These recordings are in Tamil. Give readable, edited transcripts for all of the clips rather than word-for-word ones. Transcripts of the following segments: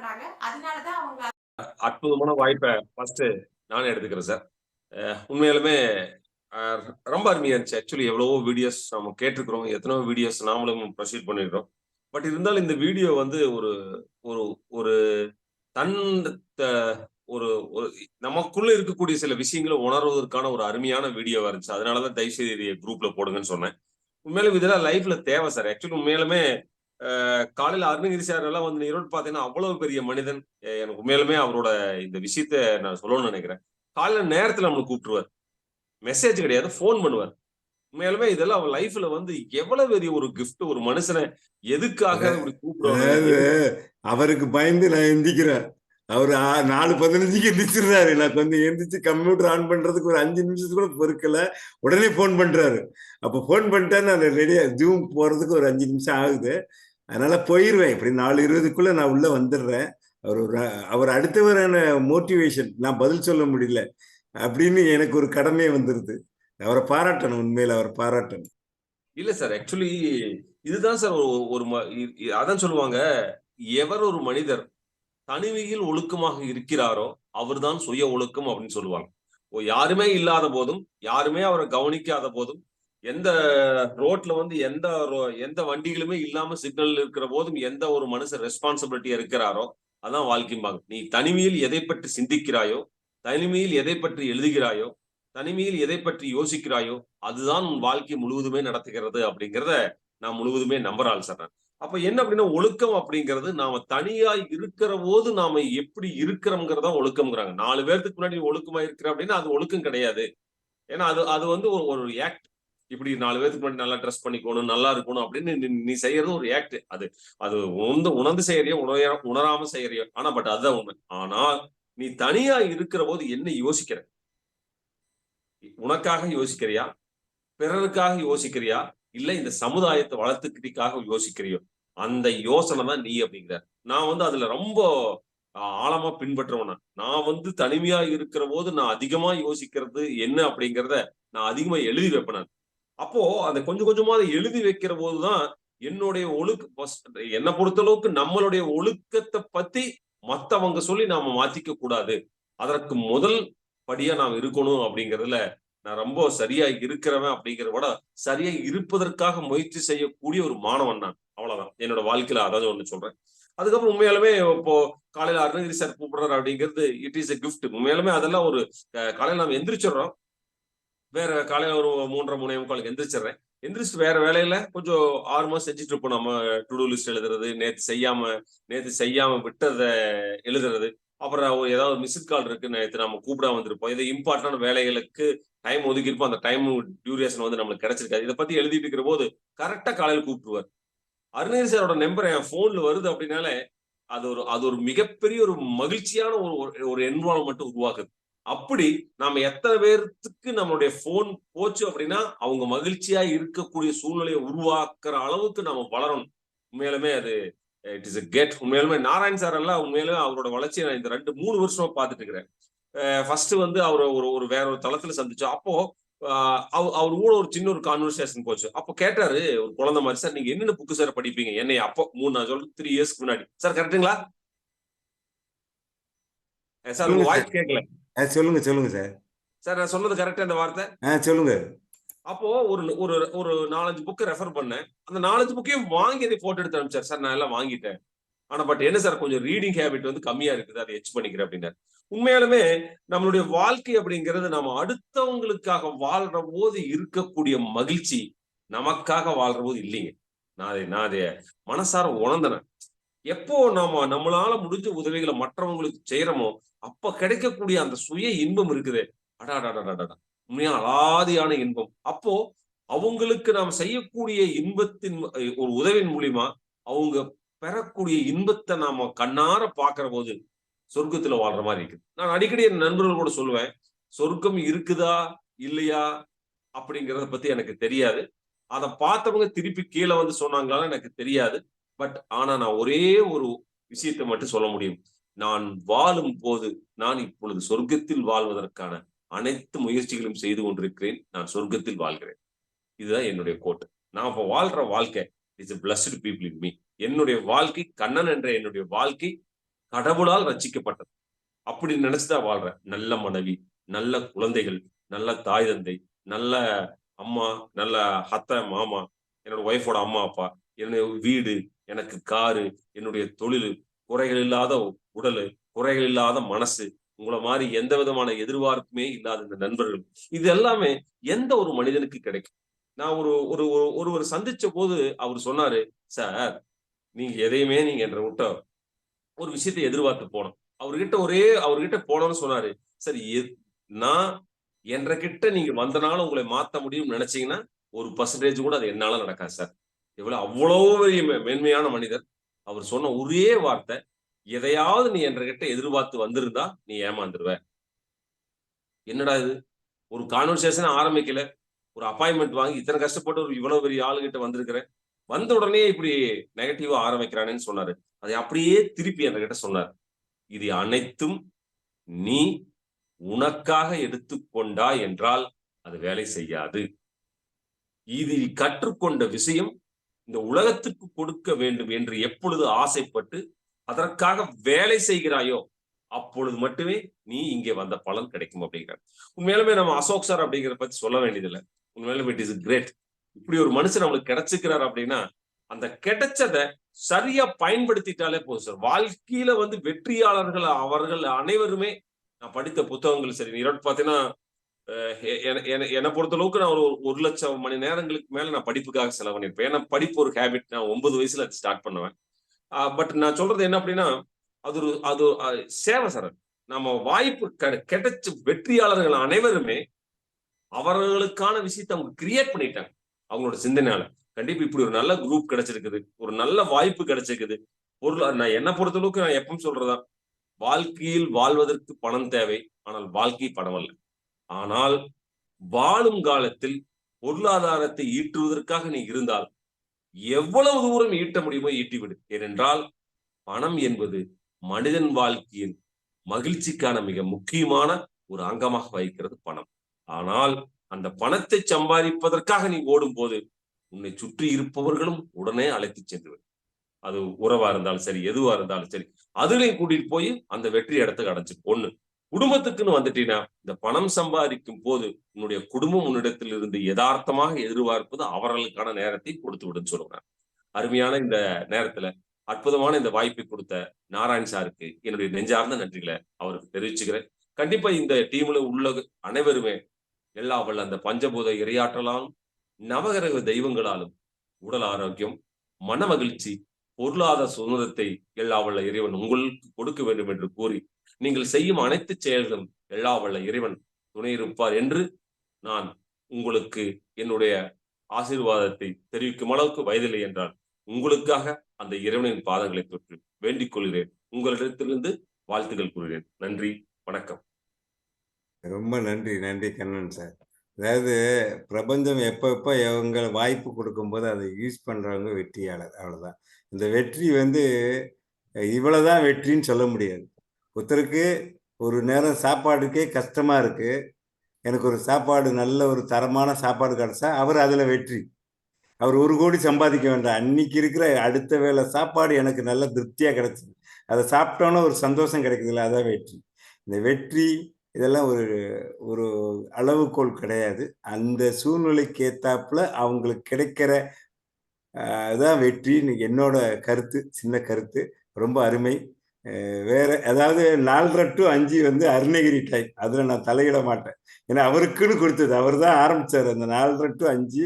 மாட்டாங்க. அதனாலதான் அவங்க அற்புதமான வாய்ப்பை ஃபர்ஸ்ட் நானே எடுத்துக்கிறேன் சார். உண்மையாலுமே அஹ், ரொம்ப அருமையா இருந்துச்சு. ஆக்சுவலி எவ்வளவோ வீடியோஸ் நம்ம கேட்டிருக்கிறோம், எத்தனையோ வீடியோஸ் நாமளும் ப்ரொசீட் பண்ணிருக்கிறோம். பட் இருந்தாலும் இந்த வீடியோ வந்து ஒரு ஒரு ஒரு தன் த- ஒரு ஒரு நமக்குள்ள இருக்கக்கூடிய சில விஷயங்களை உணர்வதற்கான ஒரு அருமையான வீடியோவா இருந்துச்சு. அதனாலதான் தயவு செய்து இதை குரூப்ல போடுங்கன்னு சொன்னேன். உண்மையிலுமே இதெல்லாம் லைஃப்ல தேவை சார். ஆக்சுவலி உண்மையிலுமே காலையில அருணகிரி சார் எல்லாம் வந்து ஈரோடு பாத்தீங்கன்னா அவ்வளவு பெரிய மனிதன். எனக்கு உண்மையிலுமே அவரோட இந்த விஷயத்த நான் சொல்லணும்னு நினைக்கிறேன். காலையில நேரத்துல நம்மளுக்கு கூப்பிட்டுருவார், மெசேஜ் கிடையாது, போன் பண்ணுவார். உண்மையாலுமே இதெல்லாம் அவர் லைஃப்ல வந்து எவ்வளவு பெரிய ஒரு கிஃப்ட். ஒரு மனுஷனை எதுக்காக இப்படி கூப்பிடுவாங்க. அதாவது அவருக்கு பயந்து நான் எந்திக்கிறேன். அவர் 4:15க்கு எந்திரிச்சிடுறாரு. நான் கொஞ்சம் எந்திரிச்சு கம்ப்யூட்டர் ஆன் பண்றதுக்கு ஒரு 5 நிமிஷத்துக்கு கூட பொறுக்கல. உடனே போன் பண்றாரு. அப்ப போன் பண்ணிட்டா நான் ரெடியா ஜூம் போறதுக்கு ஒரு 5 நிமிஷம் ஆகுது. அதனால போயிருவேன். இப்படி 4:20க்குள்ள நான் உள்ள வந்துடுறேன். அவர் அடுத்தவரான மோட்டிவேஷன் நான் பதில் சொல்ல முடியல அப்படின்னு எனக்கு ஒரு கடமை வந்துருது. அவரை பாராட்டணும், உண்மையில அவர் பாராட்டணும். இல்ல சார், ஆக்சுவலி இதுதான் சார் ஒரு ஒரு அதான் சொல்லுவாங்க, எவர் ஒரு மனிதர் தனிமையில் ஒழுக்கமாக இருக்கிறாரோ அவர்தான் சுய ஒழுக்கம் அப்படின்னு சொல்லுவாங்க. யாருமே இல்லாத போதும், யாருமே அவரை கவனிக்காத போதும், எந்த ரோட்ல வந்து எந்த வண்டிகளுமே இல்லாம சிக்னல் இருக்கிற போதும் எந்த ஒரு மனுஷன் ரெஸ்பான்சிபிலிட்டியா இருக்கிறாரோ அதான் வாழ்க்கைம்பாங்க. நீ தனிமையில் எதை பற்றி சிந்திக்கிறாயோ, தனிமையில் எதை பற்றி எழுதுகிறாயோ, தனிமையில் எதை பற்றி யோசிக்கிறாயோ அதுதான் உன் வாழ்க்கை முழுவதுமே நடத்துகிறது அப்படிங்கிறத நான் முழுவதுமே நம்புறாள் சார். அப்ப என்ன அப்படின்னா, ஒழுக்கம் அப்படிங்கிறது நாம தனியா இருக்கிற போது நாம எப்படி இருக்கிறோம்ங்கிறதா ஒழுக்கம்ங்கிறாங்க. 4 பேருக்கு முன்னாடி ஒழுக்கமா இருக்கிற அப்படின்னா அது ஒழுக்கம் கிடையாது. ஏன்னா அது அது வந்து ஒரு ஆக்ட். இப்படி 4 பேருக்கு முன்னாடி நல்லா ட்ரெஸ் பண்ணிக்கணும், நல்லா இருக்கணும் அப்படின்னு நீ செய்யறது ஒரு ஆக்ட். அது அது உணர்ந்து செய்யறியோ, உணராம செய்யறியோ, ஆனா பட் அதுதான் உண்மை. ஆனால் நீ தனியா இருக்கிற போது என்ன யோசிக்கிற? உனக்காக யோசிக்கிறியா, பிறருக்காக யோசிக்கிறியா, இல்ல இந்த சமுதாயத்தை வளர்த்துக்கிட்டிக்காக யோசிக்கிறியோ? அந்த யோசனை தான் நீ அப்படிங்கிற. நான் வந்து அதுல ரொம்ப ஆழமா பின்பற்றவன. நான் வந்து தனிமையா இருக்கிற போது நான் அதிகமா யோசிக்கிறது என்ன அப்படிங்கிறத நான் அதிகமா எழுதி வைப்பேன் நான். அப்போ அந்த கொஞ்சம் கொஞ்சமா அதை எழுதி வைக்கிற போதுதான் என்னுடைய என்னை பொறுத்தளவுக்கு நம்மளுடைய ஒழுக்கத்தை பத்தி மத்தவங்க சொல்லி நாம மாத்திக்க கூடாது. அதற்கு முதல் படியா நாம் இருக்கணும் அப்படிங்கிறதுல நான் ரொம்ப சரியா இருக்கிறவன் அப்படிங்கிறத விட சரியா இருப்பதற்காக முயற்சி செய்யக்கூடிய ஒரு மாணவன் நான். அவ்வளவுதான் என்னோட வாழ்க்கையில அதாவது ஒண்ணு சொல்றேன். அதுக்கப்புறம் உண்மையாலுமே இப்போ காலையில அருணகிரி சார் கூப்பிடுறாரு அப்படிங்கிறது இட் இஸ் எ கிஃப்ட். உண்மையாலுமே அதெல்லாம் ஒரு காலையில நாம எந்திரிச்சிடறோம். வேற காலையில ஒரு 3:30 3:45 எந்திரிச்சிடுறேன். எந்திரிச்சிட்டு வேற வேலையில கொஞ்சம் 6 மாசம் செஞ்சுட்டு இருப்போம். நம்ம டு டூ லிஸ்ட் எழுதுறது, நேத்து செய்யாம விட்டத எழுதுறது, அப்புறம் ஏதாவது மிஸ்ட் கால் இருக்கு, நேத்து நம்ம கூப்பிடாம வந்திருப்போம், இது இம்பார்ட்டன்டான வேலைகளுக்கு டைம் ஒதுக்கியிருப்போம், அந்த டைம் டியூரேஷன் வந்து நம்மளுக்கு கிடைச்சிருக்காது. இதை பத்தி எழுதிட்டு இருக்கிற போது கரெக்டா காலையில கூப்பிட்டுருவார். அருணகிரி சாரோட நம்பர் என் போன்ல வருது அப்படின்னாலே அது ஒரு மிகப்பெரிய ஒரு மகிழ்ச்சியான ஒரு என்வால்மெண்ட் உருவாக்குது. அப்படி நாம எத்தனை பேருக்கு நம்மளுடைய போன் போச்சு அப்படின்னா அவங்க மகிழ்ச்சியா இருக்கக்கூடிய சூழ்நிலையை உருவாக்குற அளவுக்கு நாம வளரணும். உண்மையாலுமே அது இட் இஸ் கேட். உண்மையாலுமே நாராயண் சார் எல்லாம் உண்மையிலுமே அவரோட வளர்ச்சியை நான் இந்த 2-3 வருஷமா பார்த்துட்டு இருக்கிறேன். ஃபர்ஸ்ட் வந்து அவர் ஒரு வேற ஒரு தளத்துல சந்திச்சோம். அப்போ அவர் கூட ஒரு சின்ன ஒரு கான்வர்சேஷன் போச்சு. அப்போ கேட்டாரு ஒரு குழந்தை மாதிரி, சார் நீங்க என்னென்ன புக்கு சார் படிப்பீங்க? என்னை அப்போ நான் சொல்றது 3 இயர்ஸ்க்கு முன்னாடி. சார் கரெக்டுங்களா சார்? உங்க வாய்ஸ் கேட்கல. சொல்லுங்க சொல்லுங்க சார். சார் நான் சொன்னது கரெக்டா இந்த வார்த்தை? சொல்லுங்க. அப்போ ஒரு ஒரு ஒரு 4-5 புக்கு ரெஃபர் பண்ணேன். அந்த 4-5 புக்கையும் வாங்கி அதை போட்டோ எடுத்து அனுப்பிச்சார். சார் நான் எல்லாம் வாங்கிட்டேன், ஆனா பட் என்ன சார் கொஞ்சம் ரீடிங் ஹேபிட் வந்து கம்மியா இருக்குது, அதை எச் பண்ணிக்கிறேன் அப்படின்னாரு. உண்மையாலுமே நம்மளுடைய வாழ்க்கை அப்படிங்கிறது நம்ம அடுத்தவங்களுக்காக வாழ்ற போது இருக்கக்கூடிய மகிழ்ச்சி நமக்காக வாழ்ற போது இல்லைங்க. நான் அதை மனசார உணர்ந்தேன். எப்போ நம்மளால முடிஞ்ச உதவிகளை மற்றவங்களுக்கு செய்யறோமோ அப்ப கிடைக்கக்கூடிய அந்த சுய இன்பம் இருக்குது. அடாடாடாடாடா, உண்மையா அலாதியான இன்பம். அப்போ அவங்களுக்கு நாம் செய்யக்கூடிய இன்பத்தின் ஒரு உதவியின் மூலியமா அவங்க பெறக்கூடிய இன்பத்தை நாம கண்ணார பாக்குற போது சொர்க்கத்துல வாழ்ற மாதிரி இருக்குது. நான் அடிக்கடி என் நண்பர்கள் கூட சொல்லுவேன், சொர்க்கம் இருக்குதா இல்லையா அப்படிங்கறத பத்தி எனக்கு தெரியாது. அதை பார்த்தவங்க திருப்பி கீழே வந்து சொன்னாங்களான்னு எனக்கு தெரியாது. பட் ஆனா நான் ஒரே ஒரு விஷயத்தை மட்டும் சொல்ல முடியும். நான் வாழும் போது நான் இப்பொழுது சொர்க்கத்தில் வாழ்வதற்கான அனைத்து முயற்சிகளும் செய்து கொண்டிருக்கிறேன். நான் சொர்க்கத்தில் வாழ்கிறேன். இதுதான் என்னுடைய கோட்டு. நான் இப்ப வாழ்ற வாழ்க்கை is blessed people in me. என்னுடைய வாழ்க்கை, கண்ணன் என்ற என்னுடைய வாழ்க்கை கடவுளால் ரட்சிக்கப்பட்டது. அப்படி நினைச்சுதான் வாழ்றேன். நல்ல மனைவி, நல்ல குழந்தைகள், நல்ல தாய் தந்தை, நல்ல அம்மா, நல்ல அத்தை, மாமா, என்னோட ஒய்ஃபோட அம்மா, அப்பா, என்னுடைய வீடு, எனக்கு காரு, என்னுடைய தொழிலு, குறைகள் இல்லாத உடலு, குறைகள் இல்லாத மனசு, உங்கள மாரி எந்த விதமான எதிர்பார்ப்புமே இல்லாத இந்த நண்பர்கள். இது எல்லாமே எந்த ஒரு மனிதனுக்கு கிடைக்கும்? நான் ஒரு ஒரு ஒரு ஒருவர சந்திச்ச போது அவரு சொன்னாரு, "சார், நீங்க எதையுமே நீங்க என்ட்ட விட்ட ஒரு விஷயத்த எதிர்பார்த்து போனோம்." அவர்கிட்ட போனோம்னு சொன்னாரு. சரி நான் என்கிட்ட நீங்க வந்தனால உங்களை மாத்த முடியும்னு நினைச்சீங்கன்னா, 1% கூட அது என்னால நடக்காது சார். அவ்வளோ பெரிய மேன்மையான மனிதர். அவர் சொன்ன ஒரே வார்த்தை, "எதையாவது நீ என்கிட்ட எதிர்பார்த்து வந்திருந்தா, நீ ஏமாந்துருவ." என்னடா இது? ஒரு கான்வர்சேஷன் ஆரம்பிக்கல. ஒரு அப்பாயின்ட்மென்ட் வாங்கி இத்தன கஷ்டப்பட்டு ஒரு இவ்வளவு பெரிய ஆளுகிட்ட வந்திருக்கிறேன். வந்த உடனே இப்படி நெகட்டிவா ஆரம்பிக்கிறானேன்னு சொன்னாரு. அதை அப்படியே திருப்பி என்கிட்ட சொன்னார். "இது அனைத்தும் நீ உனக்காக எடுத்துக்கொண்டாய் என்றால், அது வேலை செய்யாது. இதில் கற்றுக்கொண்ட விஷயம் இந்த உலகத்துக்கு கொடுக்க வேண்டும் என்று எப்பொழுது ஆசைப்பட்டு, அதற்காக வேலை செய்கிறாயோ, அப்பொழுது மட்டுமே நீ இங்கே வந்த பலன் கிடைக்கும்." அப்படிங்கிறார். உண்மையாலுமே நம்ம அசோக் சார் அப்படிங்கிறத பத்தி சொல்ல வேண்டியதில்ல. உண்மையாலுமே இட் இஸ் கிரேட். இப்படி ஒரு மனுஷன் நம்மளுக்கு கிடைச்சிருக்கிறார் அப்படின்னா, அந்த கிடைச்சத சரியா பயன்படுத்திட்டாலே போதும் சார். வாழ்க்கையில வெற்றியாளர்கள் அவர்கள் அனைவருமே நான் படித்த புத்தகங்கள் சரி, நீங்க பார்த்தீங்கன்னா, என்ன பொறுத்த அளவுக்கு நான் ஒரு 1,00,000 மணி நேரங்களுக்கு மேல நான் படிப்புக்காக செலவு பண்ணியிருப்பேன். ஏன்னா படிப்பு ஒரு ஹேபிட். நான் 9 வயசுல அது ஸ்டார்ட் பண்ணுவேன். பட் நான் சொல்றது என்ன அப்படின்னா, அது ஒரு அது சேவை சார். நம்ம வாய்ப்பு கிடைச்ச வெற்றியாளர்கள் அனைவருமே அவர்களுக்கான விஷயத்த அவங்க கிரியேட் பண்ணிட்டாங்க. அவங்களோட சிந்தனையால. கண்டிப்பா இப்படி ஒரு நல்ல குரூப் கிடைச்சிருக்குது. ஒரு நல்ல வாய்ப்பு கிடைச்சிருக்குது. நான் என்ன பொறுத்த அளவுக்கு நான் எப்பவும் சொல்றதுதான். வாழ்க்கையில் வாழ்வதற்கு பணம் தேவை. ஆனால் வாழ்க்கை பணம் அல்ல. ஆனால் வாழும் காலத்தில் பொருளாதாரத்தை ஈட்டுவதற்காக நீ இருந்தால், எவ்வளவு தூரம் ஈட்ட முடியுமோ ஈட்டிவிடு. ஏனென்றால், பணம் என்பது மனிதன் வாழ்க்கையில் மகிழ்ச்சிக்கான மிக முக்கியமான ஒரு அங்கமாக வகிக்கிறது பணம். ஆனால் அந்த பணத்தை சம்பாதிப்பதற்காக நீ ஓடும்போது, உன்னை சுற்றி இருப்பவர்களும் உடனே அழைத்துச் சென்று அது உறவா இருந்தாலும் சரி, எதுவா இருந்தாலும் சரி, அதுலயும் கூட்டிட்டு போய் அந்த வெற்றி இடத்துக்கு அடைஞ்சு ஒண்ணு. குடும்பத்துக்குன்னு வந்துட்டீங்கன்னா, இந்த பணம் சம்பாதிக்கும் போது உன்னுடைய குடும்பம் உன்னிடத்தில் இருந்து எதார்த்தமாக எதிர்பார்ப்பது அவர்களுக்கான நேரத்தை கொடுத்து விடுன்னு சொல்லுவேன். அருமையான இந்த நேரத்துல அற்புதமான இந்த வாய்ப்பை கொடுத்த நாராயண் சாருக்கு என்னுடைய நெஞ்சார்ந்த நன்றிகளை அவருக்கு தெரிவிச்சுக்கிறேன். கண்டிப்பா இந்த டீம்ல உள்ள அனைவருமே எல்லா வல்ல அந்த பஞ்சபூத இரையாற்றலாலும், நவகிரக தெய்வங்களாலும் உடல் ஆரோக்கியம், மன மகிழ்ச்சி, பொருளாதார சுதந்திரத்தை எல்லா வல்ல இறைவன் உங்களுக்கு கொடுக்க வேண்டும் என்று கூறி, நீங்கள் செய்யும் அனைத்து செயல்களும் எல்லா வல்ல இறைவன் துணை இருப்பார் என்று நான் உங்களுக்கு என்னுடைய ஆசீர்வாதத்தை தெரிவிக்கும் அளவுக்கு வயதில்லை என்றால், உங்களுக்காக அந்த இறைவனின் பாதங்களை தொற்று வேண்டிக் கொள்கிறேன். உங்களிடத்திலிருந்து வாழ்த்துக்கள் கூறுகிறேன். நன்றி, வணக்கம். ரொம்ப நன்றி, நன்றி கண்ணன் சார். அதாவது பிரபஞ்சம் எப்ப எப்ப இவங்க வாய்ப்பு கொடுக்கும்போது அதை யூஸ் பண்றவங்க வெற்றியாளர். அவ்வளவுதான். இந்த வெற்றி இவ்வளவுதான் வெற்றின்னு சொல்ல முடியாது. ஒருத்தருக்கு ஒரு நேரம் சாப்பாடுக்கே கஷ்டமா இருக்கு. எனக்கு ஒரு சாப்பாடு நல்ல ஒரு தரமான சாப்பாடு கிடைச்சா அவர் அதுல வெற்றி. அவர் 1 கோடி சம்பாதிக்க வேண்டாம். அன்னைக்கு இருக்கிற அடுத்த வேளை சாப்பாடு எனக்கு நல்ல திருப்தியா கிடைச்சது. அதை சாப்பிட்டோன்னா ஒரு சந்தோஷம் கிடைக்குதுல்ல, அதான் வெற்றி. இந்த வெற்றி இதெல்லாம் ஒரு ஒரு அளவுகோல் கிடையாது. அந்த சூழ்நிலைக்கு ஏத்தாப்புல அவங்களுக்கு கிடைக்கிற அதான் வெற்றின்னு என்னோட கருத்து, சின்ன கருத்து. ரொம்ப அருமை. வேற அதாவது 4:30 to 5 அருணகிரி டைம். அதுல நான் தலையிட மாட்டேன். ஏன்னா அவருக்குன்னு கொடுத்தது. அவர் தான் ஆரம்பிச்சாரு அந்த 4:30 to 5.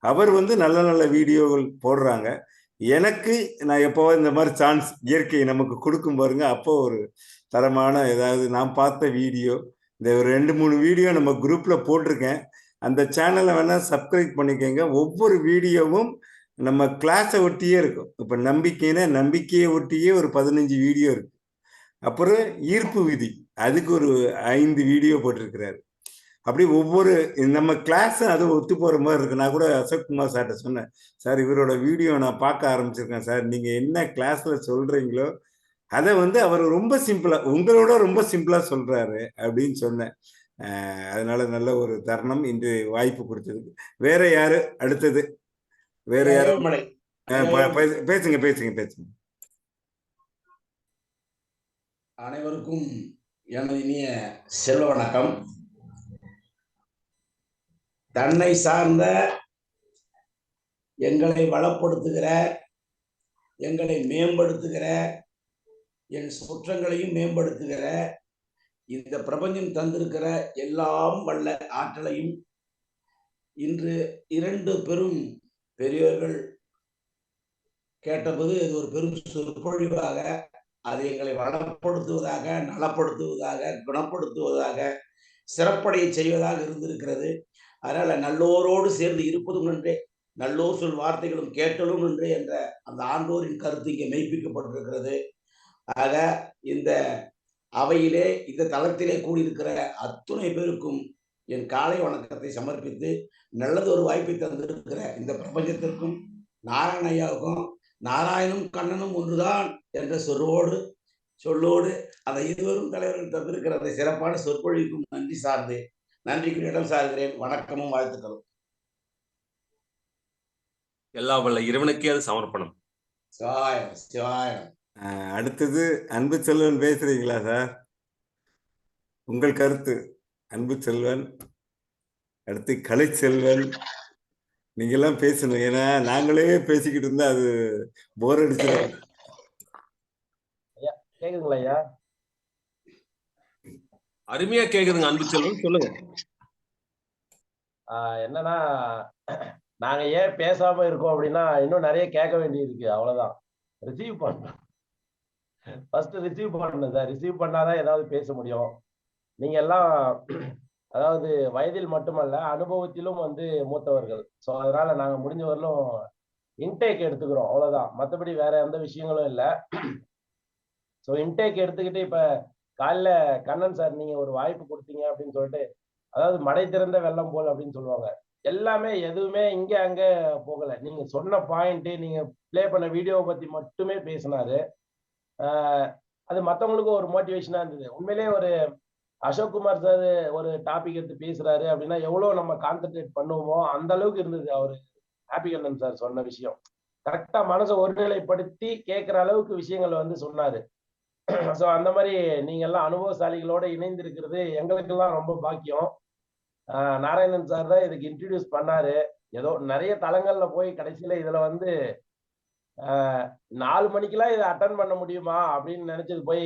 அவர் நல்ல நல்ல வீடியோகள் போடுறாங்க. எனக்கு நான் எப்போவாது இந்த மாதிரி சான்ஸ் இயற்கை நமக்கு கொடுக்கும் பாருங்க, அப்போ ஒரு தரமான ஏதாவது நான் பார்த்த வீடியோ, இந்த ஒரு 2, 3 வீடியோ நம்ம குரூப்ல போட்டிருக்கேன். அந்த சேனலை வேணா சப்ஸ்கிரைப் பண்ணிக்கங்க. ஒவ்வொரு வீடியோவும் நம்ம கிளாஸை ஒட்டியே இருக்கும். இப்ப நம்பிக்கைன்னா நம்பிக்கையை ஒட்டியே ஒரு 15 வீடியோ இருக்கு. அப்புறம் ஈர்ப்பு விதி, அதுக்கு ஒரு 5 வீடியோ போட்டிருக்கிறாரு. அப்படி ஒவ்வொரு நம்ம கிளாஸ் அது ஒத்து போற மாதிரி இருக்கு. நான் கூட அசோக் குமார் சார்ட்ட சொன்னேன், சார் இவரோட வீடியோ நான் பார்க்க ஆரம்பிச்சிருக்கேன் சார், நீங்க என்ன கிளாஸ்ல சொல்றீங்களோ அதை அவர் ரொம்ப சிம்பிளா, உங்களோட ரொம்ப சிம்பிளா சொல்றாரு அப்படின்னு சொன்னேன். அதனால நல்ல ஒரு தருணம் இன்று வாய்ப்பு கொடுத்ததுக்கு. வேற யாரு அடுத்தது? வேற யாரும்? பேசுங்க பேசுங்க பேசுங்க. அனைவருக்கும் எனது இனிய செல்வ வணக்கம். தன்னை சார்ந்த எங்களை வளப்படுத்துகிற, எங்களை மேம்படுத்துகிற, என் சுற்றங்களையும் மேம்படுத்துகிற, இந்த பிரபஞ்சம் தந்திருக்கிற எல்லாம் வல்ல ஆற்றலையும் இன்று 2 பெரும் பெரியோர்கள் கேட்டபோது இது ஒரு பெரும் சொற்பொழிவாக, அது எங்களை வளப்படுத்துவதாக, நலப்படுத்துவதாக, குணப்படுத்துவதாக, சிறப்படைய செய்வதாக இருந்திருக்கிறது. அதனால நல்லோரோடு சேர்ந்து இருப்பதும் நன்றே, நல்லோர் சொல் வார்த்தைகளும் கேட்டலும் நன்றே என்ற அந்த ஆண்டோரின் கருத்து இங்கே மெய்ப்பிக்கப்பட்டிருக்கிறது. ஆக இந்த அவையிலே, இந்த தளத்திலே கூடியிருக்கிற அத்துணை பேருக்கும் என் காலை வணக்கத்தை சமர்ப்பித்து, நல்லது ஒரு வாய்ப்பை தந்திருக்கிற இந்த பிரபஞ்சத்திற்கும் நாராயணையாவுக்கும், நாராயணும் கண்ணனும் ஒன்றுதான் என்ற சொல்லோடு அந்த இருவரும் தலைவர்கள் தந்திருக்கிற அந்த சிறப்பான சொற்பொழிவுக்கும் நன்றி சார்ந்து, நன்றிக்கு இடம் சார்கிறேன். வணக்கமும் வாழ்த்துக்களும். எல்லா வல்ல இறைவனுக்கே அது சமர்ப்பணம். சிவாயம் சிவாயம். அடுத்தது அன்பு செல்வன் பேசுறீங்களா சார்? உங்கள் கருத்து. அன்பு செல்வன், அடுத்து கலை செல்வன், நீங்க எல்லாம் பேசணும். ஏன்னா நாங்களே பேசிக்கிட்டு இருந்தா அது போர் அடிச்சிடும். கேக்குதுங்களா ஐயா? அருமையா கேக்குதுங்க அன்பு செல்வன், சொல்லுங்க. என்னன்னா, நாங்க ஏன் பேசாம இருக்கோம் அப்படின்னா, இன்னும் நிறைய கேட்க வேண்டியது இருக்கு, அவ்வளவுதான். ரிசீவ் பண்ணணும், ஃபர்ஸ்ட் ரிசீவ் பண்ணணும் சார். ரிசீவ் பண்ணாதான் ஏதாவது பேச முடியும். நீங்க எல்லாம் அதாவது வயதில் மட்டுமல்ல, அனுபவத்திலும் வந்து மூத்தவர்கள். ஸோ அதனால நாங்க முடிஞ்ச வரலும் இன்டேக் எடுத்துக்கிறோம், அவ்வளவுதான். மற்றபடி வேற எந்த விஷயங்களும் இல்லை. ஸோ இன்டேக் எடுத்துக்கிட்டு இப்ப காலைல கண்ணன் சார் நீங்க ஒரு வாய்ப்பு கொடுத்தீங்க அப்படின்னு சொல்லிட்டு, அதாவது மடை திறந்த வெள்ளம் போல் அப்படின்னு சொல்லுவாங்க. எல்லாமே எதுவுமே இங்க அங்க போகல. நீங்க சொன்ன பாயிண்ட், நீங்க பிளே பண்ண வீடியோவை பத்தி மட்டுமே பேசினாரு. அது மற்றவங்களுக்கும் ஒரு மோட்டிவேஷனா இருந்தது. உண்மையிலேயே ஒரு அசோக் குமார் சார் ஒரு டாபிக் எடுத்து பேசுறாரு அப்படின்னா எவ்வளவு நம்ம கான்சென்ட்ரேட் பண்ணுவோமோ அந்த அளவுக்கு இருந்தது. அவரு ஹாப்பி கண்ணன் சார் சொன்ன விஷயம் கரெக்டா மனசை ஒருநிலைப்படுத்தி கேட்கிற அளவுக்கு விஷயங்கள் வந்து சொன்னாரு. ஸோ அந்த மாதிரி நீங்க எல்லாம் அனுபவசாலிகளோட இணைந்து இருக்கிறது எங்களுக்கெல்லாம் ரொம்ப பாக்கியம். நாராயணன் சார் தான் இதுக்கு இன்ட்ரடியூஸ் பண்ணாரு. ஏதோ நிறைய தளங்கள்ல போய் கடைசியில இதுல வந்து 4 மணிக்கெல்லாம் இதை அட்டன் பண்ண முடியுமா அப்படின்னு நினைச்சது போய்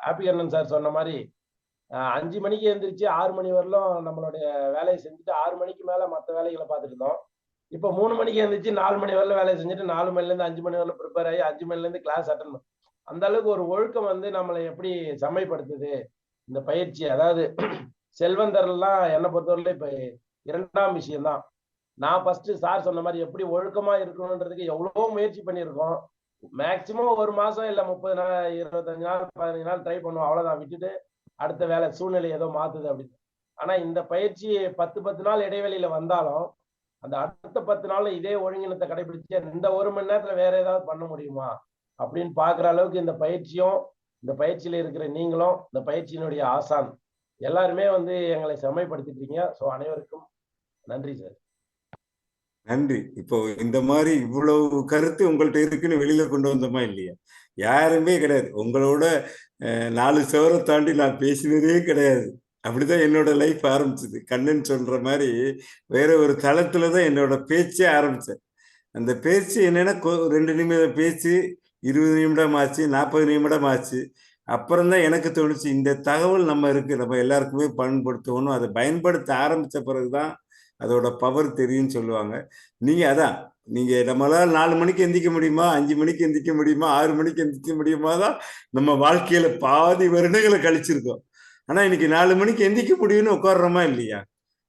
ஹாப்பி கண்ணன் சார் சொன்ன மாதிரி 5 மணிக்கு எழுந்திரிச்சு 6 மணி வரலும் நம்மளுடைய வேலையை செஞ்சுட்டு 6 மணிக்கு மேல மற்ற வேலைகளை பார்த்துட்டு இருந்தோம். இப்போ 3 மணிக்கு எழுந்திரிச்சு 4 மணி வரல வேலையை செஞ்சுட்டு 4 மணிலேருந்து 5 மணி வரல ப்ரிப்பேர் ஆகி 5 மணிலேருந்து கிளாஸ் அட்டன் பண்ண, அந்த அளவுக்கு ஒரு ஒழுக்கம் வந்து நம்மளை எப்படி செம்மைப்படுத்துது இந்த பயிற்சி. அதாவது செல்வந்தர்லாம் என்னை பொறுத்தவரையில இப்ப 2ஆம் விஷயம்தான். நான் ஃபர்ஸ்ட் சார் சொன்ன மாதிரி எப்படி ஒழுக்கமா இருக்கணும்ன்றதுக்கு எவ்வளவோ முயற்சி பண்ணியிருக்கோம். மேக்சிமம் 1 மாசம் இல்ல 30 நாள் 25 நாள் 15 நாள் ட்ரை பண்ணுவோம், அவ்வளவுதான். விட்டுட்டு அடுத்த வேலை சூழ்நிலை ஏதோ மாத்துது அப்படின்னு. ஆனா இந்த பயிற்சி 10 நாள் இடைவெளியில வந்தாலும் அந்த அடுத்த 10 நாள்ல இதே ஒழுங்கினத்தை கடைபிடிச்சு இந்த 1 மணி நேரத்துல வேற ஏதாவது பண்ண முடியுமா அப்படின்னு பாக்குற அளவுக்கு இந்த பயிற்சியும், இந்த பயிற்சியில இருக்கிற நீங்களும், இந்த பயிற்சியினுடைய ஆசான் எல்லாருமே வந்து எங்களை செம்மைப்படுத்திட்டீங்க. ஸோ அனைவருக்கும் நன்றி சார். நன்றி. இப்போ இந்த மாதிரி இவ்வளவு கருத்து உங்கள்ட்ட இருக்குன்னு வெளியில கொண்டு வந்தோமா இல்லையா? யாருமே கிடையாது. உங்களோட 4 சவரை தாண்டி நான் பேசினதே கிடையாது. அப்படிதான் என்னோட லைஃப் ஆரம்பிச்சது. கண்ணன் சொல்ற மாதிரி வேற ஒரு தளத்துலதான் என்னோட பேச்சே ஆரம்பிச்சேன். அந்த பேச்சு என்னன்னா 2 நிமிடம் பேச்சு 20 நிமிடம் ஆச்சு, 40 நிமிடம் ஆச்சு. அப்புறம்தான் எனக்கு தோணுச்சு இந்த தகவல் நம்ம இருக்கு, நம்ம எல்லாருக்குமே பயன்படுத்தணும். அதை பயன்படுத்த ஆரம்பிச்ச பிறகுதான் அதோட பவர் தெரியும்னு சொல்லுவாங்க. நீங்க அதான் நீங்க நம்மளால 4 மணிக்கு எந்திக்க முடியுமா, 5 மணிக்கு எந்திக்க முடியுமா, 6 மணிக்கு எந்திக்க முடியுமா தான் நம்ம வாழ்க்கையில பாதி வருடங்களை கழிச்சிருக்கோம். ஆனா இன்னைக்கு 4 மணிக்கு எந்திக்க முடியும்னு உட்காடுறோமா இல்லையா?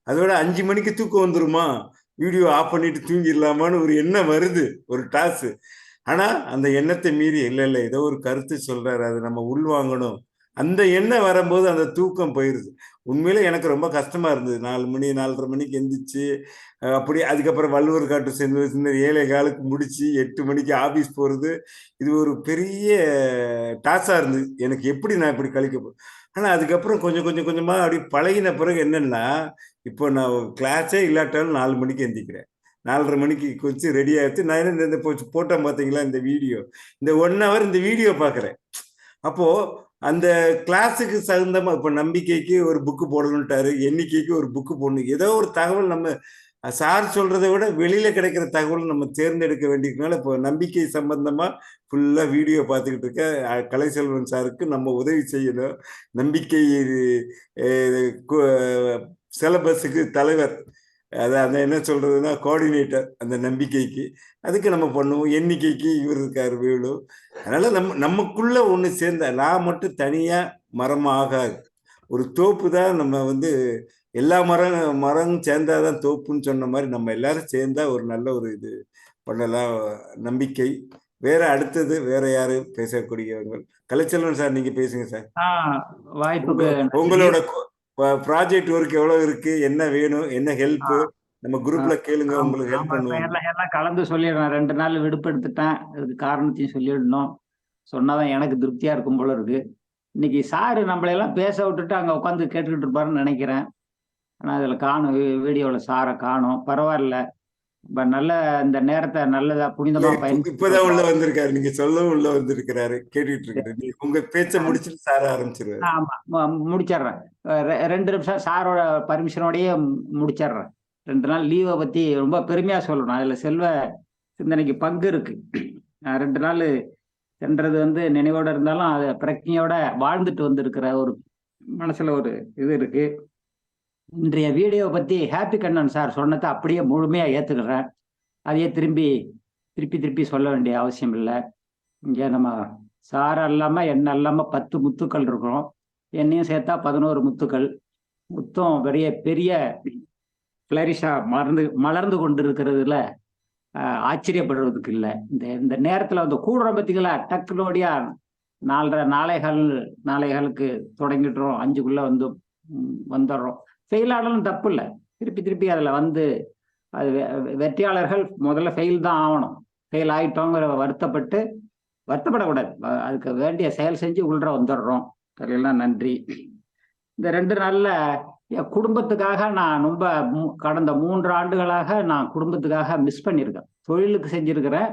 அதோட 5 மணிக்கு தூக்கம் வந்துருமா, வீடியோ ஆஃப் பண்ணிட்டு தூங்கிடலாமான்னு ஒரு எண்ணம் வருது, ஒரு டாஸ். ஆனா அந்த எண்ணத்தை மீறி இல்லை ஏதோ ஒரு கருத்து சொல்றாரு, அது நம்ம உள்வாங்கணும். அந்த எண்ணம் வரும்போது அந்த தூக்கம் போயிருது. உண்மையில எனக்கு ரொம்ப கஷ்டமா இருந்தது. 4 மணி 4:30 மணிக்கு எந்திரிச்சு அப்படி அதுக்கப்புறம் வள்ளுவர் காட்டு சென்று 7:15 முடிச்சு 8 மணிக்கு ஆபீஸ் போறது, இது ஒரு பெரிய டாஸா இருந்தது எனக்கு. எப்படி நான் இப்படி கழிக்க போறேன்? ஆனா அதுக்கப்புறம் கொஞ்சம் கொஞ்சம் கொஞ்சமா அப்படி பழகின பிறகு என்னன்னா, இப்போ நான் கிளாஸே இல்லாட்டாலும் 4 மணிக்கு எந்திக்கிறேன். 4:30 மணிக்கு கொஞ்சம் ரெடி ஆயிடுச்சு. நான் என்ன இந்த போட்டேன் பார்த்தீங்களா இந்த வீடியோ, இந்த 1 hour இந்த வீடியோ பார்க்குறேன். அப்போ அந்த கிளாஸுக்கு தகுந்தமா இப்ப நம்பிக்கைக்கு ஒரு புக்கு போடணும்ட்டாரு, எண்ணிக்கைக்கு ஒரு புக்கு போடணும். ஏதோ ஒரு தகவல் நம்ம சார் சொல்றதை விட வெளியில கிடைக்கிற தகவல் நம்ம தேர்ந்தெடுக்க வேண்டியதுனால இப்போ நம்பிக்கை சம்பந்தமா ஃபுல்லா வீடியோ பார்த்துக்கிட்டு இருக்க கலைசெல்வன் சாருக்கு நம்ம உதவி செய்யணும். நம்பிக்கை சிலபஸுக்கு தலைவர், அதான் என்ன சொல்றதுன்னா கோஆர்டினேட்டர் அந்த நம்பிக்கைக்கு, அதுக்கு நம்ம பண்ணுவோம். எண்ணிக்கைக்கு இவர் இருக்காரு வேலு. அதனால நமக்குள்ள ஒண்ணு சேர்ந்த நான் மட்டும் தனியா மரம் ஆகாது. ஒரு தோப்பு தான் நம்ம எல்லா மரம் சேர்ந்தாதான் தோப்புன்னு சொன்ன மாதிரி நம்ம எல்லாரும் சேர்ந்தா ஒரு நல்ல ஒரு இது பண்ணலாம். நம்பிக்கை. வேற அடுத்தது வேற யாரு பேசக்கூடியவங்க? கலைச்செல்வன் சார் நீங்க பேசுங்க சார். வாய்ப்புக்கு உங்களோட ப்ராஜெக்ட் ஒர்க் எவ்வளவு இருக்கு, என்ன வேணும், என்ன ஹெல்ப் நம்ம குரூப்ல கேளுங்க, உங்களுக்கு ஹெல்ப் பண்ணுவோம். எல்லாம் கலந்து சொல்லிடுறேன். 2 நாள் விடுப்பு எடுத்துட்டேன். அதுக்கு காரணத்தையும் சொல்லிடணும். சொன்னாதான் எனக்கு திருப்தியா இருக்கும் போல இருக்கு. இன்னைக்கு சாரு நம்மளையெல்லாம் பேச விட்டுட்டு அங்க உட்காந்து கேட்டுக்கிட்டு இருப்பாருன்னு நினைக்கிறேன். ஆனா அதுல காணும், வீடியோல சாரை காணும். பரவாயில்ல, நல்ல இந்த நேரத்தை நல்லதா புனிதமா இப்பதான் உள்ள வந்திருக்காரு, நீங்க சொல்லவும் உள்ள வந்திருக்கிறாரு, கேட்டுட்டு இருக்காரு. உங்க பேச்ச முடிச்சுட்டு சார ஆரம்பிச்சிருவாரு. ஆமா, முடிச்சிடுறேன். 2 நிமிஷம் சாரோட பர்மிஷனோடயே முடிச்சிடுறேன். 2 நாள் லீவை பத்தி ரொம்ப பெருமையா சொல்லணும். அதுல செல்வ சிந்தனைக்கு பங்கு இருக்கு. 2 நாள் சென்றது நினைவோட இருந்தாலும் அது பிரக்ஞையோட வாழ்ந்துட்டு வந்திருக்கிற ஒரு மனசுல ஒரு இது இருக்கு. இன்றைய வீடியோ பத்தி ஹாப்பி கண்ணன் சார் சொன்னதை அப்படியே முழுமையா ஏத்துக்கிறேன். அதையே திருப்பி சொல்ல வேண்டிய அவசியம் இல்லை. இங்க நம்ம சார் இல்லாம என்ன இல்லாம 10 முத்துக்கள் இருக்கிறோம். என்னையும் சேர்த்தா 11 முத்துக்கள். முத்தம் பெரிய பிளரிஷா மலர்ந்து கொண்டு இருக்கிறதுல ஆச்சரியப்படுறதுக்கு இல்லை. இந்த நேரத்துல கூடுறோம் பத்திங்களா, டக்குனோடியா 4:30 தொடங்கிட்டுறோம். 5க்குள்ள வந்துடுறோம். ஃபெயில் ஆனாலும் தப்பு இல்லை. திருப்பி அதுல அது வெற்றியாளர்கள் முதல்ல ஃபெயில் தான் ஆகணும். ஃபெயில் ஆகிட்டோங்கிற வருத்தப்படக்கூடாது. அதுக்கு வேண்டிய செயல் செஞ்சு உள்ள வந்துடுறோம். அதெல்லாம் நன்றி. இந்த 2 நாள்ல என் குடும்பத்துக்காக நான் ரொம்ப கடந்த 3 ஆண்டுகளாக நான் குடும்பத்துக்காக மிஸ் பண்ணியிருக்கேன். தொழிலுக்கு செஞ்சிருக்கிறேன்,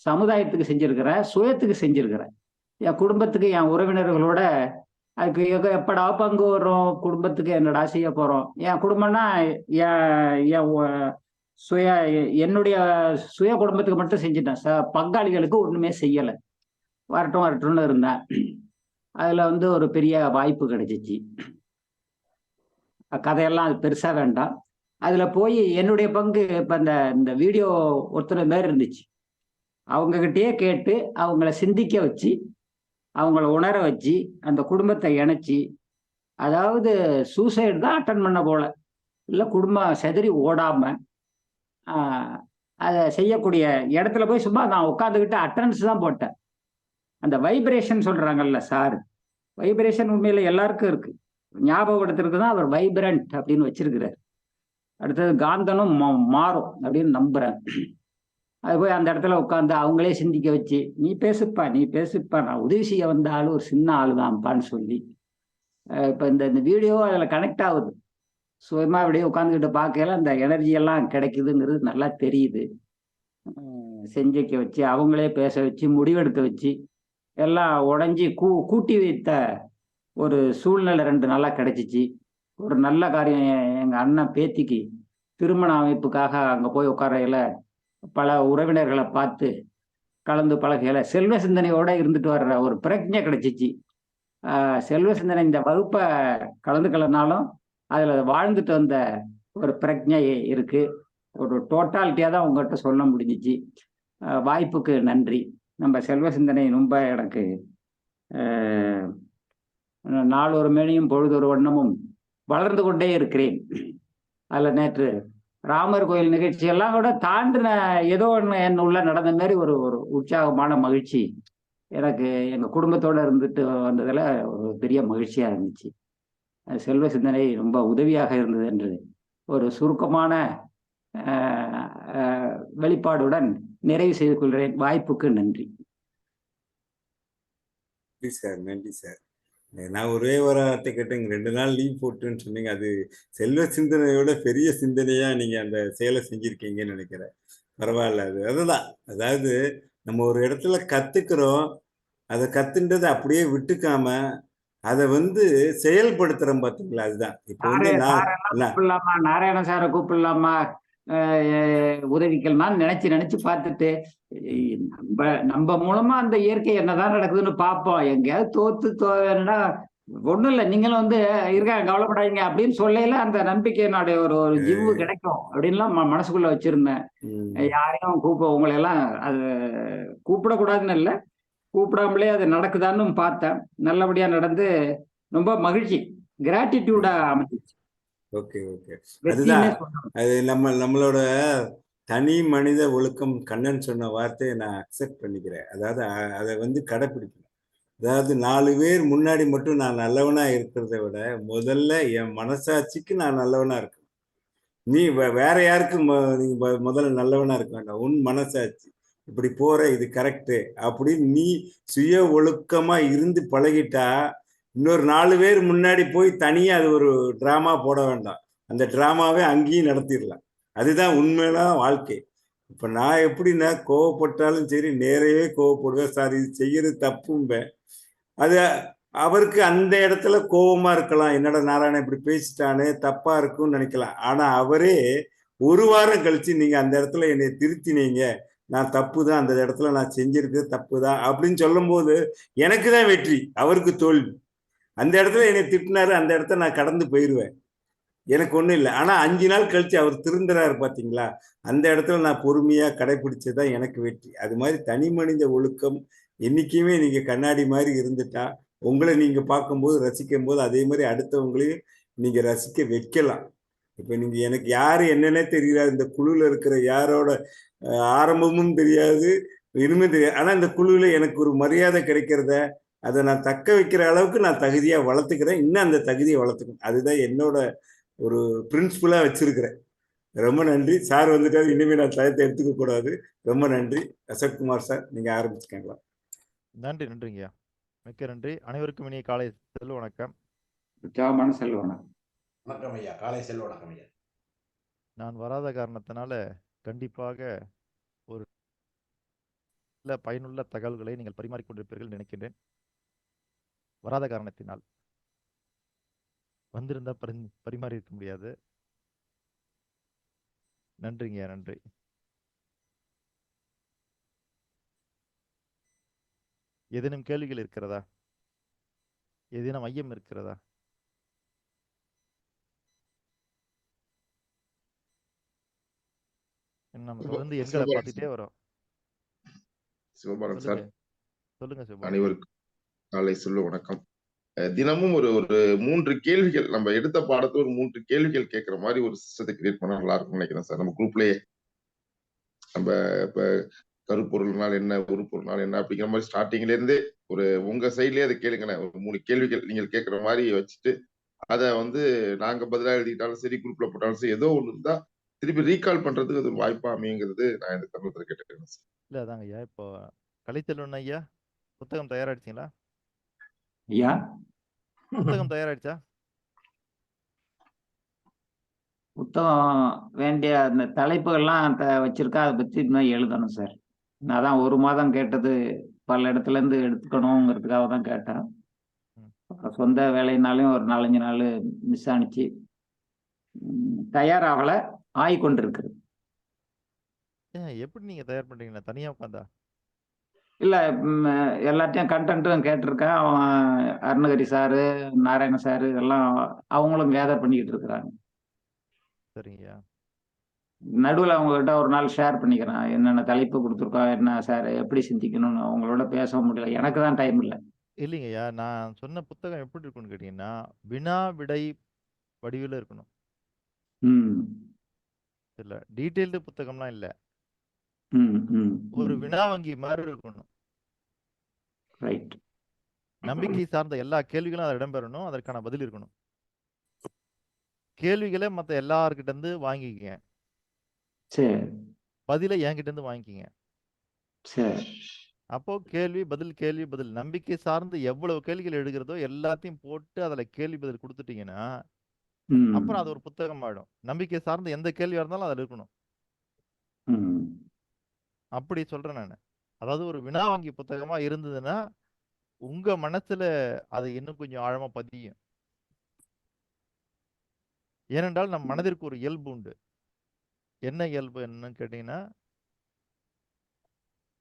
சமுதாயத்துக்கு செஞ்சிருக்கிறேன், சுயத்துக்கு செஞ்சிருக்கிறேன். என் குடும்பத்துக்கு என் உறவினர்களோட அதுக்கு எப்படா பங்கு வரும், குடும்பத்துக்கு என்னடா செய்ய போறோம். என் குடும்பம்னா என்னுடைய சுய குடும்பத்துக்கு மட்டும் செஞ்சுட்டேன். பங்காளிகளுக்கு ஒண்ணுமே செய்யலை. வரட்டும்னு இருந்தேன். அதுல ஒரு பெரிய வாய்ப்பு கிடைச்சிச்சு. கதையெல்லாம் அது பெருசா வேண்டாம். அதுல போய் என்னுடைய பங்கு இப்ப இந்த வீடியோ ஒருத்தர் மாதிரி இருந்துச்சு. அவங்ககிட்டயே கேட்டு அவங்கள சிந்திக்க வச்சு, அவங்கள உணர வச்சு, அந்த குடும்பத்தை இணைச்சி, அதாவது சூசைடு தான் அட்டன் பண்ண போல, இல்லை குடும்பம் செதறி ஓடாம அதை செய்யக்கூடிய இடத்துல போய் சும்மா நான் உட்காந்துக்கிட்டு அட்டண்டன்ஸ் தான் போட்டேன். அந்த வைப்ரேஷன் சொல்றாங்கல்ல சார், வைப்ரேஷன் உண்மையில எல்லாருக்கும் இருக்கு. ஞாபகப்படுத்துறதுக்கு தான் அவர் வைப்ரண்ட் அப்படின்னு வச்சிருக்கிறார். அடுத்தது காந்தனும் மாறும் அப்படின்னு நம்புறேன். அது போய் அந்த இடத்துல உட்காந்து அவங்களே சிந்திக்க வச்சு, நீ பேசுப்பா, நான் உதவி செய்ய வந்த ஆளு ஒரு சின்ன ஆளு தான்ப்பான்னு சொல்லி, இப்போ இந்த வீடியோ அதில் கனெக்ட் ஆகுது. சுயமா அப்படியே உட்காந்துக்கிட்டு பார்க்கல அந்த எனர்ஜி எல்லாம் கிடைக்குதுங்கிறது நல்லா தெரியுது. செஞ்சிக்க வச்சு, அவங்களே பேச வச்சு, முடிவெடுக்க வச்சு, எல்லாம் உடஞ்சி கூட்டி வைத்த ஒரு சூழ்நிலை 2 நாளா கிடைச்சிச்சு. ஒரு நல்ல காரியம், எங்கள் அண்ணன் பேத்திக்கு திருமண அமைப்புக்காக அங்கே போய் உட்காரையில பல உறவினர்களை பார்த்து கலந்து பழகையில செல்வ சிந்தனையோட இருந்துட்டு வர்ற ஒரு பிரக்ஞை கிடைச்சிச்சு. செல்வ சிந்தனை இந்த வகுப்பை கலந்துக்கலனாலும் அதில் வாழ்ந்துட்டு வந்த ஒரு பிரக்ஞை இருக்கு. ஒரு டோட்டாலிட்டியாக தான் உங்கள்கிட்ட சொல்ல முடிஞ்சிச்சு. வாய்ப்புக்கு நன்றி. நம்ம செல்வ சிந்தனை ரொம்ப எனக்கு நாளொரு மேனியும் பொழுதொரு வண்ணமும் வளர்ந்து கொண்டே இருக்கிறேன். அதில் நேற்று ராமர் கோயில் நிகழ்ச்சியெல்லாம் கூட தாண்டின ஏதோ ஒன்று என் உள்ள நடந்த மாதிரி ஒரு உற்சாகமான மகிழ்ச்சி எனக்கு எங்கள் குடும்பத்தோடு இருந்துட்டு வந்ததில் ஒரு பெரிய மகிழ்ச்சியாக இருந்துச்சு. செல்வ சிந்தனை ரொம்ப உதவியாக இருந்தது என்று ஒரு சுருக்கமான வெளிப்பாடுடன் நிறைவு செய்து கொள்கிறேன். வாய்ப்புக்கு நன்றி. நன்றி சார். நான் ஒரே ஒரு வார்த்தை கேட்டேன், 2 நாள் லீவ் போட்டுன்னு சொன்னீங்க. அது செல்வ சிந்தனையோட பெரிய சிந்தனையா நீங்க அந்த செயலை செஞ்சிருக்கீங்கன்னு நினைக்கிறேன். பரவாயில்ல. அதுதான், அதாவது நம்ம ஒரு இடத்துல கத்துக்கிறோம், அதை கத்துன்றதை அப்படியே விட்டுக்காம அதை செயல்படுத்துறோம் பார்த்தீங்களா? அதுதான் இப்போ நான் கூப்பிடலாமா, நாராயண சாரை கூப்பிடலாமா, உதவிக்கலாமான்னு நினைச்சு பார்த்துட்டு நம்ம நம்ம மூலமா அந்த இயற்கை என்னதான் நடக்குதுன்னு பார்ப்போம். எங்கேயாவது தோத்துன்னா ஒண்ணும் இல்லை, நீங்களும் இருக்காங்க கவலைப்படாதீங்க அப்படின்னு சொல்லையில அந்த நம்பிக்கையினுடைய ஒரு ஒரு ஜிவ்வு கிடைக்கும் அப்படின்லாம் மனசுக்குள்ள வச்சிருந்தேன். யாரையும் உங்களை எல்லாம் அது கூப்பிடக்கூடாதுன்னு இல்லை, கூப்பிடாமலே அது நடக்குதான்னு பார்த்தேன். நல்லபடியா நடந்து ரொம்ப மகிழ்ச்சி, கிராட்டிடியூடா அமைஞ்சிச்சு. ஓகே ஓகே அதுதான் அது நம்மளோட தனி மனித ஒழுக்கம். கண்ணன் சொன்ன வார்த்தையை நான் அக்செப்ட் பண்ணிக்கிறேன். அதாவது அதை கடைப்பிடிக்கணும். அதாவது 4 பேர் முன்னாடி மட்டும் நான் நல்லவனா இருக்கிறத விட முதல்ல என் மனசாட்சிக்கு நான் நல்லவனா இருக்கணும். நீ வேற யாருக்கும் நீங்க முதல்ல நல்லவனா இருக்க வேண்டாம். உன் மனசாட்சி இப்படி போற, இது கரெக்டு அப்படின்னு நீ சுய ஒழுக்கமா இருந்து பழகிட்டா இன்னொரு 4 பேர் முன்னாடி போய் தனியா அது ஒரு டிராமா போட வேண்டாம். அந்த டிராமாவே அங்கேயும் நடத்திடலாம். அதுதான் உண்மையான வாழ்க்கை. இப்ப நான் எப்படின்னா கோவப்பட்டாலும் சரி நேரையே கோவப்படுவேன். சார் இது செய்யறது தப்பும்பேன். அது அவருக்கு அந்த இடத்துல கோபமா இருக்கலாம், என்னடா நாராயணன் இப்படி பேசிட்டானே தப்பா இருக்கும்னு நினைக்கலாம். ஆனா அவரே 1 வாரம் கழிச்சு நீங்க அந்த இடத்துல என்னை திருத்தினீங்க, நான் தப்பு தான், அந்த இடத்துல நான் செஞ்சிருக்கிறது தப்பு தான் அப்படின்னு சொல்லும் போது எனக்கு தான் வெற்றி, அவருக்கு தோல்வி. அந்த இடத்துல என்னை திட்டினாரு, அந்த இடத்த நான் கடந்து போயிடுவேன், எனக்கு ஒன்றும் இல்லை. ஆனால் 5 நாள் கழிச்சு அவர் திருந்துறாரு பார்த்தீங்களா, அந்த இடத்துல நான் பொறுமையாக கடைபிடிச்சதான் எனக்கு வெற்றி. அது மாதிரி தனி மனித ஒழுக்கம் என்னைக்குமே நீங்கள் கண்ணாடி மாதிரி இருந்துட்டா உங்களை நீங்கள் பார்க்கும்போது ரசிக்கும் போது அதே மாதிரி அடுத்தவங்களையும் நீங்கள் ரசிக்க வைக்கலாம். இப்போ நீங்கள் எனக்கு யார் என்னன்னே தெரியாது, இந்த குழுவில் இருக்கிற யாரோட ஆரம்பமும் தெரியாது இனிமே தெரியாது. ஆனால் இந்த குழுவில் எனக்கு ஒரு மரியாதை கிடைக்கிறத அதை நான் தக்க வைக்கிற அளவுக்கு நான் தகுதியாக வளர்த்துக்கிறேன். இன்னும் அந்த தகுதியை வளர்த்துக்கணும். அதுதான் என்னோட ஒரு பிரின்சிபலாக வச்சிருக்கிறேன். ரொம்ப நன்றி சார். வந்துட்டாரு, இனிமேல் நான் டயத்தை எடுத்துக்க கூடாது. ரொம்ப நன்றி. அசோக்குமார் சார், நீங்க ஆரம்பிச்சுக்கலாம். நன்றி நன்றிங்கய்யா, மிக்க நன்றி. அனைவருக்கும் இனிய காலை செல்வ வணக்கம். செல்வ வணக்கம். வணக்கம் ஐயா, காலை செல்வ வணக்கம் ஐயா. நான் வராத காரணத்தினால கண்டிப்பாக ஒரு பயனுள்ள தகவல்களை நீங்கள் பரிமாறிக்கொண்டிருப்பீர்கள் நினைக்கின்றேன். வராத காரணத்தினால் வந்திருந்தா பரிமாறி இருக்க முடியாது. நன்றிங்க, நன்றி. ஏதேனும் கேள்விகள் இருக்கிறதா? ஏதேனும் ஐயம் இருக்கிறதா? நம்ம தொடர்ந்து எண்களை பார்த்துட்டே வரோம். சிவபாலன் சார், சொல்லுங்க சிவபாலன். அனைவருக்கும் காலை சொல்ல வணக்கம். தினமும் ஒரு 3 கேள்விகள், நம்ம எடுத்த பாடத்துல ஒரு 3 கேள்விகள் கேட்கிற மாதிரி ஒரு சிஸ்டத்தை கிரியேட் பண்ண நல்லா இருக்கும்னு நினைக்கிறேன் சார். நம்ம குரூப்லயே நம்ம இப்ப கருப்பொருள்னால் என்ன, உருப்பொருள்னால் என்ன அப்படிங்கிற மாதிரி ஸ்டார்டிங்ல இருந்தே ஒரு உங்க சைட்லயே அதை கேளுங்களேன். ஒரு 3 கேள்விகள் நீங்கள் கேட்கிற மாதிரி வச்சுட்டு அதை நாங்க பதிலாக எழுதிக்கிட்டாலும் சரி, குரூப்ல போட்டாலும் சரி, ஏதோ ஒண்ணு இருந்தா திருப்பி ரீகால் பண்றதுக்கு அது ஒரு வாய்ப்பா அமைங்கிறது நான் இந்த தருணத்தில் கேட்டுக்கிறேன் சார். இல்ல அதாங்க ஐயா, இப்போ கலைச்செல்வன் ஐயா புத்தகம் தயாராயிடுச்சிங்களா? ஐயா புத்தகம் தயாராயிடுச்சா? புத்தகம் வேண்டிய அந்த தலைப்புகள்லாம் வச்சிருக்கா, அதை பத்தி இன்னும் எழுதணும் சார். நான் தான் 1 மாதம் கேட்டது, பல இடத்துல இருந்து எடுத்துக்கணுங்கிறதுக்காக தான் கேட்டேன். சொந்த வேலைனாலையும் ஒரு 4-5 நாள் மிஸ் ஆனிச்சு. தயாராகல, ஆகிக்கொண்டிருக்கிறது. எப்படி நீங்க தயார் பண்றீங்களா? தனியா உட்காந்தா? இல்ல, எல்லாத்தையும் கண்டென்ட்டும் கேட்டிருக்கேன். அவன் அருணகிரி சாரு, நாராயண சாரு எல்லாம் அவங்களும் கேதர் பண்ணிக்கிட்டு இருக்கிறாங்க. சரிங்கய்யா. நடுவில் அவங்ககிட்ட ஒரு நாள் ஷேர் பண்ணிக்கிறேன், என்னென்ன தலைப்பு கொடுத்துருக்கோம், என்ன சார் எப்படி சிந்திக்கணும்னு. அவங்களோட பேச முடியல, எனக்கு தான் டைம் இல்லை. இல்லைங்கய்யா, நான் சொன்ன புத்தகம் எப்படி இருக்குன்னு கேட்டீங்கன்னா வினா விடை வடிவில் இருக்கணும். இல்ல டீட்டெயில்டு புத்தகம்லாம் இல்ல, ஒரு வினா வங்கி மாதிரி இருக்கணும். ரைட். நம்பிக்கை சார்ந்த எல்லா கேள்விகளும் அதில் இடம்பெறணும், அதற்கான பதில் இருக்கணும். கேள்விகளை மற்ற எல்லார்கிட்ட இருந்து வாங்கிக்கங்க, சரி, பதிலை என்கிட்ட இருந்து வாங்கிக்கங்க. சரி. அப்போ கேள்வி பதில் கேள்வி பதில், நம்பிக்கை சார்ந்து எவ்வளவு கேள்விகள் எடுக்கிறதோ எல்லாத்தையும் போட்டு அதுல கேள்வி பதில் கொடுத்துட்டீங்கன்னா அப்புறம் அது ஒரு புத்தகம் ஆயிடும். நம்பிக்கை சார்ந்த எந்த கேள்வியா இருந்தாலும் அதுல இருக்கணும். அப்படி சொல்றேன் நான். அதாவது ஒரு வினா வங்கி புத்தகமா இருந்ததுன்னா உங்க மனசுல அது இன்னும் கொஞ்சம் ஆழமா பதியும். ஏனென்றால் நம் மனதிற்கு ஒரு இயல்பு உண்டு. என்ன இயல்பு என்னன்னு கேட்டீங்கன்னா,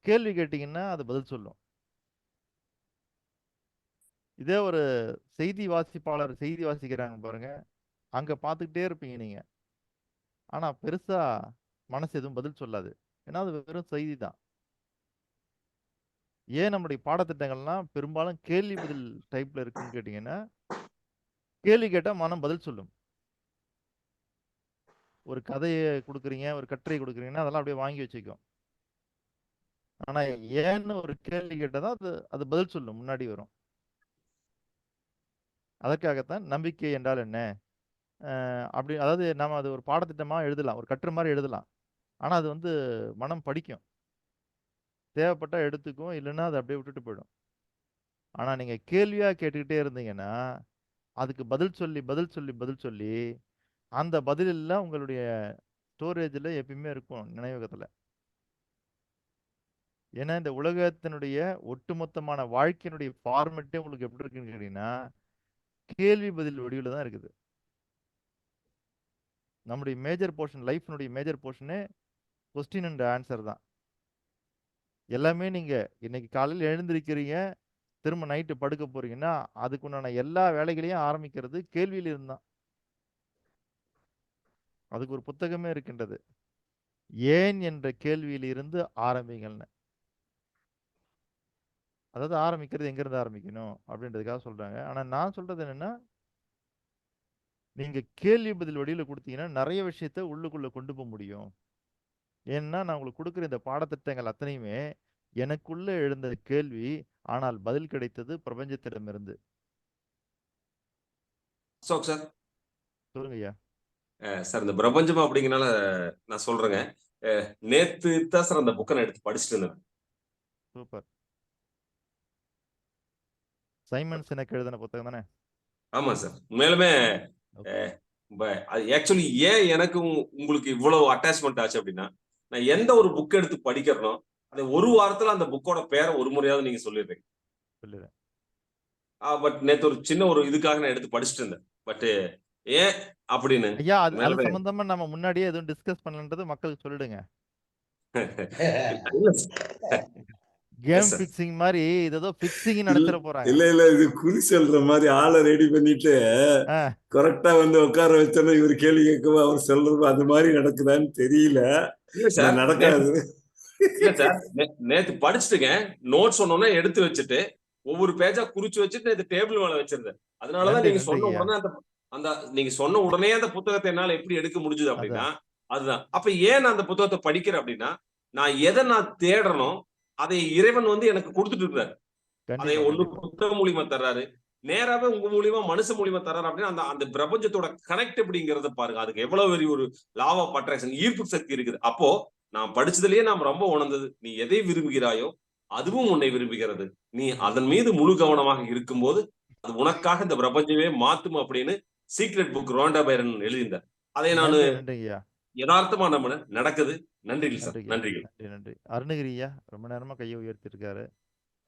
கேள்வி கேட்டீங்கன்னா அது பதில் சொல்லும். இதே ஒரு செய்தி வாசிப்பாளர் செய்தி வாசிக்கிறாங்க பாருங்க, அங்க பார்த்துக்கிட்டே இருப்பீங்க நீங்க. ஆனா பெருசா மனசு எதுவும் பதில் சொல்லாது. ஏன்னா அது வெறும் செய்தி தான். ஏன் நம்முடைய பாடத்திட்டங்கள்லாம் பெரும்பாலும் கேள்வி பதில் டைப்ல இருக்குன்னு கேட்டீங்கன்னா, கேள்வி கேட்டா மனம் பதில் சொல்லும். ஒரு கதையை கொடுக்குறீங்க, ஒரு கட்டுரை கொடுக்குறீங்கன்னா அதெல்லாம் அப்படியே வாங்கி வச்சுக்கும். ஆனா ஏன்னு ஒரு கேள்வி கேட்டதா அது அது பதில் சொல்லும், முன்னாடி வரும். அதற்காகத்தான் நம்பிக்கை என்றால் என்ன, அப்படி அதாவது நம்ம அது ஒரு பாடத்திட்டமா எழுதலாம், ஒரு கட்டுரை மாதிரி எழுதலாம். ஆனா அது வந்து மனம் படிக்கும், தேவைப்பட்டா எடுத்துக்கும், இல்லைன்னா அதை அப்படியே விட்டுட்டு போயிடும். ஆனா நீங்க கேள்வியா கேட்டுக்கிட்டே இருந்தீங்கன்னா அதுக்கு பதில் சொல்லி பதில் சொல்லி பதில் சொல்லி அந்த பதில் எல்லாம் உங்களுடைய ஸ்டோரேஜ்ல எப்பயுமே இருக்கும், நினைவகத்துல. ஏன்னா இந்த உலகத்தினுடைய ஒட்டுமொத்தமான வாழ்க்கையினுடைய ஃபார்மெட்டே உங்களுக்கு எப்படி இருக்குன்னு கேட்டீங்கன்னா கேள்வி பதில் வடிவில் தான் இருக்குது. நம்முடைய மேஜர் போர்ஷன், லைஃப்னுடைய மேஜர் போர்ஷனே கொஸ்டின் அண்ட் ஆன்சர் தான். எல்லாமே நீங்க இன்னைக்கு காலையில் எழுந்திருக்கிறீங்க, திரும்ப நைட்டு படுக்க போறீங்கன்னா அதுக்குண்டான எல்லா வேலைகளையும் ஆரம்பிக்கிறது கேள்வியில இருந்தான். அதுக்கு ஒரு புத்தகமே இருக்கின்றது, ஏன் என்ற கேள்வியில் இருந்து ஆரம்பிங்கள்னு. அதாவது ஆரம்பிக்கிறது எங்கிருந்து ஆரம்பிக்கணும் அப்படின்றதுக்காக சொல்றாங்க. ஆனா நான் சொல்றது என்னன்னா, நீங்க கேள்வி பதில் வடிவில் கொடுத்தீங்கன்னா நிறைய விஷயத்த உள்ளுக்குள்ள கொண்டு போக முடியும். ஏன்னா நான் உங்களுக்கு கொடுக்குற இந்த பாடத்திட்டங்கள் அத்தனையுமே எனக்குள்ள எழுந்த கேள்வி, ஆனால் பதில் கிடைத்தது பிரபஞ்சத்திடமிருந்து. அசோக் சார், சொல்லுங்க ஐயா. சார் இந்த பிரபஞ்சம் அப்படிங்கனால நான் சொல்றேங்க. நேத்து தான் சார் அந்த புக்கை நான் எடுத்து படிச்சுட்டு இருந்தேன். சூப்பர். சைமன் சினெக் எழுதின புத்தகம் தானே? ஆமா சார். உண்மையிலுமே அது ஆக்சுவலி ஏன் எனக்கு உங்களுக்கு இவ்வளவு அட்டாச்மெண்ட் ஆச்சு அப்படின்னா, நான் எந்த ஒரு புக் எடுத்து படிக்கிறனோ அது ஒரு வாரத்துல அந்த புக்கோட பேரை ஒரு முறையாவது நீங்க சொல்லிடுறீங்க. சொல்லுறேன். பட் நேத்து ஒரு சின்ன ஒரு இதுக்காக நான் எடுத்து படிச்சுட்டு இருந்தேன். பட் ஏன் அப்படின்னு ஐயா அது அது மேலுமே சம்பந்தமா நம்ம முன்னாடியே எதுவும் டிஸ்கஸ் பண்ணலன்றது மக்களுக்கு சொல்லிடுங்க. இல்ல சார். கேம் பிக்சிங் மாதிரி இது ஏதோ பிக்சிங் நினைச்சிட போறாங்க. இல்ல இல்ல, இது குறி சொல்ற மாதிரி ஆளை ரெடி பண்ணிட்டு கரெக்டா வந்து உட்கார வச்சோன்னா இவர் கேள்வி கேட்கவோ அவர் சொல்றது அது மாதிரி நடக்குதான்னு தெரியல. இல்ல சார், நடக்காது. இல்ல சார், நேத்து படிச்சுட்டுங்க, நோட்ஸ் ஒன்னொன்னு எடுத்து வச்சுட்டு ஒவ்வொரு பேஜா குறிச்சு வச்சுட்டு நேத்து டேபிள் மேல வச்சிருந்தேன். அதனாலதான் நன்றி நீங்க நன்றி சொன்ன ஐயா. உடனே அந்த நீங்க சொன்ன உடனே அந்த புத்தகத்தை என்னால எப்படி எடுக்க முடிஞ்சது அப்படின்னா, அதான். அதுதான். அப்ப ஏன் நான் அந்த புத்தகத்தை படிக்கிறேன் அப்படின்னா, நான் எதை நான் தேடணும் அதை இறைவன் வந்து எனக்கு கொடுத்துட்டு இருக்கிறாரு. அதை கண்டிப்பா ஒண்ணு கண்டிப்பா. புத்தகம் மூலியமா தர்றாரு, நேராவே உங்க மூலியமா மனுஷ மூலியமா தர்றாரு அப்படின்னா அந்த அந்த பிரபஞ்சத்தோட கனெக்ட் எப்படிங்கறத பாருங்க. அதுக்கு எவ்வளவு பெரிய ஒரு லா ஆஃப் அட்ராக்ஷன், ஈர்ப்பு சக்தி இருக்குது. அப்போ நான் படிச்சதுலயே நாம் ரொம்ப உணர்ந்தது, நீ எதை விரும்புகிறாயோ அதுவும் உன்னை விரும்புகிறது. நீ அதன் மீது முழு கவனமாக இருக்கும்போது அது உனக்காக இந்த பிரபஞ்சமே மாத்தும் அப்படின்னு சீக்ரெட் புக் ரோண்டா பைரன் எழுதியிருந்தார். அதை நான் நன்றி நன்றி ஐயா. யதார்த்தமா நம்பினேன், நடக்குது. நன்றிகள் சார், நன்றிங்க. நன்றிகள். நன்றி நன்றி. அருணகிரி ஐயா ரொம்ப நேரமா கையை உயர்த்தி இருக்காரு.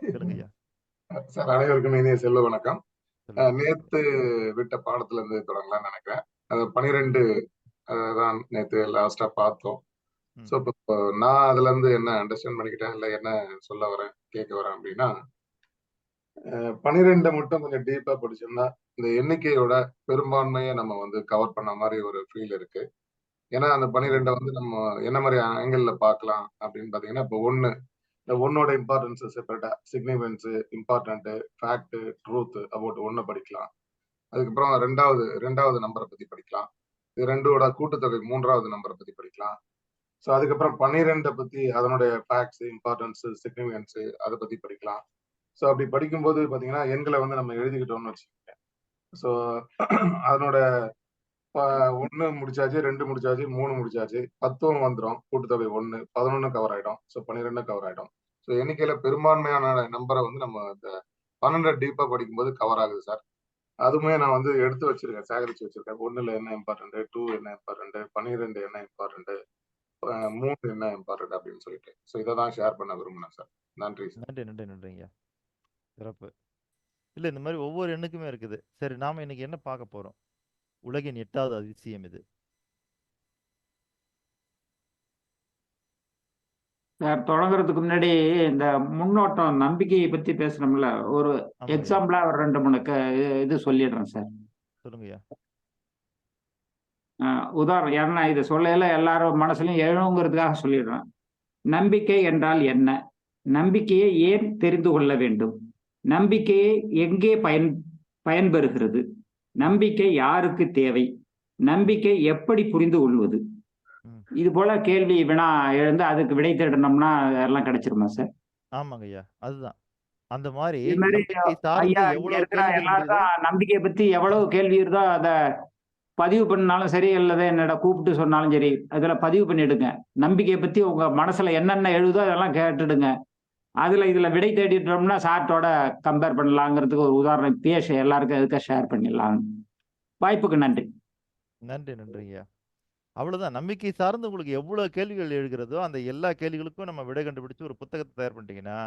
சொல்லுங்க ஐயா. சார், அனைவருக்கும் இனிய செல்வ வணக்கம். சொல்லுங்க. நேத்து விட்ட பாடத்துல இருந்து தொடங்கலாம்னு நினைக்கிறேன். 12 தான் நேத்து லாஸ்டா பார்த்தோம். ஸோ இப்போ நான் அதுல இருந்து என்ன அண்டர்ஸ்டாண்ட் பண்ணிக்கிட்டேன், இல்ல என்ன சொல்ல வரேன், கேட்க வரேன் அப்படின்னா, 12 மட்டும் கொஞ்சம் டீப்பா படிச்சோம்னா இந்த எண்ணிக்கையோட பெரும்பான்மையை நம்ம வந்து கவர் பண்ண மாதிரி ஒரு ஃபீல் இருக்கு. ஏன்னா அந்த 12 வந்து நம்ம என்ன மாதிரி ஆங்கிள் பார்க்கலாம் அப்படின்னு பாத்தீங்கன்னா, இப்போ இந்த ஒன்னோட இம்பார்ட்டன்ஸ் செப்பரேட்டா, significance, important, fact, truth about ஒன்னு படிக்கலாம். அதுக்கப்புறம் ரெண்டாவது நம்பரை பத்தி படிக்கலாம். இது ரெண்டோட கூட்டுத்தொகை 3வது நம்பரை பத்தி படிக்கலாம். ஸோ அதுக்கப்புறம் 12 பத்தி அதனுடைய ஃபேக்ட்ஸ், இம்பார்ட்டன்ஸ், சிக்னிஃபரன்ஸ் அதை பத்தி படிக்கலாம். ஸோ அப்படி படிக்கும்போது பாத்தீங்கன்னா எண்களை வந்து நம்ம எழுதிக்கிட்டோம்னு வச்சுக்கோங்க. ஸோ அதனோட 1 முடிச்சாச்சு, 2 முடிச்சாச்சு, 3 முடிச்சாச்சு, 10 வந்துடும். கூட்டுத்தொகை 1, 11 கவர் ஆயிடும். ஸோ 12 கவர் ஆயிடும். ஸோ எண்ணிக்கையில பெரும்பான்மையான நம்பரை வந்து நம்ம இந்த 12 டீப்பா படிக்கும்போது கவர் ஆகுது சார். அதுவுமே நான் வந்து எடுத்து வச்சிருக்கேன், சேகரிச்சு வச்சிருக்கேன். 1ல என்ன இம்பார்ட்டன்ட், 2 என்ன இம்பார்ட்டன்ட், 12 என்ன இம்பார்ட்டன்ட், 3 என்ன இம்பார்ட்டன்ட் அப்படின்னு சொல்லிட்டு. ஸோ இதை தான் ஷேர் பண்ண விரும்பினேன் சார். நன்றி சார். நன்றி நன்றி நன்றிங்க. சிறப்பு. இல்ல இந்த மாதிரி ஒவ்வொரு எண்ணுக்குமே இருக்குது. சரி, நாம இன்னைக்கு என்ன பார்க்க போறோம்? உலகின் 8வது அதிசயம் இது. சார் தொடங்குறதுக்கு முன்னாடி இந்த முன்னோட்டம் நம்பிக்கையை பத்தி பேசணும்ல, ஒரு ஆமாங்கய்யா. எக்ஸாம்பிளா ஒரு 2 3 இது சொல்லிடுறேன் சார். சொல்லுங்கய்யா. உதாரணம், ஏன்னா இது சொல்லையில எல்லாரும் மனசுலயும் எழுங்கிறதுக்காக சொல்லிடுறேன். நம்பிக்கை என்றால் என்ன? நம்பிக்கையை ஏன் தெரிந்து கொள்ள வேண்டும்? நம்பிக்கையை எங்கே பயன்பெறுகிறது? நம்பிக்கை யாருக்கு தேவை? நம்பிக்கை எப்படி புரிந்து கொள்வது? இது போல கேள்வி வினா எழுந்து அதுக்கு விடை தேடணும்னா எல்லாம் கிடைச்சிருமா சார்? ஆமாங்கய்யா, அதுதான். அந்த மாதிரி இது மாதிரி நம்பிக்கை சார்ந்து ஐயா இங்க எவ்வளவு இருக்கிற கேள்விகள் இருக்குதோ எல்லாருக்கும் நம்பிக்கையை பத்தி எவ்வளவு கேள்வி இருக்கோ அதை பதிவு பண்ணாலும் சரி, அல்லது என்னோட கூப்பிட்டு சொன்னாலும் சரி, அதுல பதிவு பண்ணிடுங்க. நம்பிக்கையை பத்தி உங்க மனசுல என்னென்ன எழுதோ அதெல்லாம் கேட்டுடுங்க. இதுல விடை தேடிட்டோம்னா சார்ட்டோட கம்பேர் பண்ணலாங்கிறதுக்கு ஒரு உதாரணம் இப்பயே எல்லாருக்கும் எதுக்க ஷேர் பண்ணிடலாம். வாய்ப்புக்கு நன்றி. நன்றிங்கய்யா. அவ்வளவுதான். நம்பிக்கை சார்ந்து உங்களுக்கு எவ்வளவு கேள்விகள் எழுகிறதோ அந்த எல்லா கேள்விகளுக்கும் நம்ம விடை கண்டுபிடிச்சு ஒரு புத்தகத்தை தயார் பண்ணிட்டீங்கன்னா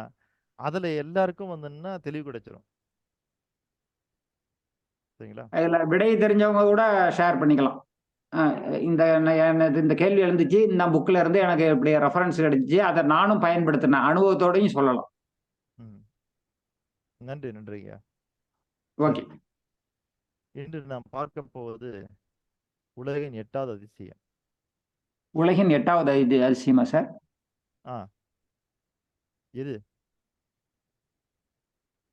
அதுல எல்லாருக்கும் வந்துன்னா தெளிவு கிடைச்சிரும். சரிங்களா? இதுல விடை தெரிஞ்சவங்க கூட ஷேர் பண்ணிக்கலாம். இந்த கேள்வி எழுந்துச்சு, இந்த புக்ல இருந்து எனக்கு இப்படி ரெஃபரன்ஸ் கிடைச்சிச்சு, அதை நானும் பயன்படுத்தினேன், அனுபவத்தோடையும் சொல்லலாம். நன்றிங்கய்யா. ஓகே. இன்று நாம் பார்க்க போவது உலகின் 8வது அதிசயம். உலகின் 8வது அதிசயமா சார்? எது?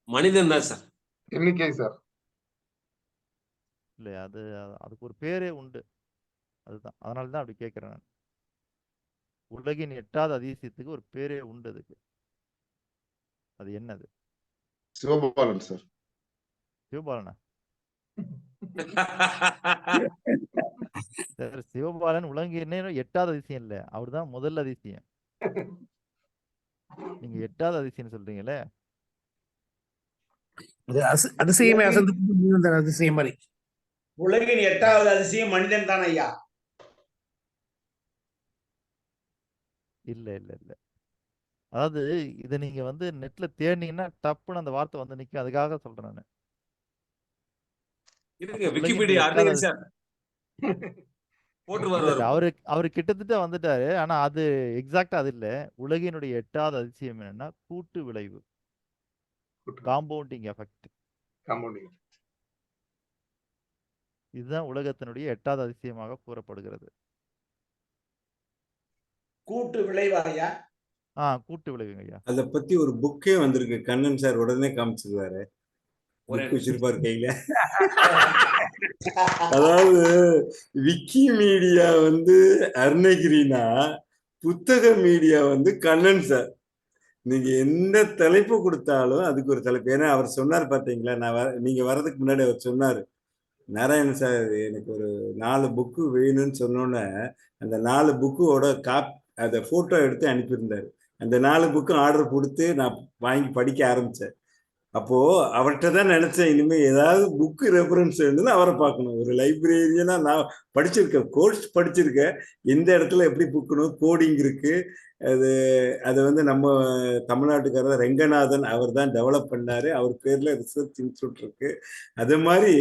மனிதன் தான் சார். எண்ணிக்கை சார். இல்ல, அதுக்கு ஒரு பேரே உண்டு. அதுதான், அதனாலதான் அப்படி கேட்கிறேன் நான். உலகின் 8வது அதிசயத்துக்கு ஒரு பேரே உண்டு. அதுக்கு அது என்னது? சிவபாலன் சார். சிவபாலனா? சார், சிவபாலன் உலகின் 8வது அதிசயம் இல்ல, அவர்தான் முதல் அதிசயம். நீங்க 8வது அதிசயம் சொல்றீங்களே, அதிசயமே அதிசயம் மாதிரி. உலகின் 8வது அதிசயம் மனிதன் தான் ஐயா. இல்ல இல்ல இல்ல, அதாவது இதை நீங்க வந்து நெட்ல தேடினீங்கன்னா டப்புன்னு அந்த வார்த்தை வந்து நிக்கும். அதுக்காக சொல்றேன் நானு. விக்கிபீடியா அவரு கிட்டத்தட்ட வந்துட்டாரு. ஆனா அது எக்ஸாக்டா அது இல்ல. உலகினுடைய 8வது அதிசயம் என்னன்னா கூட்டு விளைவு, காம்பவுண்டிங் எஃபெக்ட். இதுதான் உலகத்தினுடைய 8வது அதிசயமாக கூறப்படுகிறது. கூட்டு விளைவாயா? கூட்டு விளைவுங்க ஐயா. அத பத்தி ஒரு புக்கே வந்திருக்கு. கண்ணன் சார் உடனே காமிச்சிருவாரு. வச்சிருப்பாரு கையில. அதாவது விக்கிமீடியா வந்து அருணகிரினா, புத்தக மீடியா வந்து கண்ணன் சார். நீங்க எந்த தலைப்பு கொடுத்தாலும் அதுக்கு ஒரு தலைப்பு. ஏன்னா அவர் சொன்னார் பாத்தீங்களா, நீங்க வர்றதுக்கு முன்னாடி அவர் சொன்னாரு, நாராயணன் சார் எனக்கு ஒரு 4 புக்கு வேணும்னு சொன்னோன்னே அந்த 4 புக்கோட அதை போட்டோ எடுத்து அனுப்பியிருந்தாரு. அந்த 4 புக்கும் ஆர்டர் கொடுத்து நான் வாங்கி படிக்க ஆரம்பிச்சேன். அப்போ அவர்கிட்ட தான் நினைச்சேன், இனிமே ஏதாவது புக்கு ரெஃபரன்ஸ் வேணும்னு அவரை பார்க்கணும். ஒரு லைப்ரரியனா நான் படிச்சிருக்கேன், கோர்ஸ் படிச்சிருக்கேன், எந்த இடத்துல எப்படி புக்கணும், கோடிங் இருக்கு. அது வந்து நம்ம தமிழ்நாட்டுக்காரர் ரெங்கநாதன் அவர் தான் டெவலப் பண்ணாரு. அவர் பேர்ல ரிசர்ச் இன்ஸ்டியூட் இருக்கு. அது மாதிரி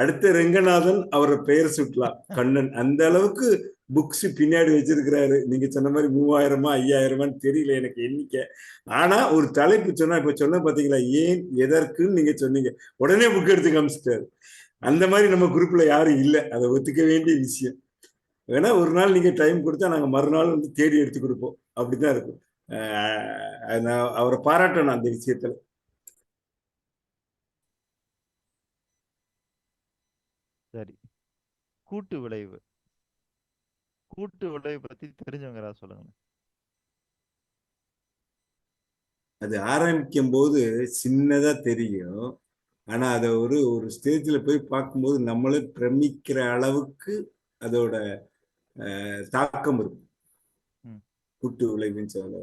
அடுத்த ரெங்கநாதன் அவரை பெயர் சுட்டலாம், கண்ணன். அந்த அளவுக்கு புக்ஸ் பின்னாடி வச்சிருக்கிறாரு. நீங்க சொன்ன மாதிரி 3000 5000 தெரியல எனக்கு எண்ணிக்கை. ஆனா ஒரு தலைப்பு சொன்னா, இப்ப சொன்ன பாத்தீங்களா, ஏன் எதற்குன்னு நீங்க சொன்னீங்க, உடனே புக் எடுத்து காமிச்சிட்டாரு. அந்த மாதிரி நம்ம குரூப்ல யாரும் இல்லை, அதை ஒத்துக்க வேண்டிய விஷயம். வேணா ஒரு நாள் நீங்க டைம் கொடுத்தா நாங்க மறுநாள் வந்து தேடி எடுத்து கொடுப்போம். அப்படிதான் இருக்கும். நான் அவரை பாராட்டணும் அந்த விஷயத்துல. சரி, கூட்டு விளைவு. கூட்டு விளைவு பத்தி தெரிஞ்சவங்க சொல்லுங்க. அது ஆரம்பிக்கும் போது சின்னதா தெரியும். ஆனா அதை ஒரு ஸ்டேஜ்ல போய் பார்க்கும்போது நம்மளே பிரமிக்கிற அளவுக்கு அதோட தாக்கம் இருக்கும். கூட்டு விளைவுன்னு சொல்ல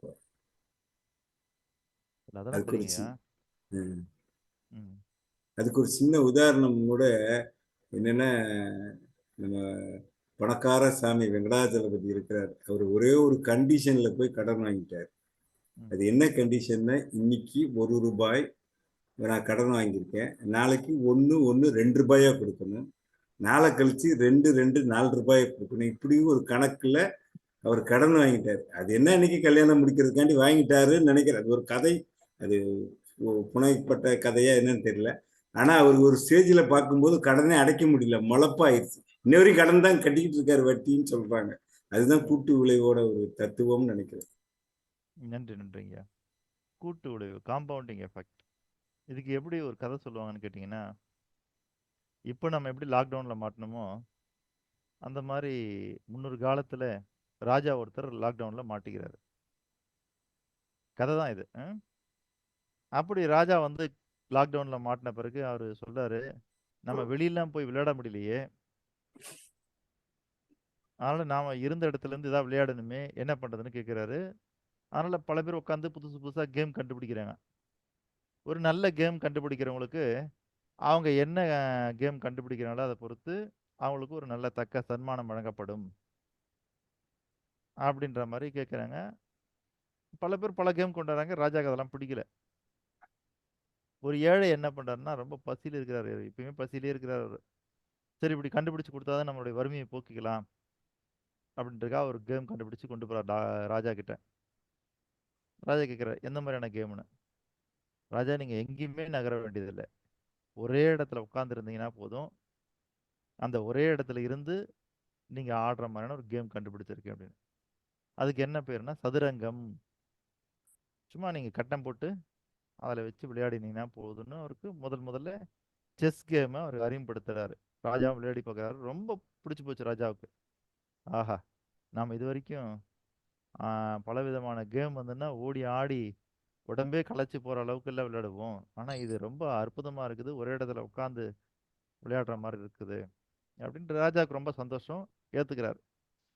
அதுக்கு ஒரு சின்ன உதாரணம் கூட என்னன்னா, நம்ம பணக்கார சாமி வெங்கடாஜலபதி இருக்கிறார். அவர் ஒரே ஒரு கண்டிஷன்ல போய் கடன் வாங்கிட்டார். அது என்ன கண்டிஷன்னா, இன்னைக்கு 1 ரூபாய் நான் கடன் வாங்கியிருக்கேன், நாளைக்கு 1 கொடுக்கணும், நாளை கழிச்சு 4 கொடுக்கணும். இப்படி ஒரு கணக்குல அவர் கடன் வாங்கிட்டாரு. அது என்ன இன்னைக்கு கல்யாணம் முடிக்கிறதுக்காண்டி வாங்கிட்டாருன்னு நினைக்கிறேன். அது ஒரு கதை, அது புனைப்பட்ட கதையா என்னன்னு தெரியல. ஆனா அவர் ஒரு ஸ்டேஜ்ல பார்க்கும்போது கடனே அடைக்க முடியல, மொளப்பாயிருச்சு. இன்னவரையும் கடன் தான் கட்டிக்கிட்டு இருக்காரு, வட்டின்னு சொல்றாங்க. அதுதான் கூட்டு விளைவோட ஒரு தத்துவம்னு நினைக்கிறேன். நன்றிங்க. கூட்டு விளைவு, காம்பவுண்டிங் எஃபெக்ட். இதுக்கு எப்படி ஒரு கதை சொல்லுவாங்கன்னு கேட்டிங்கன்னா, இப்போ நம்ம எப்படி லாக்டவுன்ல மாட்டினோமோ அந்த மாதிரி முன்னொரு காலத்துல ராஜா ஒருத்தர் லாக்டவுன்ல மாட்டிக்கிறாரு. கதை தான் இது. அப்படி ராஜா வந்து லாக்டவுன்ல மாட்டின பிறகு அவரு சொல்றாரு, நம்ம வெளியெல்லாம் போய் விளையாட முடியலையே, அதனால நாம இருந்த இடத்துல இருந்து ஏதாவது விளையாடணுமே, என்ன பண்றதுன்னு கேட்கிறாரு. அதனால பல பேர் உட்காந்து புதுசா கேம் கண்டுபிடிக்கிறாங்க. ஒரு நல்ல கேம் கண்டுபிடிக்கிறவங்களுக்கு அவங்க என்ன கேம் கண்டுபிடிக்கிறாங்களோ அதை பொறுத்து அவங்களுக்கு ஒரு நல்ல தக்க சன்மானம் வழங்கப்படும் அப்படின்ற மாதிரி கேட்குறாங்க. பல பேர் பல கேம் கொண்டு வராங்க. ராஜாக்கு அதெல்லாம் பிடிக்கல. ஒரு ஏழை என்ன பண்றாருன்னா, ரொம்ப பசியில் இருக்கிறாரு, எப்பயுமே பசியிலே இருக்கிறாரு. சரி, இப்படி கண்டுபிடிச்சு கொடுத்தாதான் நம்மளுடைய வறுமையை போக்கிக்கலாம் அப்படின்றதுக்காக ஒரு கேம் கண்டுபிடிச்சு கொண்டு போறார் ராஜா கிட்ட. ராஜா கேட்குறாரு, எந்த மாதிரியான கேம்னு. ராஜா, நீங்க எங்கேயுமே நகர வேண்டியதில்லை, ஒரே இடத்துல உட்காந்துருந்தீங்கன்னா போதும், அந்த ஒரே இடத்துல இருந்து நீங்க ஆடுற மாதிரியான ஒரு கேம் கண்டுபிடிச்சிருக்கேன் அப்படின்னு. அதுக்கு என்ன பேருனா சதுரங்கம். சும்மா நீங்க கட்டம் போட்டு அதில் வச்சு விளையாடினீங்கன்னா போதும்னு அவருக்கு முதல்ல செஸ் கேமை அவர் அறிமுகப்படுத்துறாரு. ராஜாவும் விளையாடி பார்க்குறாரு, ரொம்ப பிடிச்சி போச்சு ராஜாவுக்கு. ஆஹா, நாம் இது வரைக்கும் பலவிதமான கேம் வந்துன்னா ஓடி ஆடி உடம்பே களைச்சி போகிற அளவுக்கு எல்லாம் விளையாடுவோம், ஆனால் இது ரொம்ப அற்புதமாக இருக்குது, ஒரே இடத்துல உட்காந்து விளையாடுற மாதிரி இருக்குது அப்படின்ட்டு ராஜாவுக்கு ரொம்ப சந்தோஷம், ஏற்றுக்கிறார்.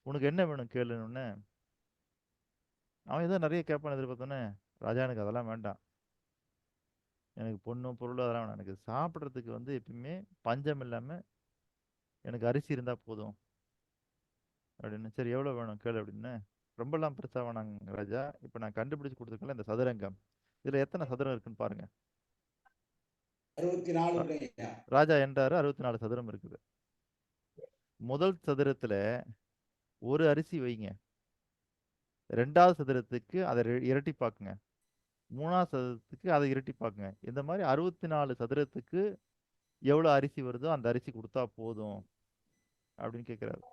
உனக்கு என்ன வேணும் கேளுன்னு. அவன் ஏதோ நிறைய கேட்பான்னு எதிர்பார்த்தோன்னே, ராஜா எனக்கு அதெல்லாம் வேண்டாம், எனக்கு பொண்ணும் பொருளும் அதெல்லாம் வேணாம், எனக்கு சாப்பிட்றதுக்கு வந்து எப்பயுமே பஞ்சம் இல்லாமல் எனக்கு அரிசி இருந்தால் போதும் அப்படின்னு. சரி, எவ்வளோ வேணும் கேளு அப்படின்னு. ரொம்பலாம் பெருசாக வேணாங்க ராஜா, இப்போ நான் கண்டுபிடிச்சு கொடுத்துருக்கல இந்த சதுரங்கம், இதில் எத்தனை சதுரம் இருக்குன்னு பாருங்க. 64. ராஜா என்றாரு, 64 சதுரம் இருக்குது. முதல் சதுரத்தில் ஒரு அரிசி வைங்க, 2வது சதுரத்துக்கு அதை இரட்டிப்பாக்குங்க, 3வது சதுரத்துக்கு அதை இரட்டிப்பாக்குங்க. இந்த மாதிரி 64 சதுரத்துக்கு எவ்வளோ அரிசி வருதோ அந்த அரிசி கொடுத்தா போதும் அப்படின்னு கேட்குறாரு.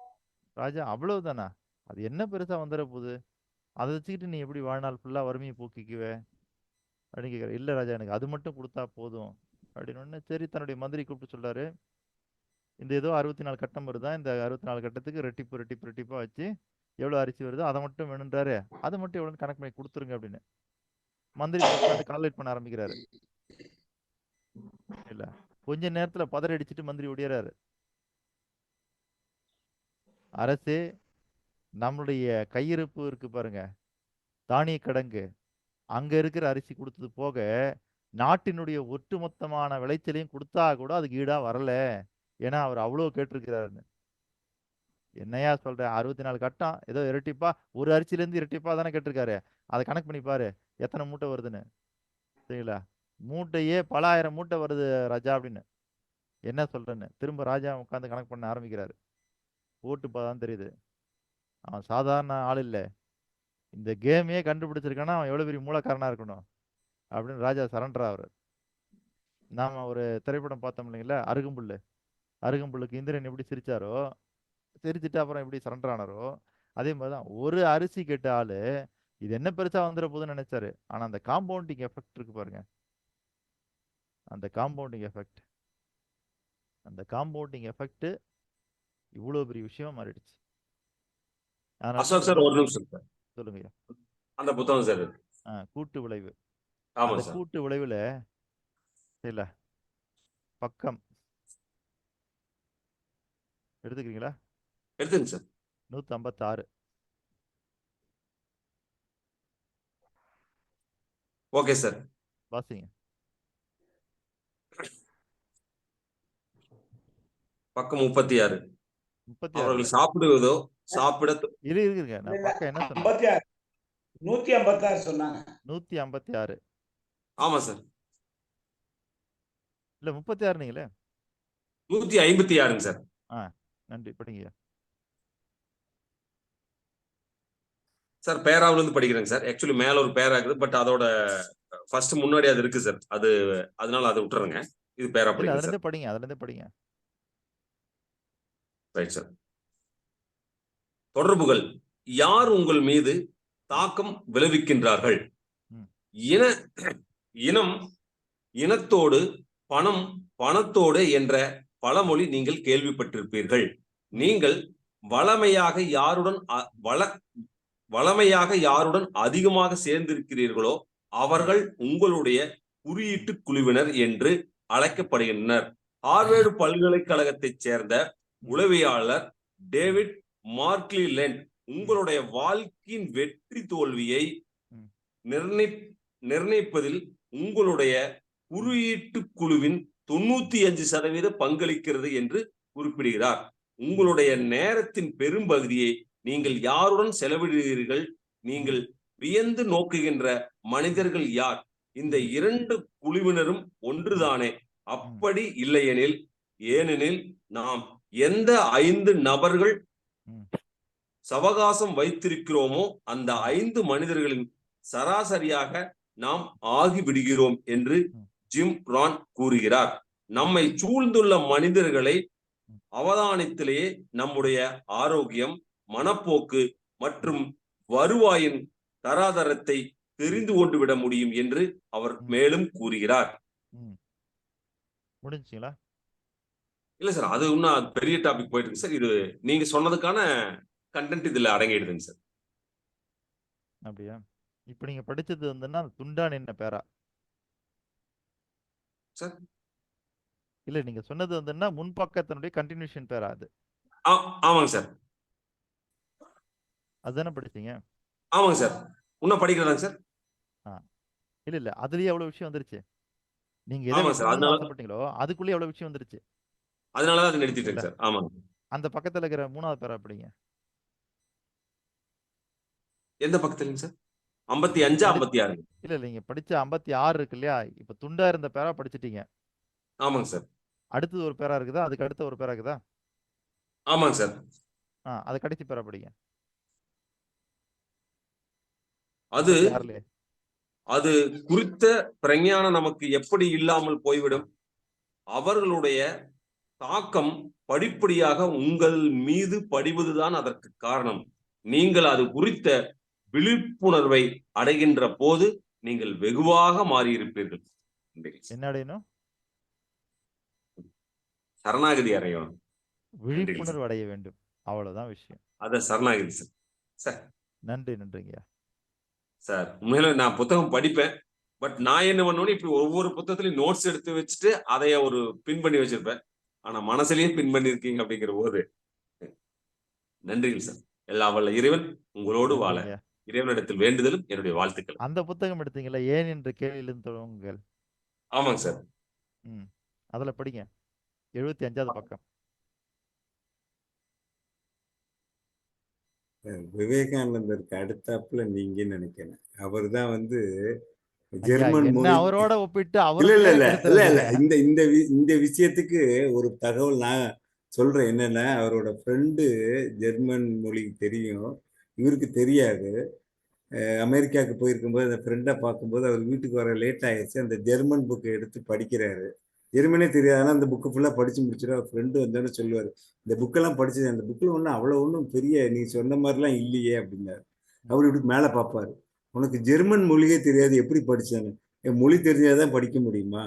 ராஜா, அவ்வளவுதானா, அது என்ன பெருசா வந்துட போகுது, அதை வச்சுக்கிட்டு நீ எப்படி வாழ்நாள் ஃபுல்லாக வறுமையை போக்கிக்குவே அப்படின்னு கேட்குறாரு. இல்லை ராஜா, எனக்கு அது மட்டும் கொடுத்தா போதும் அப்படின்னு. சரி, தன்னுடைய மந்திரி கூப்பிட்டு சொல்றாரு, இந்த ஏதோ 64 கட்டம் வருதா, இந்த 64 கட்டத்துக்கு ரெட்டிப்பா வச்சு எவ்வளோ அரிசி வருதோ அதை மட்டும் வேணுன்றாரு, அதை மட்டும் எவ்வளோன்னு கணக்கு பண்ணி கொடுத்துருங்க அப்படின்னு. மந்திரி உட்காந்து கால்குலேட் பண்ண ஆரம்பிக்கிறாரு. இல்ல, கொஞ்ச நேரத்துல பதற அடிச்சுட்டு மந்திரி ஓடியாரு. அரசே, நம்மளுடைய கையிருப்பு இருக்கு பாருங்க, தானிய கடங்கு, அங்க இருக்கிற அரிசி கொடுத்தது போக நாட்டினுடைய ஒட்டுமொத்தமான விளைச்சலையும் கொடுத்தா கூட அதுக்கு ஈடா வரல, ஏன்னா அவர் அவ்வளவு கேட்டிருக்கிறாருன்னு. என்னையா சொல்ற, 64 கட்டம் ஏதோ இரட்டிப்பா, ஒரு அரிசில இருந்து இரட்டிப்பா தானே கேட்டிருக்காரு, அதை கணக்கு பண்ணி பாரு எத்தனை மூட்டை வருதுன்னு. சரிங்களா, மூட்டையே பல ஆயிரம் மூட்டை வருது ராஜா அப்படின்னு. என்ன சொல்றேன்னு திரும்ப ராஜா உட்காந்து கணக்கு பண்ண ஆரம்பிக்கிறாரு. போட்டு பார்த்தான் தெரியுது, அவன் சாதாரண ஆள் இல்லை, இந்த கேமையே கண்டுபிடிச்சிருக்கானா அவன் எவ்வளவு பெரிய மூலக்காரனா இருக்கணும் அப்படின்னு ராஜா சரண்டர் ஆகுறாரு. நாம ஒரு திரைப்படம் பார்த்தோம் இல்லைங்களா, அருகம்புல்லு. அருகம்புல்லுக்கு இந்திரன் எப்படி சிரிச்சாரோ, சிரிச்சுட்டு அப்புறம் எப்படி சரண்டர் ஆனாரோ, அதே மாதிரிதான் ஒரு அரிசி கேட்ட ஆளு இது என்ன பெருசா வந்துட போதுன்னு நினைச்சாரு. ஆனா அந்த காம்பவுண்டிங் எஃபெக்ட் இருக்கு பாருங்க, அந்த காம்பவுண்டிங் எஃபெக்ட் இவ்வளவு பெரிய விஷயமா மாறிடுச்சு. அசோக் சார், ஒரு நிமிஷம் சார். சொல்லுங்க. அந்த புத்தகம் சார், கூட்டு விளைவு. ஆமா அந்த சார். கூட்டு விளைவுல இல்ல பக்கம் எடுத்துக்கிறீங்களா? எடுத்துங்க சார். 156. ஓகே சார், வாசிங்க. பக்கம் 36. அவர்கள் சாப்பிடுவதோ இருக்குங்க. நான் பக்கம் என்ன சொன்னேன்? 156 சொன்னாங்க. 156. ஆமா சார். இல்ல 36 நீங்களே. 156ங்க சார். நன்றி, படிங்க. சார் பேராவுல இருந்து படிக்கிறேங்க சார். ஆக்சுவலி மேல ஒரு பேரா இருக்குது. பட் அதோட ஃபர்ஸ்ட் முன்னாடி அது இருக்கு சார். அதனால அதை விட்டுறேங்க. இது பேரா இல்ல படிக்கிறேன் அதுல சார். இருந்தே படிங்க, அதுல இருந்தே படிங்க. Right sir. தொடர்புகள் யார் உங்கள் மீது தாக்கம் விளைவிக்கின்றார்கள்? இன இனம் இனத்தோடு, பணம் பணத்தோடு என்ற பழமொழி நீங்கள் கேள்விப்பட்டிருப்பீர்கள். நீங்கள் வளமையாக யாருடன் அதிகமாக சேர்ந்திருக்கிறீர்களோ அவர்கள் உங்களுடைய குறியீட்டு குழுவினர் என்று அழைக்கப்படுகின்றனர். ஹார்வர்டு பல்கலைக்கழகத்தைச் சேர்ந்த உளவியலாளர் டேவிட் மார்க்லிலேண்ட் உங்களுடைய வாழ்க்கையின் வெற்றி தோல்வியை நிர்ணயிப்பதில் உங்களுடைய குறியீட்டு குழுவின் 95% பங்களிக்கிறது என்று குறிப்பிடுகிறார். உங்களுடைய நேரத்தின் பெரும்பகுதியை நீங்கள் யாருடன் செலவிடுகிறீர்கள்? நீங்கள் வியந்து நோக்குகின்ற மனிதர்கள் யார்? இந்த 2 குழுவினரும் ஒன்றுதானே? அப்படி இல்லையெனில், ஏனெனில் நாம் எந்த 5 நபர்கள் சவகாசம் வைத்திருக்கிறோமோ அந்த 5 மனிதர்களின் சராசரியாக நாம் ஆகிவிடுகிறோம் என்று ஜிம் ரான் கூறுகிறார். நம்மை சூழ்ந்துள்ள மனிதர்களை அவதானித்திலேயே நம்முடைய ஆரோக்கியம், மனப்போக்கு மற்றும் வருவாயின் தராதரத்தை தெரிந்து கொண்டு விட முடியும் என்று அவர் மேலும் கூறுகிறார். முடிஞ்சுங்களா? இல்ல சார், அது இன்னும் பெரிய டாபிக் போயிட்டு இருக்கு சார். இது நீங்க சொன்னதுக்கான கண்டென்ட் இதுல அடங்கிடுதுங்க சார். அப்படியா? இப்ப நீங்க படிச்சது வந்துன்னா துண்டான் என்ன பேரா சார்? இல்ல நீங்க சொன்னது வந்துன்னா முன்பக்கத்தினுடைய கண்டினியூஷன் பேரா அது? ஆமாங்க சார். அதுதானே படிச்சீங்க? ஆமாங்க சார். இன்னும் படிக்கிறதாங்க சார். இல்ல இல்ல அதுலயே எவ்வளவு விஷயம் வந்துருச்சு. நீங்க எதை ஆமாங்க சார். அதனால ஆசைப்பட்டீங்களோ அதுக்குள்ளேயே எவ்வளவு விஷயம் வந்துருச்சு. அதனாலதான் அதை நிறுத்திட்டேங்க சார். ஆமாங்க. அந்த பக்கத்துல இருக்கிற 3வது பேரா படிங்க. எந்த பக்கத்துலங்க சார்? 55 56? இல்ல நீங்க படிச்ச 56 இருக்கு இல்லையா? இப்ப துண்டா இருந்த பேரா படிச்சிட்டீங்க. ஆமாங்க சார். அடுத்தது ஒரு பேரா இருக்குதா? அதுக்கு அடுத்த ஒரு பேரா இருக்குதா? ஆமாங்க சார். அது கடைசி பேரா படிங்க. அது குறித்த பிரஞானம் நமக்கு எப்படி இல்லாமல் போய்விடும்? அவர்களுடைய தாக்கம் படிப்படியாக உங்கள் மீது படிவதுதான் அதற்கு காரணம். நீங்கள் அது குறித்த விழிப்புணர்வை அடைகின்ற போது நீங்கள் வெகுவாக மாறியிருப்பீர்கள். என்ன அடையணும்? சரணாகதி அடையணும். விழிப்புணர்வு அடைய வேண்டும். அவ்வளவுதான் விஷயம். அத சரணாகதி சார். சார் நன்றி, நன்றிங்க சார். உண்மையில நான் புத்தகம் படிப்பேன். பட் நான் என்ன பண்ணுவேன்னு இப்படி ஒவ்வொரு புத்தகத்திலையும் நோட்ஸ் எடுத்து வச்சுட்டு அதைய ஒரு பின் பண்ணி வச்சிருப்பேன். ஆனா மனசுலயே பின் பண்ணிருக்கீங்க அப்படிங்கிற போது நன்றிகள் சார். எல்லா வல்ல இறைவன் உங்களோடு வாழ இறைவனிடத்தில் வேண்டுதலும் என்னுடைய வாழ்த்துக்கள். அந்த புத்தகம் எடுத்தீங்களா? ஏன் என்ற கேள்வியிலிருந்து தொடங்குங்கள். ஆமாங்க சார். அதுல படிங்க. 75வது பக்கம். விவேகானந்தருக்கு அடுத்தாப்புல நீங்க நினைக்கிறேன். அவர் தான் வந்து ஜெர்மன் மொழி அவரோட ஒப்பிட்டு இந்த விஷயத்துக்கு ஒரு தகவல் நான் சொல்றேன். என்னன்னா, அவரோட ஃப்ரெண்டு ஜெர்மன் மொழி தெரியும், இவருக்கு தெரியாது. அமெரிக்காவுக்கு போயிருக்கும்போது அந்த ஃப்ரெண்டை பார்க்கும்போது அவர் வீட்டுக்கு வர லேட் ஆயிடுச்சு. அந்த ஜெர்மன் புக்கை எடுத்து படிக்கிறாரு. ஜெர்மனே தெரியாதுன்னா அந்த புக்கு ஃபுல்லாக படிச்சு முடிச்சுட்டு அவர் ஃப்ரெண்டு வந்தோன்னு சொல்லுவார், இந்த புக்கெல்லாம் படிச்சது, அந்த புக்கில் ஒன்றும் அவ்வளோ ஒன்றும் பெரிய நீ சொன்ன மாதிரிலாம் இல்லையே அப்படின்னாரு. அவர் இப்படி மேலே பார்ப்பாரு, உனக்கு ஜெர்மன் மொழியே தெரியாது எப்படி படிச்சானு? என் மொழி தெரிஞ்சாதான் படிக்க முடியுமா?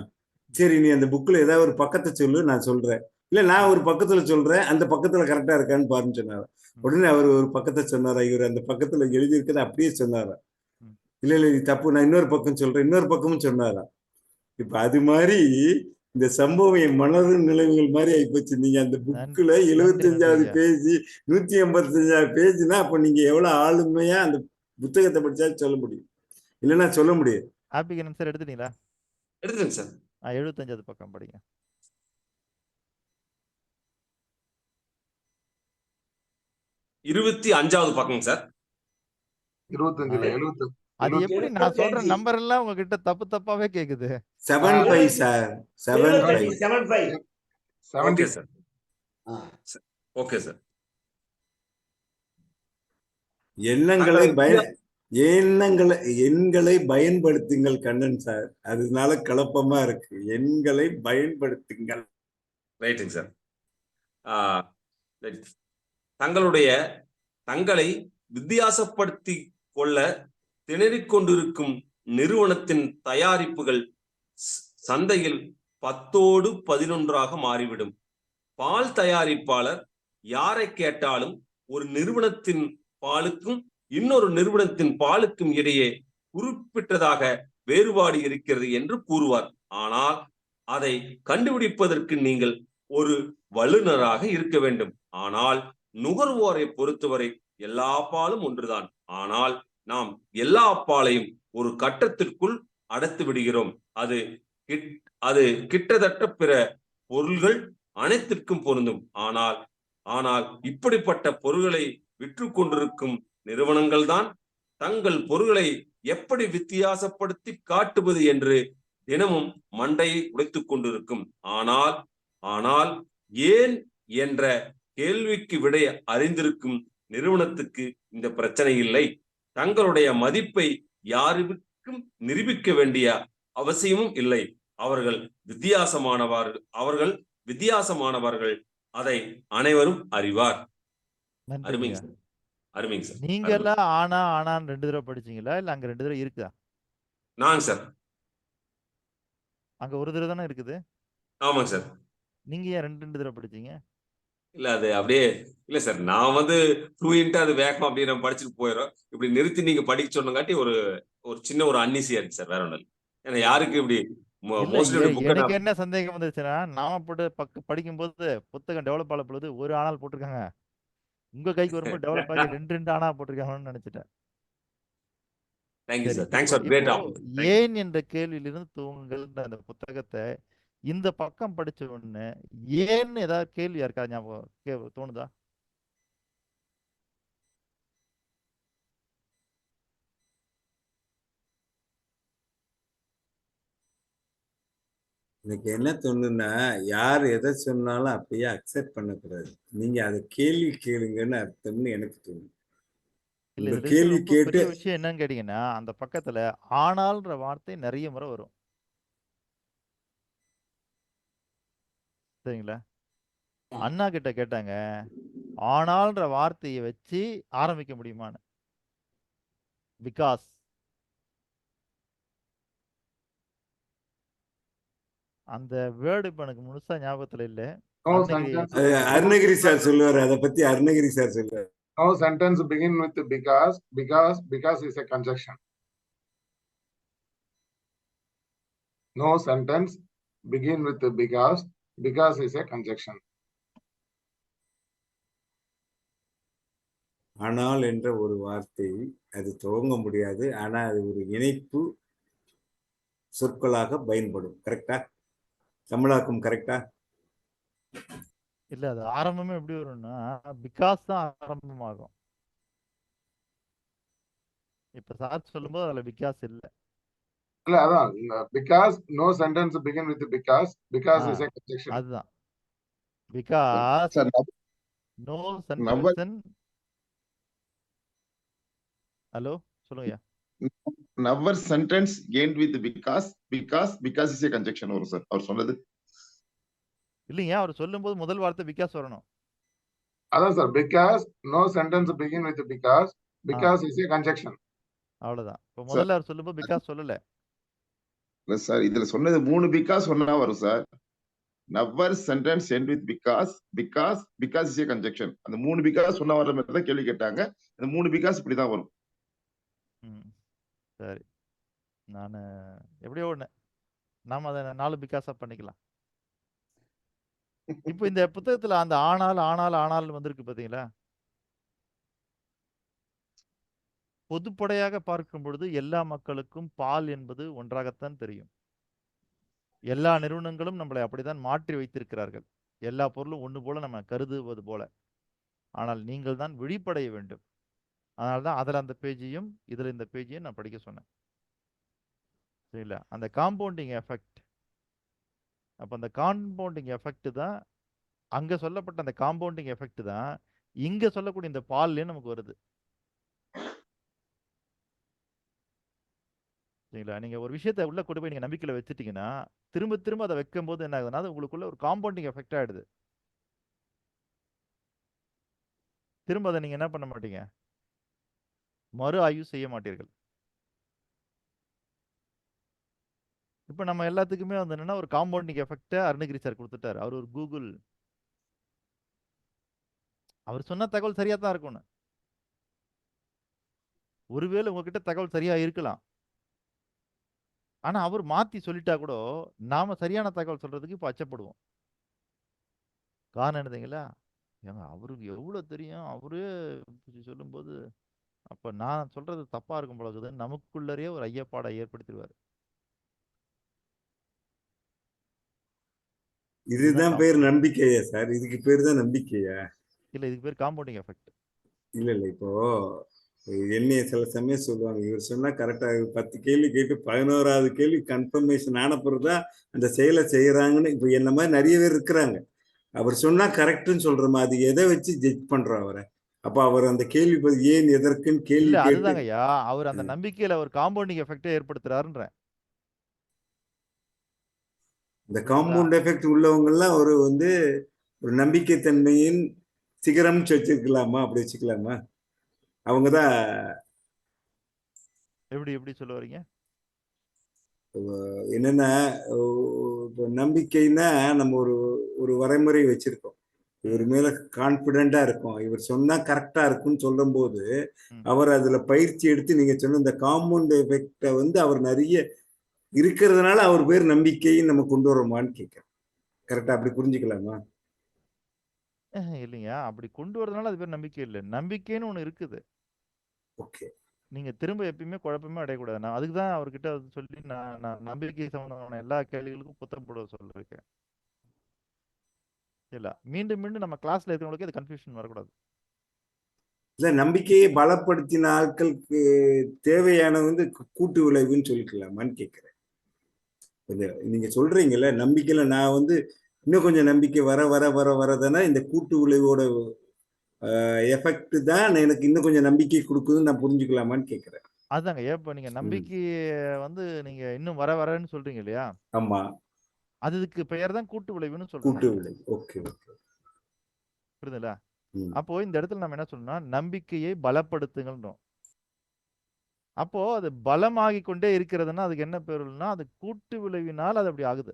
சரி நீ அந்த புக்கில் ஏதாவது ஒரு பக்கத்தை சொல்லு, நான் சொல்றேன். இல்லை நான் ஒரு பக்கத்தில் சொல்றேன், அந்த பக்கத்தில் கரெக்டாக இருக்கான்னு பாருன்னு சொன்னார். உடனே அவர் ஒரு பக்கத்தை சொன்னாரா, இவர் அந்த பக்கத்தில் எழுதியிருக்கிறத அப்படியே சொன்னாரா? இல்லை இல்லை தப்பு, நான் இன்னொரு பக்கம் சொல்றேன், இன்னொரு பக்கமும் சொன்னாரா? இப்ப அது மாதிரி இந்த சம்பவம் என் மனது நிலைமைகள் மாதிரி ஆயிப்போச்சு. நீங்க அந்த புக்ல 75வது பேஜ் 185வது பேஜ்னா அப்ப நீங்க எவ்வளவு ஆளுமையா அந்த புத்தகத்தை படிச்சா சொல்ல முடியும், இல்லைன்னா சொல்ல முடியாது. சார் எடுத்துட்டீங்களா? எடுத்துங்க சார். 75வது பக்கம் படிங்க. 25வது பக்கம் சார். 25 அது எப்படி நான் சொல்ற நம்பர் எல்லாம் உங்ககிட்ட தப்பு தப்பாவே கேக்குது? 75 sir 75 75 okay 70 sir. Okay sir. எண்களை பயன்படுத்துங்கள் கண்ணன் சார். அதனால குழப்பமா இருக்கு. எண்களை பயன்படுத்துங்கள். ரைட்டுங்க சார். தங்களை வித்தியாசப்படுத்தி கொள்ள திணறிக் கொண்டிருக்கும் நிறுவனத்தின் தயாரிப்புகள் சந்தையில் 10ஓடு 11ஆக மாறிவிடும். பால் தயாரிப்பாளர் யாரை கேட்டாலும் ஒரு நிறுவனத்தின் பாலுக்கும் இன்னொரு நிறுவனத்தின் பாலுக்கும் இடையே குறிப்பிட்டதாக வேறுபாடு இருக்கிறது என்று கூறுவார். ஆனால் அதை கண்டுபிடிப்பதற்கு நீங்கள் ஒரு வல்லுநராக இருக்க வேண்டும். ஆனால் நுகர்வோரை பொறுத்தவரை எல்லா பாலும் ஒன்றுதான். ஆனால் நாம் எல்லா பாலையும் ஒரு கட்டத்திற்குள் அடைத்து விடுகிறோம். அது கிட்டத்தட்ட பிற பொருள்கள் அனைத்திற்கும் பொருந்தும். ஆனால் இப்படிப்பட்ட பொருள்களை விற்று கொண்டிருக்கும் நிறுவனங்கள் தான் தங்கள் பொருள்களை எப்படி வித்தியாசப்படுத்தி காட்டுவது என்று தினமும் மண்டையை உடைத்துக் கொண்டிருக்கும். ஆனால் ஏன் என்ற கேள்விக்கு விடை அறிந்திருக்கும் நிறுவனத்துக்கு இந்த பிரச்சனை இல்லை. தங்களுடைய மதிப்பை யாருக்கும் நிரூபிக்க வேண்டிய அவசியமும் இல்லை. அவர்கள் வித்தியாசமானவர்கள். அதை அனைவரும் அறிவார். அருமைங்க சார். அருமைங்க சார். நீங்க எல்லாம் ஆனான்னு 2 தடவை படிச்சீங்களா? இல்ல அங்க 2 தடவை இருக்குதா? நாங்க சார். அங்க 1 தடவை தானே இருக்குது. ஆமாங்க சார். நீங்க ஏன் 2 தடவை படிச்சீங்க? இல்ல அது அப்படியே இல்ல சார். நான் ஃப்ளூயண்டா அது வேகம் அப்படியே நம்ம படிச்சுட்டு போயிடும். இப்படி நிறுத்தி நீங்க படிக்க சொன்னங்காட்டி ஒரு சின்ன ஒரு அன்னிசியா இருக்கு சார். வேற ஒன்றும். ஏன்னா யாருக்கு இப்படி எனக்கு என்ன சந்தேகம் வந்துச்சுன்னா, நாம போட்டு படிக்கும்போது புத்தகம் டெவலப் ஆன பொழுது 1 ஆனால் போட்டிருக்காங்க. உங்க கைக்கு வரும்போது டெவலப் ஆகி 2 ஆனா போட்டிருக்காங்கன்னு நினைச்சிட்டேன். ஏன் என்ற கேள்வியிலிருந்து தூங்குங்கள் அந்த புத்தகத்தை இந்த பக்கம் படிச்ச உடனே ஏன்னு ஏதாவது கேள்வி இருக்கா? ஞாபகம் தோணுதா? எனக்கு என்ன தோணுன்னா, யார் எதை சொன்னாலும் அப்படியே அக்செப்ட் பண்ணக்கூடாது. நீங்க அதை கேள்வி கேளுங்கன்னு அர்த்தம்னு எனக்கு தோணும். இல்ல கேள்வி கேட்டு விஷயம் என்னன்னு கேட்டீங்கன்னா, அந்த பக்கத்துல ஆனால்ன்ற வார்த்தை நிறைய முறை வரும். சரிங்களா? அண்ணா கிட்ட கேட்டாங்க, ஆனால்ன்ற வார்த்தையை வச்சு ஆரம்பிக்க முடியுமான்னு. பிகாஸ் அந்த வேர்டு இப்ப எனக்கு முழுசா ஞாபகத்துல இல்ல. அருணகிரி சார் சொல்லுவாரு. அதை பத்தி அருணகிரி சார் சொல்லுவாரு. No sentence begin with because is a conjunction. No sentence begin with because is a conjunction. ஆனால் என்ற ஒரு வார்த்தை அது துவங்க முடியாது. ஆனா அது ஒரு இணைப்பு சொற்களாக பயன்படும். கரெக்டா? தமிழாக்கம் கரெக்டா? இல்ல அது ஆரம்பமே எப்படி வரும்னா, பிகாஸ் தான் ஆரம்பமாகும். இப்ப சார் சொல்லும்போது அதுல பிகாஸ் இல்ல. இல்ல அதான் because no sentence begin with because is a conjunction. அதுதான் because no sentence. ஹலோ சொல்லுங்கய்யா. never sentence end with because is a conjunction வரும் சார் அவர் சொன்னது. இல்லைங்க, அவர் சொல்லும்போது முதல் வார்த்தை பிகாஸ் வரணும். அதான் sir, because no sentence begin with because is a conjunction. அவ்வளவுதான். இப்ப முதல்ல அவர் சொல்லும்போது பிகாஸ் சொல்லல. இல்ல சார், இதுல சொன்னது 3 பிகாஸ் சொன்னா வரும் sir. never sentence end with because is a conjunction. அந்த 3 பிகாஸ் சொன்னா வர மாதிரி தான் கேள்வி கேட்டாங்க. அந்த 3 பிகாஸ் இப்படி தான் வரும். சரி, நான் எப்படியோ ஒண்ணு நாம அதை 4 பிகாஸா பண்ணிக்கலாம். இப்போ இந்த புத்தகத்துல அந்த ஆனால் வந்திருக்கு பாத்தீங்களா? பொதுப்படையாக பார்க்கும் பொழுது எல்லா மக்களுக்கும் பால் என்பது ஒன்றாகத்தான் தெரியும். எல்லா நிறுவனங்களும் நம்மளை அப்படித்தான் மாற்றி வைத்திருக்கிறார்கள். எல்லா பொருளும் ஒண்ணு போல நம்ம கருதுவது போல. ஆனால் நீங்கள் தான் விழிப்படைய வேண்டும். அதனாலதான் அதுல அந்த பேஜையும் இதுல இந்த பேஜையும் நான் படிக்க சொன்னேன். சரிங்களா? அந்த காம்பவுண்டிங் எஃபெக்ட். அப்ப அந்த காம்பவுண்டிங் எஃபெக்ட் தான் அங்க சொல்லப்பட்ட அந்த காம்பவுண்டிங் எஃபெக்ட் தான் இங்க சொல்லக்கூடிய இந்த பால்லயும் நமக்கு வருது. சரிங்களா? நீங்க ஒரு விஷயத்த உள்ள கொண்டு போய் நீங்க நம்பிக்கையில வச்சுட்டீங்கன்னா திரும்ப திரும்ப அதை வைக்கும் போது என்ன ஆகுதுன்னா அது உங்களுக்குள்ள ஒரு காம்பவுண்டிங் எஃபெக்ட் ஆயிடுது. திரும்ப அதை நீங்க என்ன பண்ண மாட்டீங்க, மறு ஆய்வு செய்ய மாட்டீர்கள். இப்ப நம்ம எல்லாத்துக்குமே வந்து என்னன்னா ஒரு காம்பவுண்டிங் எஃபெக்ட அருணகிரி சார் கொடுத்துட்டாரு. அவர் ஒரு கூகுள். அவர் சொன்ன தகவல் சரியா தான் இருக்கணும். ஒருவேளை உங்ககிட்ட தகவல் சரியா இருக்கலாம். ஆனா அவர் மாத்தி சொல்லிட்டா கூட நாம சரியான தகவல் சொல்றதுக்கு இப்ப அச்சப்படுவோம். காரணம் என்ன தெரியுங்களா? ஏங்க அவருக்கு எவ்வளவு தெரியும், அவரு இப்படி சொல்லும்போது அப்ப நான் சொல்றது தப்பா இருக்கும் போல இருக்குதுன்னு நமக்குள்ளரே ஒரு ஐயப்பாடை ஏற்படுத்திடுவாரு. இதுதான் பேர் நம்பிக்கையா சார்? இதுக்கு பேர் தான் நம்பிக்கையா? இல்ல, இதுக்கு பேர் காம்பவுண்டிங் எஃபெக்ட். இல்ல இல்ல, இப்போ என்னைய சில சமயம் சொல்லுவாங்க, இவர் சொன்னா கரெக்டா 10 கேள்வி கேட்டு 11வது கேள்வி கன்ஃபர்மேஷன் ஆன பிறகுதான் அந்த செயலை செய்யறாங்கன்னு இப்ப என்ன மாதிரி நிறைய பேர் இருக்கிறாங்க. அவர் சொன்னா கரெக்ட்னு சொல்றோமா, அது எதை வச்சு ஜட்ஜ் பண்றோம் அவரை? அப்ப அவர் அந்த கேள்வி ஏன் எதற்குன்னு கேள்வி இல்ல கேட்டு அதுதாங்க ஐயா, அவர் அந்த நம்பிக்கையில ஒரு காம்பவுண்டிங் எஃபெக்டே ஏற்படுத்துறாருன்றேன். இந்த காம்பவுண்ட் எஃபெக்ட் உள்ளவங்க எல்லாம் ஒரு ஒரு நம்பிக்கை தன்மையின் சிகரம் வச்சிருக்கலாமா? அப்படி வச்சுக்கலாமா? அவங்கதான் எப்படி எப்படி சொல்ல வரீங்க? என்னன்னா, இப்போ நம்பிக்கைன்னா நம்ம ஒரு ஒரு வரைமுறை வச்சிருக்கோம். இவர் மேல கான்பிடண்டா இருக்கும், இவர் சொன்னா கரெக்டா இருக்கும்னு சொல்லும் போது அவர் அதுல பயிற்சி எடுத்து நீங்க சொன்ன இந்த காம்பவுண்ட் எஃபெக்ட அவர் நிறைய இருக்கிறதுனால அவர் பேர் நம்பிக்கையும் நம்ம கொண்டு வரோமான்னு கேட்கிறேன். கரெக்டா அப்படி புரிஞ்சுக்கலாமா? இல்லைங்க, அப்படி கொண்டு வரதுனால அது பேர் நம்பிக்கை இல்லை. நம்பிக்கைன்னு ஒண்ணு இருக்குது. ஓகே. நீங்க திரும்ப எப்பயுமே குழப்பமே அடையக்கூடாது. நான் அதுக்கு தான் அவர்கிட்ட சொல்லி நான் நம்பிக்கை சம்பந்தமான எல்லா கேள்விகளுக்கும் புத்தகம் போட சொல்லிருக்கேன். இல்ல மீண்டும் மீண்டும் நம்ம கிளாஸ்ல இருக்கிறவங்களுக்கு அது கன்ஃபியூஷன் வரக்கூடாது. இல்ல, நம்பிக்கையை பலப்படுத்தின ஆட்களுக்கு தேவையான கூட்டு விளைவுன்னு சொல்லிக்கலாமான்னு கேட்கிறேன். நீங்க சொல்றீங்கல்ல நம்பிக்கையில நான் இன்னும் கொஞ்சம் நம்பிக்கை வர வர வர வரதானே இந்த கூட்டு விளைவோட எஃபெக்ட் தான் எனக்கு இன்னும் கொஞ்சம் நம்பிக்கை கொடுக்குதுன்னு நான் புரிஞ்சுக்கலாமான்னு கேட்கிறேன். அதாங்க, இப்ப நீங்க நம்பிக்கை நீங்க இன்னும் வர வரன்னு சொல்றீங்க இல்லையா? ஆமா, அதுக்கு பெயர் தான் கூட்டு விளைவுன்னு சொல்றேன். கூட்டு விளைவு. ஓகே ஓகே, புரியுதுங்களா? அப்போ இந்த இடத்துல நம்ம என்ன சொல்லணும்னா நம்பிக்கையை பலப்படுத்துங்கன்றோம். அப்போ அது பலமாகி கொண்டே இருக்கிறதுனா அதுக்கு என்ன பேருன்னா அது கூட்டு விளைவினால் அது அப்படி ஆகுது.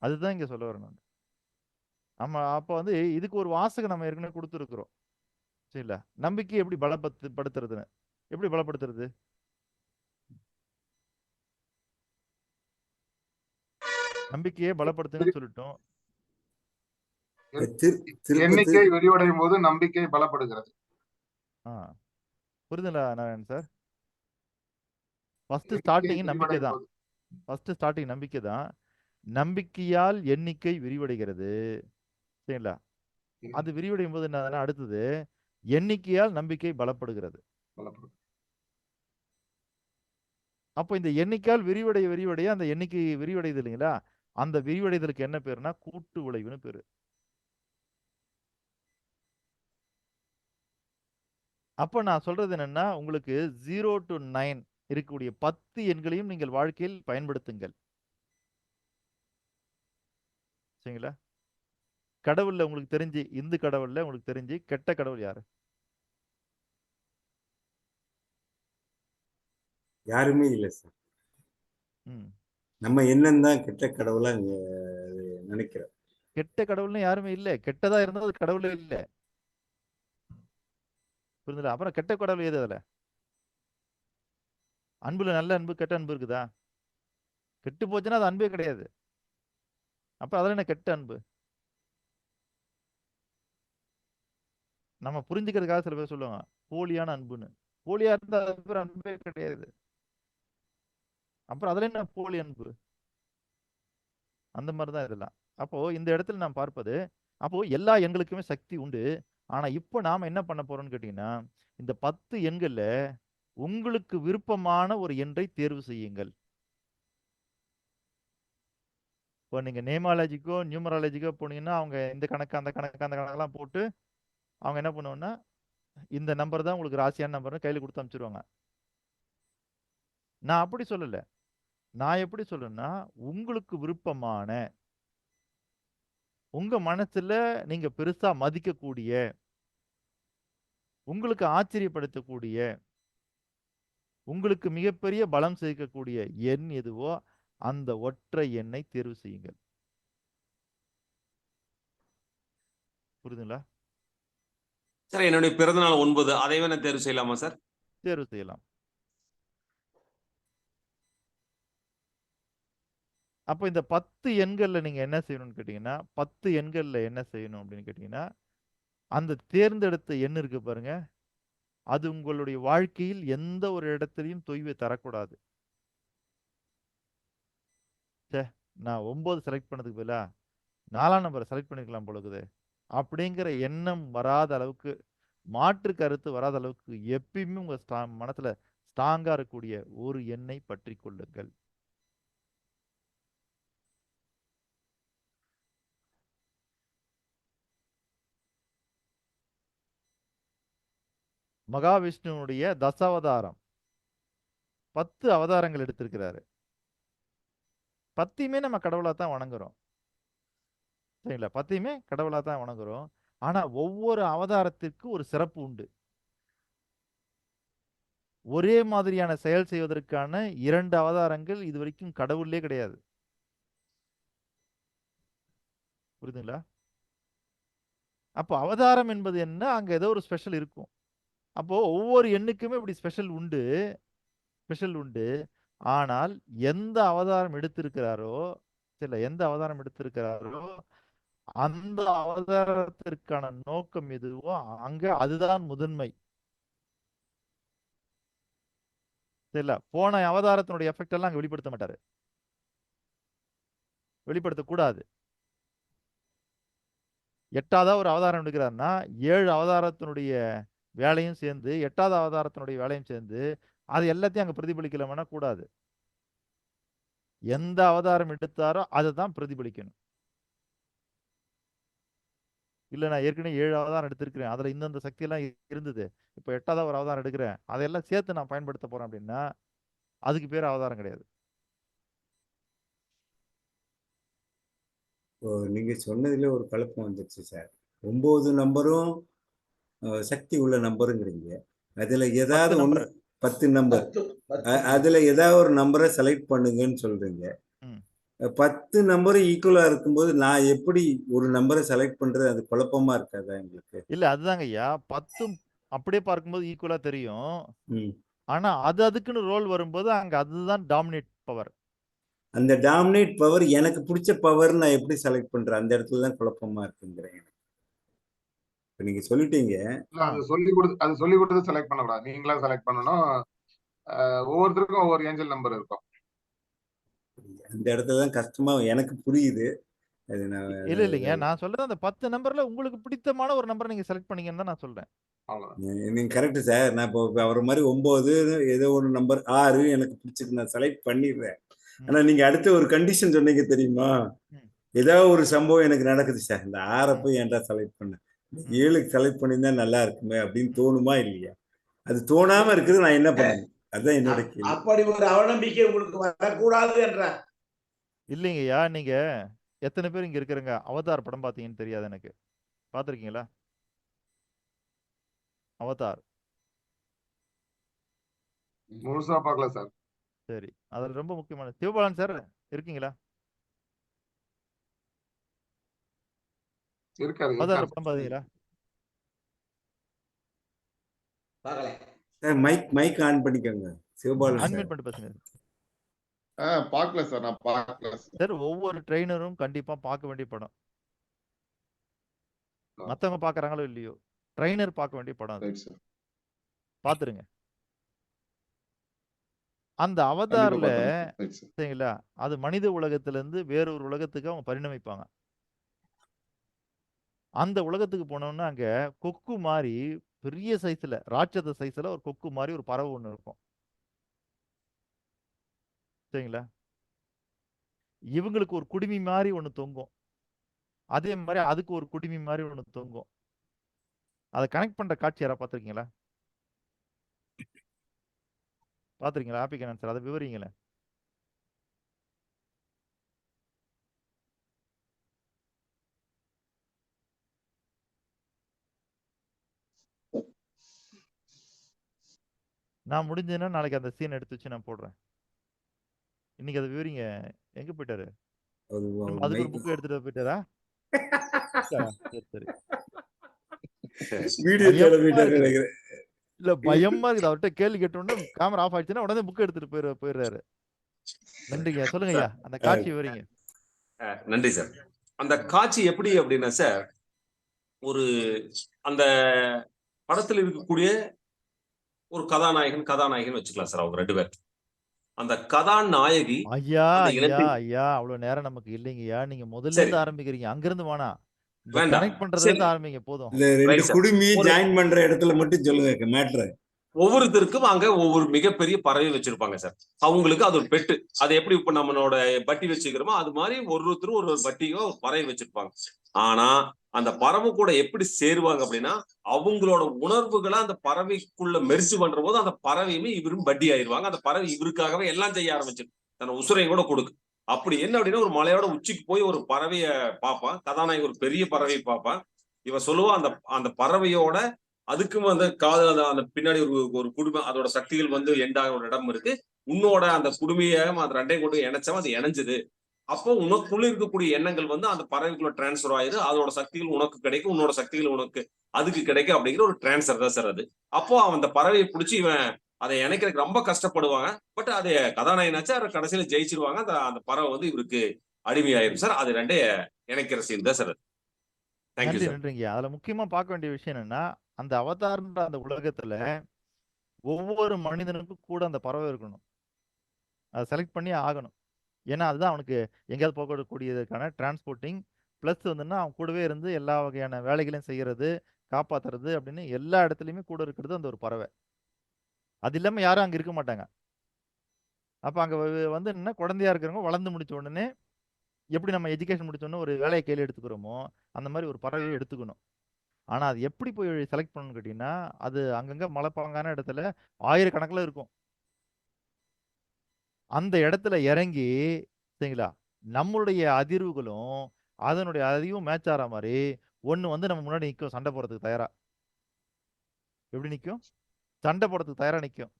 அதுதான் இங்க சொல்ல வரணும். ஆமா, அப்போ இதுக்கு ஒரு வாசகம் நம்ம ஏற்கனவே கொடுத்துருக்குறோம். சரிங்களா? நம்பிக்கை எப்படி பலப்படுத்துறதுன்னு எப்படி பலப்படுத்துறது? நம்பிக்கையை பலப்படுத்துன்னு சொல்லிட்டோம். எண்ணிக்கை விரிவடையும் போது நம்பிக்கை பலப்படுகிறது. புரியுதுங்களா நாராயணன் சார்? ஃபர்ஸ்ட் ஸ்டார்டிங் நம்பிக்கை தான். ஃபர்ஸ்ட் ஸ்டார்டிங் நம்பிக்கை தான். நம்பிக்கையால் எண்ணிக்கை விரிவடைகிறது. சரிங்களா? அது விரிவடையும் போது என்ன அடுத்தது? எண்ணிக்கையால் நம்பிக்கை பலப்படுகிறது. அப்போ இந்த எண்ணிக்கையால் விரிவடைய அந்த எண்ணிக்கை விரிவடையுது இல்லைங்களா? அந்த விரிவடைதலுக்கு என்ன பேருனா கூட்டு விளைவுன்னு பேரு. அப்ப நான் சொல்றது என்னன்னா உங்களுக்கு 0 to 9 இருக்கக்கூடிய 10 எண்களையும் நீங்கள் வாழ்க்கையில் பயன்படுத்துங்கள். சரிங்களா? கடவுள்ல உங்களுக்கு தெரிஞ்சு இந்து கடவுள்ல உங்களுக்கு தெரிஞ்சு கெட்ட கடவுள் யாரு? யாருமே இல்லை சார். நம்ம என்னன்னு கெட்ட கடவுளா நினைக்கிறோம். கெட்ட கடவுள்னு யாருமே இல்லை. கெட்டதா இருந்தா அது கடவுளே இல்லை. புரியுதுல? அப்புறம் கெட்ட கடவுள் எது? அதுல அன்புல நல்ல அன்பு கெட்ட அன்பு இருக்குதா? கெட்டு போச்சுன்னா அது அன்பே கிடையாது. அப்ப அதுல என்ன கெட்ட அன்பு? நம்ம புரிஞ்சுக்கிறதுக்காக சில பேர் சொல்லுவாங்க போலியான அன்புன்னு. போலியா இருந்தா அது பேர் அன்பே கிடையாது. அப்புறம் அதுல என்ன போலி அன்பு? அந்த மாதிரிதான் இதெல்லாம். அப்போ இந்த இடத்துல நாம் பார்ப்பது, அப்போ எல்லா எண்களுக்குமே சக்தி உண்டு. ஆனா இப்போ நாம என்ன பண்ண போறோம்னு கேட்டீங்கன்னா, இந்த 10 எண்கள்ல உங்களுக்கு விருப்பமான ஒரு எண்ணை தேர்வு செய்யுங்கள். இப்போ நீங்க நேமாலஜிக்கோ நியூமராலஜிக்கோ போனீங்கன்னா அவங்க இந்த கணக்கு அந்த கணக்கு அந்த கணக்கெல்லாம் போட்டு அவங்க என்ன பண்ணுவாங்கன்னா இந்த நம்பர் தான் உங்களுக்கு ராசியான நம்பர்னு கையில் கொடுத்து அனுப்பிச்சிருவாங்க. நான் அப்படி சொல்லல. நான் எப்படி சொல்றேன்னா, உங்களுக்கு விருப்பமான உங்க மனசுல நீங்க பெருசா மதிக்கக்கூடிய, உங்களுக்கு ஆச்சரியப்படுத்தக்கூடிய, உங்களுக்கு மிகப்பெரிய பலம் சேர்க்கக்கூடிய எண் எதுவோ அந்த ஒற்றை எண்ணை தேர்வு செய்யுங்கள். புரியுதுங்களா? சார் என்னுடைய பிறந்தநாள் 9 அதைவே நான் தேர்வு செய்யலாமா சார்? தேர்வு செய்யலாம். அப்போ இந்த 10 எண்கள்ல நீங்க என்ன செய்யணும்னு கேட்டீங்கன்னா, 10 எண்கள்ல என்ன செய்யணும் அப்படின்னு கேட்டீங்கன்னா, அந்த தேர்ந்தெடுத்த எண் இருக்கு பாருங்க, அது உங்களுடைய வாழ்க்கையில் எந்த ஒரு இடத்திலையும் தொய்வை தரக்கூடாது. நான் 9 செலக்ட் பண்ணதுக்கு பதிலா 4ஆம் நம்பரை செலக்ட் பண்ணிருக்கலாம் போலக்குது அப்படிங்கிற எண்ணம் வராத அளவுக்கு, மாற்று கருத்து வராத அளவுக்கு எப்பயுமே உங்க மனசுல ஸ்ட்ராங்கா இருக்கக்கூடிய ஒரு எண்ணை பற்றி கொள்ளுங்கள். மகாவிஷ்ணுவுடைய தசாவதாரம் 10 அவதாரங்கள் எடுத்திருக்கிறாரு. 10யுமே நம்ம கடவுளா தான் வணங்குறோம். சரிங்களா? 10யுமே கடவுளா தான் வணங்குறோம். ஆனா ஒவ்வொரு அவதாரத்திற்கு ஒரு சிறப்பு உண்டு. ஒரே மாதிரியான செயல் செய்வதற்கான 2 அவதாரங்கள் இதுவரைக்கும் கடவுளே கிடையாது. புரியுதுங்களா? அப்போ அவதாரம் என்பது என்ன? அங்க ஏதோ ஒரு ஸ்பெஷல் இருக்கும். அப்போ ஒவ்வொரு எண்ணுக்குமே இப்படி ஸ்பெஷல் உண்டு. ஆனால் எந்த அவதாரம் எடுத்திருக்கிறாரோ அந்த அவதாரத்திற்கான நோக்கம் எதுவோ அங்க அதுதான் முதன்மை. தெரியல, போன அவதாரத்தினுடைய எஃபெக்ட் எல்லாம் அங்க வெளிப்படுத்த மாட்டாரு, வெளிப்படுத்தக்கூடாது. 8ஆவதா ஒரு அவதாரம் எடுக்கிறாருன்னா 7 அவதாரத்தினுடைய வேலையும் சேர்ந்து 8ஆவது அவதாரத்தினுடைய வேலையும் சேர்ந்து அது எல்லாத்தையும் அங்க பிரதிபலிக்கலாம்னா கூடாது. எந்த அவதாரம் எடுத்தாரோ அதை தான் பிரதிபலிக்கணும். இல்ல நான் ஏற்கனவே 7 அவதாரம் எடுத்திருக்கிறேன், அதுல இந்தந்த சக்தி எல்லாம் இருந்தது, இப்ப 8ஆவது ஒரு அவதாரம் எடுக்கிறேன், அதெல்லாம் சேர்த்து நான் பயன்படுத்த போறேன் அப்படின்னா அதுக்கு பேர் அவதாரம் கிடையாது. நீங்க சொன்னதுல ஒரு குழப்பம் வந்துருச்சு சார். 9 நம்பரும் சக்தி உள்ள நம்பருங்கிறீங்க. அதுல ஏதாவது ஒண்ணு 10 நம்பர், அதுல ஏதாவது ஒரு நம்பரை செலக்ட் பண்ணுங்கன்னு சொல்றீங்க. 10 நம்பரும் ஈக்குவலா இருக்கும்போது நான் எப்படி ஒரு நம்பரை செலக்ட் பண்றது? அது குழப்பமா இருக்காதா எங்களுக்கு? இல்ல அதுதாங்க ஐயா, 10 அப்படியே பார்க்கும்போது ஈக்குவலா தெரியும். ஆனா அதுக்குன்னு ரோல் வரும்போது அங்க அதுதான் டாமினேட் பவர். அந்த டாமினேட் பவர் எனக்கு பிடிச்ச பவர் நான் எப்படி செலக்ட் பண்றேன்? அந்த இடத்துல தான் குழப்பமா இருக்குங்கிறேன். இப்ப நீங்க சொல்லிட்டீங்க, அது சொல்லி கொடுத்து செலக்ட் பண்ணக்கூடாது, நீங்களா செலக்ட் பண்ணணும். ஒவ்வொருத்தருக்கும் ஒவ்வொரு ஏஞ்சல் நம்பர் இருக்கும். அந்த இடத்துல தான் கஷ்டமா எனக்கு புரியுது. அது நான் இல்லைங்க, நான் சொல்றது அந்த 10 நம்பர்ல உங்களுக்கு பிடித்தமான ஒரு நம்பரை நீங்க செலக்ட் பண்ணீங்கன்னு தான் நான் சொல்றேன். நீங்க கரெக்ட் சார். நான் இப்போ அவர் மாதிரி 9 ஏதோ ஒரு நம்பர் 6 எனக்கு பிடிச்சிருக்கு, நான் செலக்ட் பண்ணிடுறேன். ஆனா நீங்க அடுத்த ஒரு கண்டிஷன் சொன்னீங்க தெரியுமா? ஏதாவது ஒரு சம்பவம் எனக்கு நடக்குது சார், இந்த 6 போய் ஏன்டா செலக்ட் பண்ண, 7க்கு செலக்ட் பண்ணியிருந்தா நல்லா இருக்குமே அப்படின்னு தோணுமா இல்லையா? அது தோணாம இருக்குது, நான் என்ன பண்ணணும்? அதுதான் என்னோட கேள்வி. அப்படி ஒரு அவநம்பிக்கை உங்களுக்கு வரக்கூடாது என்ற. இல்லைங்கய்யா, நீங்க எத்தனை பேர் இங்க இருக்கிறங்க அவதார் படம் பாத்தீங்கன்னு தெரியாது எனக்கு, பாத்திருக்கீங்களா? அவதார் முழுசா பார்க்கல சார். சரி, அதுல ரொம்ப முக்கியமான சிவபாலன் சார் இருக்கீங்களா? இருக்காரு. அவதார் படம் பாத்தீங்களா? சார் மைக் ஆன் பண்ணிக்கோங்க. சிவபாலன் அன்மியூட் பண்ணிட்டு பேசுங்க பார்க்கல சார், நான் பார்க்கல சார். ஒவ்வொரு ட்ரெயினரும் கண்டிப்பா பார்க்க வேண்டிய படம். மத்தவங்க பாக்குறாங்களோ இல்லையோ, ட்ரெயினர் பார்க்க வேண்டிய படம் அது. பாத்துருங்க. அந்த அவதார்ல சரிங்களா, அது மனித உலகத்துல இருந்து வேறொரு உலகத்துக்கு அவங்க பரிணமிப்பாங்க. அந்த உலகத்துக்கு போனோம்னா அங்க கொக்கு மாதிரி பெரிய சைஸ்ல, ராட்சத சைஸ்ல ஒரு கொக்கு மாதிரி ஒரு பறவை ஒண்ணு இருக்கும். சரிங்களா? இவங்களுக்கு ஒரு குடுமி மாதிரி ஒண்ணு தொங்கும். அதே மாதிரி அதுக்கு ஒரு குடுமி மாதிரி ஒண்ணு தொங்கும். அதை கனெக்ட் பண்ற காட்சி யாரா பார்த்திருக்கீங்களா? பார்த்திருக்கீங்களா? ஹாப்பி கேனன் சார், அதை விவரிங்களேன். நான் முடிஞ்சதுன்னா நாளைக்கு அந்த சீன் எடுத்து வச்சு நான் போடுறேன். இன்னைக்கு அதை விவரிங்க. எங்க போயிட்டாரு? அதுக்கு ஒரு புக் எடுத்துட்டு போயிட்டாரா? சரி சரி. வீடியோ தேட பயமா போயிட்டாரு இருக்குது. நினைக்கிறேன். இல்ல பயமா இருக்குது. அவர்கிட்ட கேள்வி கேட்டோம்னா கேமரா ஆஃப் ஆயிடுச்சுன்னா உடனே புக் எடுத்துட்டு போயிடுறாரு. நன்றிங்க. சொல்லுங்க ஐயா, அந்த காட்சி விவரிங்க. நன்றி சார். அந்த காட்சி எப்படி அப்படின்னா சார், ஒரு அந்த படத்துல இருக்கக்கூடிய ஒரு கதாநாயகன் வச்சுக்கலாம் சார். அவங்க 2 பேர். அந்த கதாநாயகி ஐயா அந்த ஐயா இனத்தை ஐயா அவ்வளவு நேரம் நமக்கு இல்லைங்கய்யா. நீங்க முதல்ல சரி இருந்து ஆரம்பிக்கிறீங்க. அங்கிருந்து வேணாம். இந்த வேண்டாம். கனெக்ட் பண்றதுல சரி இருந்து ஆரம்பிங்க போதும். இந்த 2 ரைட் சார். குடுமி ஒரு ஜாயின் பண்ற இடத்துல மட்டும் சொல்லுங்க மேட்ரு. ஒவ்வொருத்தருக்கும் அங்க ஒவ்வொரு மிகப்பெரிய பறவை வச்சிருப்பாங்க சார். அவங்களுக்கு அது ஒரு பெட்டு. அது எப்படி இப்ப நம்மளோட பட்டி வச்சுக்கிறோமோ அது மாதிரி ஒருத்தரும் ஒரு பட்டியோ ஒரு பறவை வச்சிருப்பாங்க. ஆனா அந்த பறவை கூட எப்படி சேருவாங்க அப்படின்னா, அவங்களோட உணர்வுகளை அந்த பறவைக்குள்ள மெர்ஜ் பண்ற போது அந்த பறவையுமே இவரும் பட்டி ஆயிருவாங்க. அந்த பறவை இவருக்காகவே எல்லாம் செய்ய ஆரம்பிச்சிடும். தன் உசுரையும் கூட கொடுக்கு. அப்படி என்ன அப்படின்னா, ஒரு மலையோட உச்சிக்கு போய் ஒரு பறவைய பார்ப்பான். கதாநாயகி ஒரு பெரிய பறவையை பார்ப்பான். இவன் சொல்லுவான் அந்த அந்த பறவையோட அதுக்கும் வந்து காதல் அந்த பின்னாடி ஒரு குடும்பம் அதோட சக்திகள் வந்து எண்டாக ஒரு இடம் இருக்கு. உன்னோட அந்த குடுமையை அது 2யும் கொண்டு இணைச்சவன் அது இணைஞ்சது. அப்போ உனக்குள்ள இருக்கக்கூடிய எண்ணங்கள் வந்து அந்த பறவைக்குள்ள டிரான்ஸ்ஃபர் ஆயிரு. அதோட சக்திகள் உனக்கு கிடைக்கும். உன்னோட சக்திகள் உனக்கு அதுக்கு கிடைக்கும் அப்படிங்கிற ஒரு டிரான்ஸ்ஃபர் தான் சார் அது. அப்போ அவன் அந்த பறவையை பிடிச்சி இவன் அதை இணைக்கிறதுக்கு ரொம்ப கஷ்டப்படுவாங்க. பட் அது கதாநாயகனாச்சு அதை கடைசியில ஜெயிச்சிருவாங்க. அந்த அந்த பறவை வந்து இவருக்கு அடிமையாயிரும் சார். அது 2 இணைக்கிற சீன் தான் சார். தேங்க்யூ நன்றி சார். நன்றிங்க. அதுல முக்கியமா பார்க்க வேண்டிய விஷயம் என்னன்னா, அந்த அவதார்ன்ற அந்த உலகத்துல ஒவ்வொரு மனிதனுக்கும் கூட அந்த பறவை இருக்கணும். அதை செலக்ட் பண்ணி ஆகணும். ஏன்னா அதுதான் அவனுக்கு எங்கேயாவது போகக்கூடியதுக்கான டிரான்ஸ்போர்ட்டிங் ப்ளஸ் வந்துன்னா அவன் கூடவே இருந்து எல்லா வகையான வேலைகளையும் செய்யறது, காப்பாத்துறது அப்படின்னு எல்லா இடத்துலையுமே கூட இருக்கிறது அந்த ஒரு பறவை. அது இல்லாம யாரும் அங்க இருக்க மாட்டாங்க. அப்ப அங்க வந்து என்ன குழந்தையா இருக்கிறவங்க வளர்ந்து முடிச்ச உடனே எப்படி நம்ம எஜுகேஷன் முடிச்ச உடனே ஒரு வேலையை கையில் எடுத்துக்கிறோமோ அந்த மாதிரி ஒரு பறவையை எடுத்துக்கணும். ஆனா அது எப்படி போய் செலக்ட் பண்ணணும்னு கேட்டீங்கன்னா, அது அங்கங்க மலைப்பாங்கான இடத்துல ஆயிரக்கணக்கில் இருக்கும். அந்த இடத்துல இறங்கி சரிங்களா, நம்மளுடைய அதிர்வுகளும் அதனுடைய அதிர்வும் மேட்ச் ஆகிற மாதிரி ஒன்று வந்து நம்ம முன்னாடி நிற்கும் சண்டை போடுறதுக்கு தயாரா. எப்படி நிற்கும்? சண்டை போடுறதுக்கு தயாரா நிற்கும்.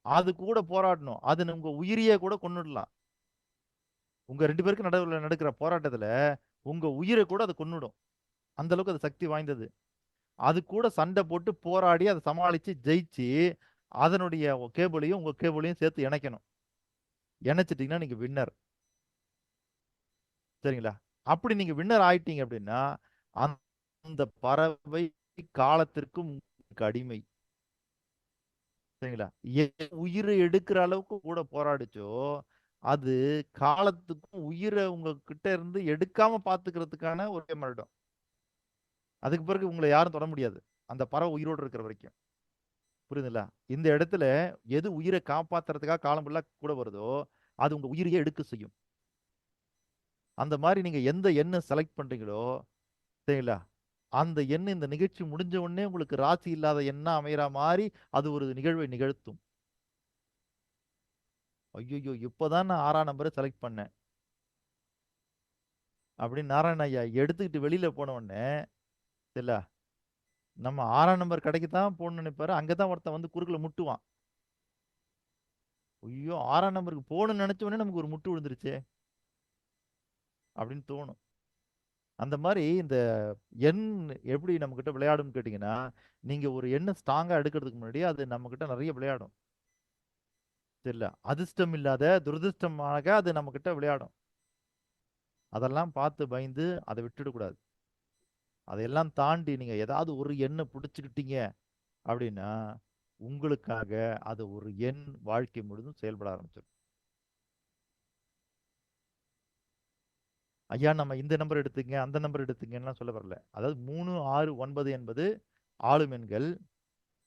அது கூட போராடணும். அது உங்க உயிரியே கூட கொன்னுடலாம். உங்க 2 பேருக்கு நடுவில் நடக்கிற போராட்டத்துல உங்க உயிரை கூட அது கொன்னுடும். அந்த அளவுக்கு அது சக்தி வாய்ந்தது. அது கூட சண்டை போட்டு போராடி அதை சமாளிச்சு ஜெயிச்சு அதனுடைய கேபிளையும் உங்க கேபிளையும் சேர்த்து இணைக்கணும். இணைச்சிட்டீங்கன்னா நீங்க வின்னர். சரிங்களா? அப்படி நீங்க வின்னர் ஆயிட்டீங்க அப்படின்னா அந்த பறவை காலத்திற்கும் உங்களுக்கு அடிமை. சரிங்களா? உயிரை எடுக்கிற அளவுக்கு கூட போராடிச்சோ அது காலத்துக்கும் உயிரை உங்ககிட்ட இருந்து எடுக்காம பாத்துக்கிறதுக்கான ஒரு மருடம். அதுக்கு பிறகு உங்களை யாரும் தொட முடியாது. அந்த பறவை உயிரோடு இருக்கிற வரைக்கும். புரியுதுங்களா? இந்த இடத்துல எது உயிரை காப்பாத்துறதுக்காக காலம் ஃபுல்லா கூட வருதோ அது உங்க உயிரையே எடுக்க செய்யும். அந்த மாதிரி நீங்க எந்த எண்ணை செலக்ட் பண்றீங்களோ சரிங்களா, அந்த எண்ணம் இந்த நிகழ்ச்சி முடிஞ்ச உடனே உங்களுக்கு ராசி இல்லாத எண்ணம் அமைகிற மாதிரி அது ஒரு நிகழ்வை நிகழ்த்தும். ஐயோ இப்போதான் நான் 6ஆம் நம்பரை செலக்ட் பண்ணேன் அப்படின்னு நாராயண ஐயா எடுத்துக்கிட்டு வெளியில போன உடனே சரிங்களா, நம்ம 6ஆம் நம்பர் கடைக்கு தான் போகணும்னு நினைப்பாரு. அங்கதான் ஒருத்தன் வந்து குறுக்குல முட்டுவான். ஐயோ 6ஆம் நம்பருக்கு போகணும்னு நினைச்ச உடனே நமக்கு ஒரு முட்டு விழுந்துருச்சே அப்படின்னு தோணும். அந்த மாதிரி இந்த எண் எப்படி நம்ம கிட்ட விளையாடும்னு கேட்டீங்கன்னா, நீங்க ஒரு எண்ணை ஸ்ட்ராங்கா எடுக்கிறதுக்கு முன்னாடி அது நம்ம கிட்ட நிறைய விளையாடும். தெரியல, அதிர்ஷ்டம் இல்லாத துரதிர்ஷ்டமாக அது நம்ம கிட்ட விளையாடும். அதெல்லாம் பார்த்து பயந்து அதை விட்டுடக்கூடாது. அதையெல்லாம் தாண்டி நீங்க ஏதாவது ஒரு எண்ணை பிடிச்சுக்கிட்டீங்க அப்படின்னா உங்களுக்காக அது ஒரு எண் வாழ்க்கை முழுதும் செயல்பட ஆரம்பிச்சிடும். ஐயா நம்ம இந்த நம்பர் எடுத்துங்க, அந்த நம்பர் எடுத்துங்கலாம் சொல்ல வரல. அதாவது 3, 6, 9 என்பது ஆளும் எண்கள்.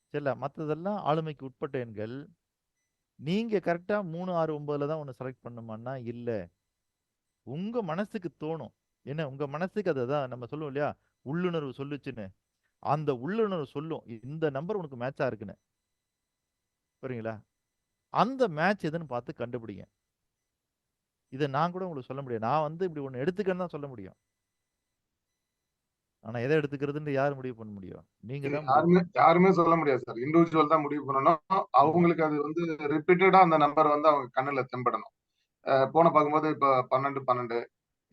சரிங்களா? மற்றதெல்லாம் ஆளுமைக்கு உட்பட்ட எண்கள். நீங்க கரெக்டா 3, 6, 9ல தான் ஒன்று செலக்ட் பண்ணுமான்னா இல்லை. உங்க மனசுக்கு தோணும். என்ன உங்க மனசுக்கு அதுதான் நம்ம சொல்லுவோம் இல்லையா, உள்ளுணர்வு சொல்லுச்சுன்னு. அந்த உள்ளுணர்வு சொல்லும் இந்த நம்பர் உனக்கு மேட்சா இருக்குன்னு. புரியுங்களா? அந்த மேட்ச் எதுன்னு பார்த்து கண்டுபிடிங்க. இதை நான் கூட உங்களுக்கு சொல்ல முடியும். நான் வந்து இப்படி ஒன்று எடுத்துக்கன்னு தான் சொல்ல முடியும். ஆனா எதை எடுத்துக்கிறதுன்னு யார் முடிவு பண்ண முடியும்? நீங்க இது தான் முடிவு யாருமே பண்ணணும். யாருமே சொல்ல முடியாது சார். இண்டிவிஜுவல் தான் முடிவு பண்ணணும். ஆமா. அவங்களுக்கு அது வந்து ரிப்பீட்டடா அந்த நம்பர் வந்து அவங்க கண்ணுல தென்படணும். போன பார்க்கும்போது இப்ப 12, 12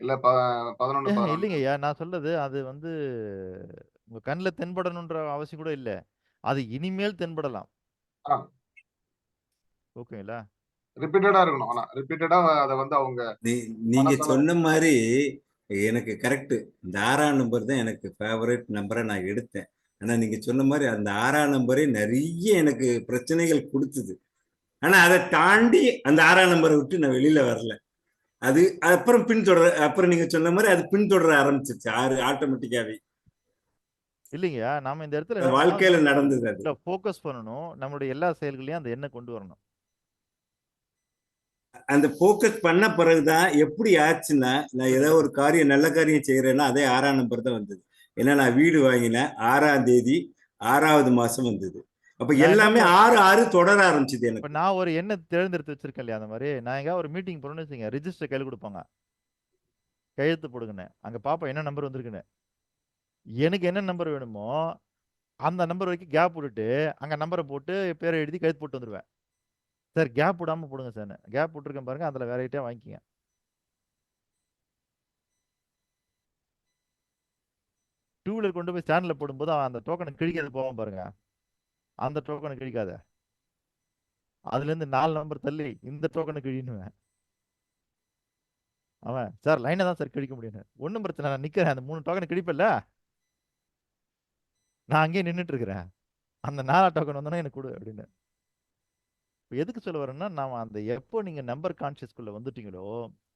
இல்ல 11, 11. இல்லைங்க ஐயா, நான் சொல்றது அது வந்து உங்க கண்ணில் தென்படணுன்ற அவசியம் கூட இல்லை. அது இனிமேல் தென்படலாம். ஆ, ஓகேங்களா? ரிப்பீட்டடா இருக்கணும். ஆனா ரிப்பீட்டடா அதை வந்து அவங்க நீங்க மனசால சொன்ன மாதிரி எனக்கு கரெக்ட். இந்த 6ஆம் நம்பர் தான் எனக்கு ஃபேவரட் நம்பரை நான் எடுத்தேன். ஆனா நீங்க சொன்ன மாதிரி அந்த 6ஆம் நம்பரே நிறைய எனக்கு பிரச்சனைகள் கொடுத்தது. ஆனா அதை தாண்டி அந்த 6ஆம் நம்பரை விட்டு நான் வெளியில வரல. அது அப்புறம் பின்தொடர, அப்புறம் நீங்க சொன்ன மாதிரி அது பின்தொடர ஆரம்பிச்சிருச்சு 6 ஆட்டோமேட்டிக்காவே. இல்லைங்கய்யா, நாம இந்த இடத்துல என்ன வாழ்க்கையில நடந்தது அது. ஃபோக்கஸ் பண்ணணும். நம்மளுடைய எல்லா செயல்களையும் அந்த எண்ணை கொண்டு வரணும். அந்த போக்கஸ் பண்ண பிறகுதான் எப்படி ஆச்சுன்னா, நான் ஏதோ ஒரு காரியம் நல்ல காரியம் செய்யறேன்னா அதே 6ஆம் நம்பர் தான் வந்தது. ஏன்னா நான் வீடு வாங்கினேன் 6ஆம் தேதி 6வது மாசம் வந்தது. அப்ப நான் என்ன எல்லாமே 6 தொடர ஆரம்பிச்சது இப்ப எனக்கு. நான் ஒரு எண்ணை தேர்ந்தெடுத்து வச்சிருக்கேன் இல்லையா, அந்த மாதிரி நான் எங்க ஒரு மீட்டிங் போறேன்னு வச்சுங்க, ரிஜிஸ்டர் கையில் கொடுப்பாங்க, கையெழுத்து போடுங்கன்னு. அங்க பாப்பா என்ன நம்பர் வந்திருக்குன்னு. எனக்கு என்ன நம்பர் வேணுமோ அந்த நம்பர் வரைக்கும் கேப் விட்டுட்டு அங்க நம்பரை போட்டு பேரை எழுதி கையெழுத்து போட்டு வந்துடுவேன். சார் கேப் விடாம போடுங்க சார். கேப் விட்டுருக்கேன் பாருங்க, அதுல வேற ஐட்டம் வாங்கிக்கங்க. டூ வீலர் கொண்டு போய் ஸ்டாண்ட்ல போடும்போது அவன் அந்த டோக்கனை கிழிக்கிறது போவான் பாருங்க, அந்த டோக்கனை கிழிக்காத. அதுல இருந்து 4 நம்பர் தள்ளி இந்த டோக்கனை கிழினுவேன். அவன் சார் லைனை தான் சார் கிழிக்க முடியும். ஒன்றும் பிரச்சனை, நான் நிக்கிறேன், அந்த 3 டோக்கனை கிழிப்பல்ல, நான் அங்கேயே நின்றுட்டு இருக்கிறேன், அந்த 4 டோக்கன் வந்தோன்னா எனக்கு கொடு அப்படின்னு. எதுக்கு சொல்ல வரேன்னா, நாம அந்த எப்போ நீங்க நம்பர் கான்சியஸ்குள்ள வந்துட்டீங்களோ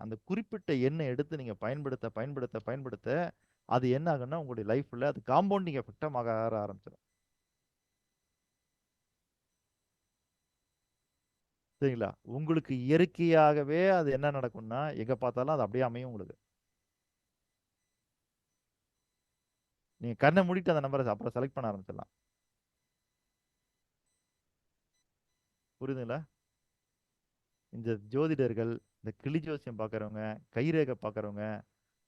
அந்த குறிப்பிட்ட எண்ணை எடுத்து நீங்க பயன்படுத்த அது என்ன ஆகுன்னா உங்களுடைய லைஃப்ல அது காம்பவுண்டிங் எஃபெக்டா மாற ஆரம்பிச்சிடும். சரிங்களா? உங்களுக்கு இயற்கையாகவே அது என்ன நடக்கும்னா, எங்க பார்த்தாலும் அது அப்படியே அமையும் உங்களுக்கு. நீங்க கண்ணை மூடிட்டு அந்த நம்பரை அப்புறம் செலக்ட் பண்ண ஆரம்பிச்சிடலாம். புரியுதுங்களா? இந்த ஜோதிடர்கள், இந்த கிளி ஜோசியம் பார்க்குறவங்க, கைரேகை பார்க்குறவங்க,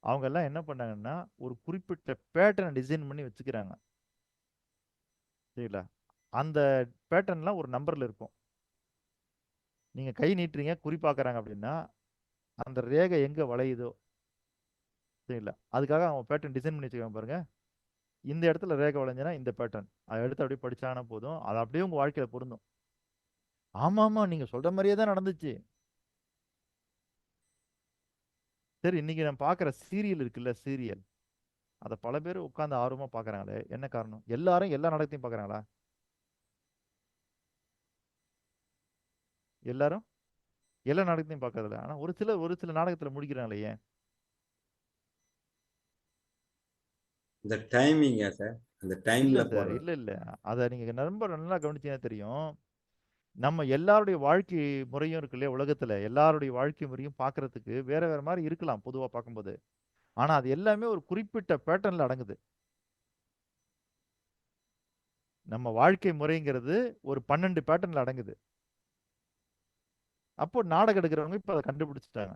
அவங்க எல்லாம் என்ன பண்ணாங்கன்னா ஒரு குறிப்பிட்ட பேட்டர்னை டிசைன் பண்ணி வச்சுக்கிறாங்க. சரிங்களா? அந்த பேட்டர்ன்லாம் ஒரு நம்பர்ல இருக்கும். நீங்க கை நீட்டுறீங்க, குறி பார்க்குறாங்க அப்படின்னா அந்த ரேகை எங்க வளையுதோ, சரிங்களா, அதுக்காக அவன் பேட்டர்ன் டிசைன் பண்ணி வச்சுக்காம பாருங்க. இந்த இடத்துல ரேகை வளைஞ்சுன்னா இந்த பேட்டர்ன், அதை எடுத்து அப்படியே படிச்சாங்கன்னா போதும், அது அப்படியே உங்க வாழ்க்கையில பொருந்தும். ஆமா ஆமா நீங்க சொல்ற மாதிரியே தான் நடந்துச்சு. சரி, இன்னைக்கு நான் பார்க்குற சீரியல் இருக்குல்ல, சீரியல், அதை பல பேர் உட்காந்து ஆர்வமா பார்க்குறாங்களே, என்ன காரணம்? எல்லாரும் எல்லா நாடகத்தையும் பார்க்குறாங்களா? எல்லாரும் எல்லா நாடகத்தையும் பார்க்கறதில்ல. ஆனா ஒரு சில நாடகத்துல முடிக்கிறாங்களே, ஏன்? இந்த டைமிங்கா சார்? அந்த இல்ல டைம்ல சார், போடுறது. இல்ல இல்ல, அதை நீங்க ரொம்ப நல்லா கவனிச்சீங்கன்னா தெரியும். நம்ம எல்லாருடைய வாழ்க்கை முறையும் இருக்கு இல்லையா, உலகத்துல எல்லாருடைய வாழ்க்கை முறையும் பார்க்கறதுக்கு வேற வேற மாதிரி இருக்கலாம் பொதுவா பார்க்கும்போது. ஆனா அது எல்லாமே ஒரு குறிப்பிட்ட பேட்டர்ன்ல அடங்குது. நம்ம வாழ்க்கை முறைங்கிறது ஒரு 12 பேட்டர்ன்ல அடங்குது. அப்போ நாடகம் எடுக்கிறவங்க இப்ப அதை கண்டுபிடிச்சிட்டாங்க.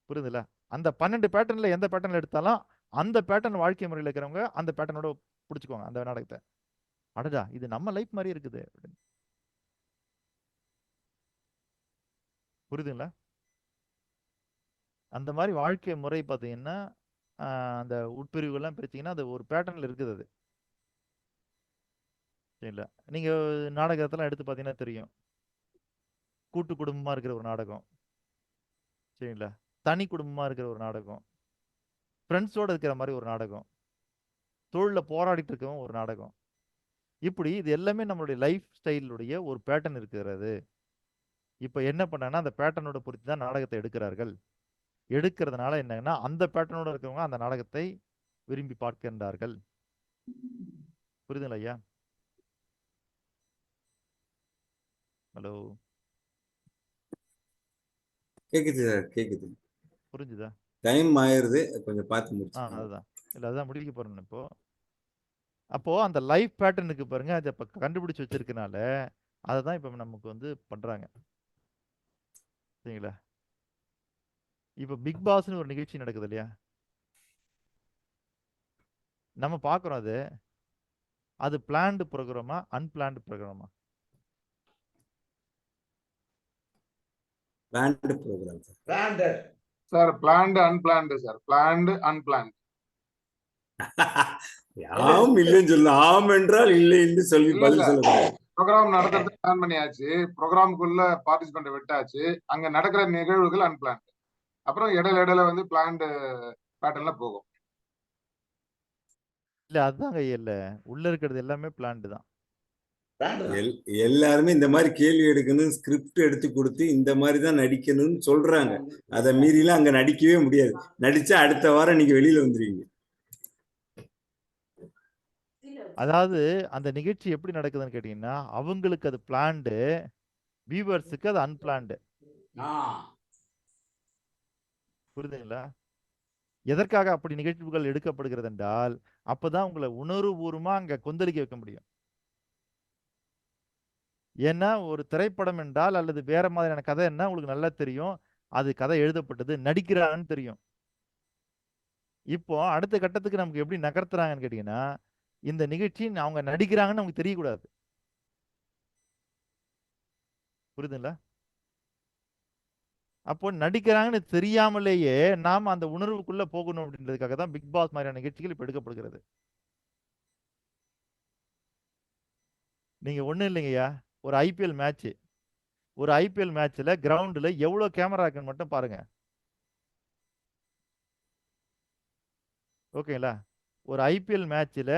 புரியுதுல்ல? அந்த 12 பேட்டர்ன்ல எந்த பேட்டர்ன்ல எடுத்தாலும் அந்த பேட்டர்ன் வாழ்க்கை முறையில் இருக்கிறவங்க அந்த பேட்டர்னோட பிடிச்சுக்குவாங்க அந்த நாடகத்தை. அடடா, இது நம்ம லைஃப் மாதிரி இருக்குது அப்படின்னு. புரியுதுங்களா? அந்த மாதிரி வாழ்க்கை முறை பார்த்தீங்கன்னா அந்த உட்பிரிவுகள்லாம் பிரிச்சிங்கன்னா அது ஒரு பேட்டர்னில் இருக்குது அது. சரிங்களா? நீங்கள் நாடகத்தெல்லாம் எடுத்து பார்த்தீங்கன்னா தெரியும். கூட்டு குடும்பமாக இருக்கிற ஒரு நாடகம், சரிங்களா, தனி குடும்பமாக இருக்கிற ஒரு நாடகம், ஃப்ரெண்ட்ஸோடு இருக்கிற மாதிரி ஒரு நாடகம், தொழிலில் போராடிட்டு இருக்கவங்க ஒரு நாடகம். இப்படி இது எல்லாமே நம்மளுடைய லைஃப் ஸ்டைலுடைய ஒரு பேட்டர்ன் இருக்கிறது. இப்போ என்ன பண்ணாங்கன்னா அந்த பேட்டர்னோட பொறுத்து தான் நாடகத்தை எடுக்கிறார்கள். எடுக்கிறதுனால என்னன்னா அந்த பேட்டர்னோட இருக்கிறவங்க அந்த நாடகத்தை விரும்பி பார்க்கின்றார்கள். புரியுதுங்களா ஐயா? ஹலோ, கேக்குது சார், கேக்குது. புரிஞ்சுதா? டைம் ஆயிருது, கொஞ்சம் பார்த்து முடிச்சு. அதுதான் இல்லை, அதுதான் முடிக்க போறேன் இப்போ. அப்போ அந்த லைஃப் பேட்டர்னுக்கு பாருங்க, அதை இப்போ கண்டுபிடிச்சு வச்சிருக்கனால அதை தான் இப்போ நமக்கு வந்து பண்றாங்க. சரிங்களா? இப்போ பிக் பாஸ்னு ஒரு நிகழ்ச்சி நடக்குது இல்லையா, நம்ம பார்க்குறோம். அது பிளான்டு ப்ரோக்ராமா அன்பிளான்டு ப்ரோக்ராமா? Planned program sir. Planted sir planned unplanned sir, planned unplanned. ஆம் இல்லைன்னு சொல்லு, ஆம் என்றால் இல்லை என்று சொல்லி இல்ல பதில் இல்ல, சொல்லக்கூடாது. ப்ரோக்ராம் நடத்துறது பிளான் பண்ணியாச்சு, ப்ரோக்ராமுக்குள்ள பார்ட்டிசிபென்ட் விட்டாச்சு, அங்க நடக்கிற நிகழ்வுகள் அன்பிளான்டு. அப்புறம் இடையில வந்து பிளான்டு பேட்டர்ன்ல போகும். இல்ல அதுதாங்க, இல்ல உள்ள இருக்கிறது எல்லாமே பிளான்டு தான். எல்லாருமே இந்த மாதிரி கேள்வி எடுக்கணும், ஸ்கிரிப்ட் எடுத்து கொடுத்து இந்த மாதிரி தான் நடிக்கணும்னு சொல்றாங்க. அதை மீறிலாம் அங்க நடிக்கவே முடியாது. நடிச்சா அடுத்த வாரம் நீங்க வெளியில வந்துருவீங்க. அதாவது அந்த நிகழ்ச்சி எப்படி நடக்குதுன்னு கேட்டீங்கன்னா, அவங்களுக்கு அது பிளான்டு, வியூவர்ஸுக்கு அது அன்பிளான்டு. புரியுதுங்களா? எதற்காக அப்படி நிகழ்ச்சிகள் எடுக்கப்படுகிறது என்றால், அப்பதான் உங்களை உணர்வுபூர்வமா அங்க கொந்தளிக்க வைக்க முடியும். ஏன்னா ஒரு திரைப்படம் என்றால் அல்லது வேற மாதிரியான கதை என்ன உங்களுக்கு நல்லா தெரியும். அது கதை எழுதப்பட்டது, நடிக்கிறாங்கன்னு தெரியும். இப்போ அடுத்த கட்டத்துக்கு நமக்கு எப்படி நகர்த்துறாங்கன்னு கேட்டீங்கன்னா, இந்த நிகழ்ச்சி அவங்க நடிக்கிறாங்கன்னு நமக்கு தெரியக்கூடாது. புரியுதுங்களா? அப்போ நடிக்கிறாங்கன்னு தெரியாமலேயே நாம அந்த உணர்வுக்குள்ள போகணும் அப்படின்றதுக்காக தான் பிக் பாஸ் மாதிரியான நிகழ்ச்சிகள் இப்ப எடுக்கப்படுகிறது. நீங்க ஒண்ணும் இல்லைங்கய்யா, ஒரு ஐபிஎல் மேட்ச், ஒரு ஐபிஎல் மேட்ச்ல கிரவுண்ட்ல எவ்வளவு கேமரா இருக்குன்னு மட்டும் பாருங்க. ஓகேங்களா? ஒரு ஐபிஎல் மேட்ச்ல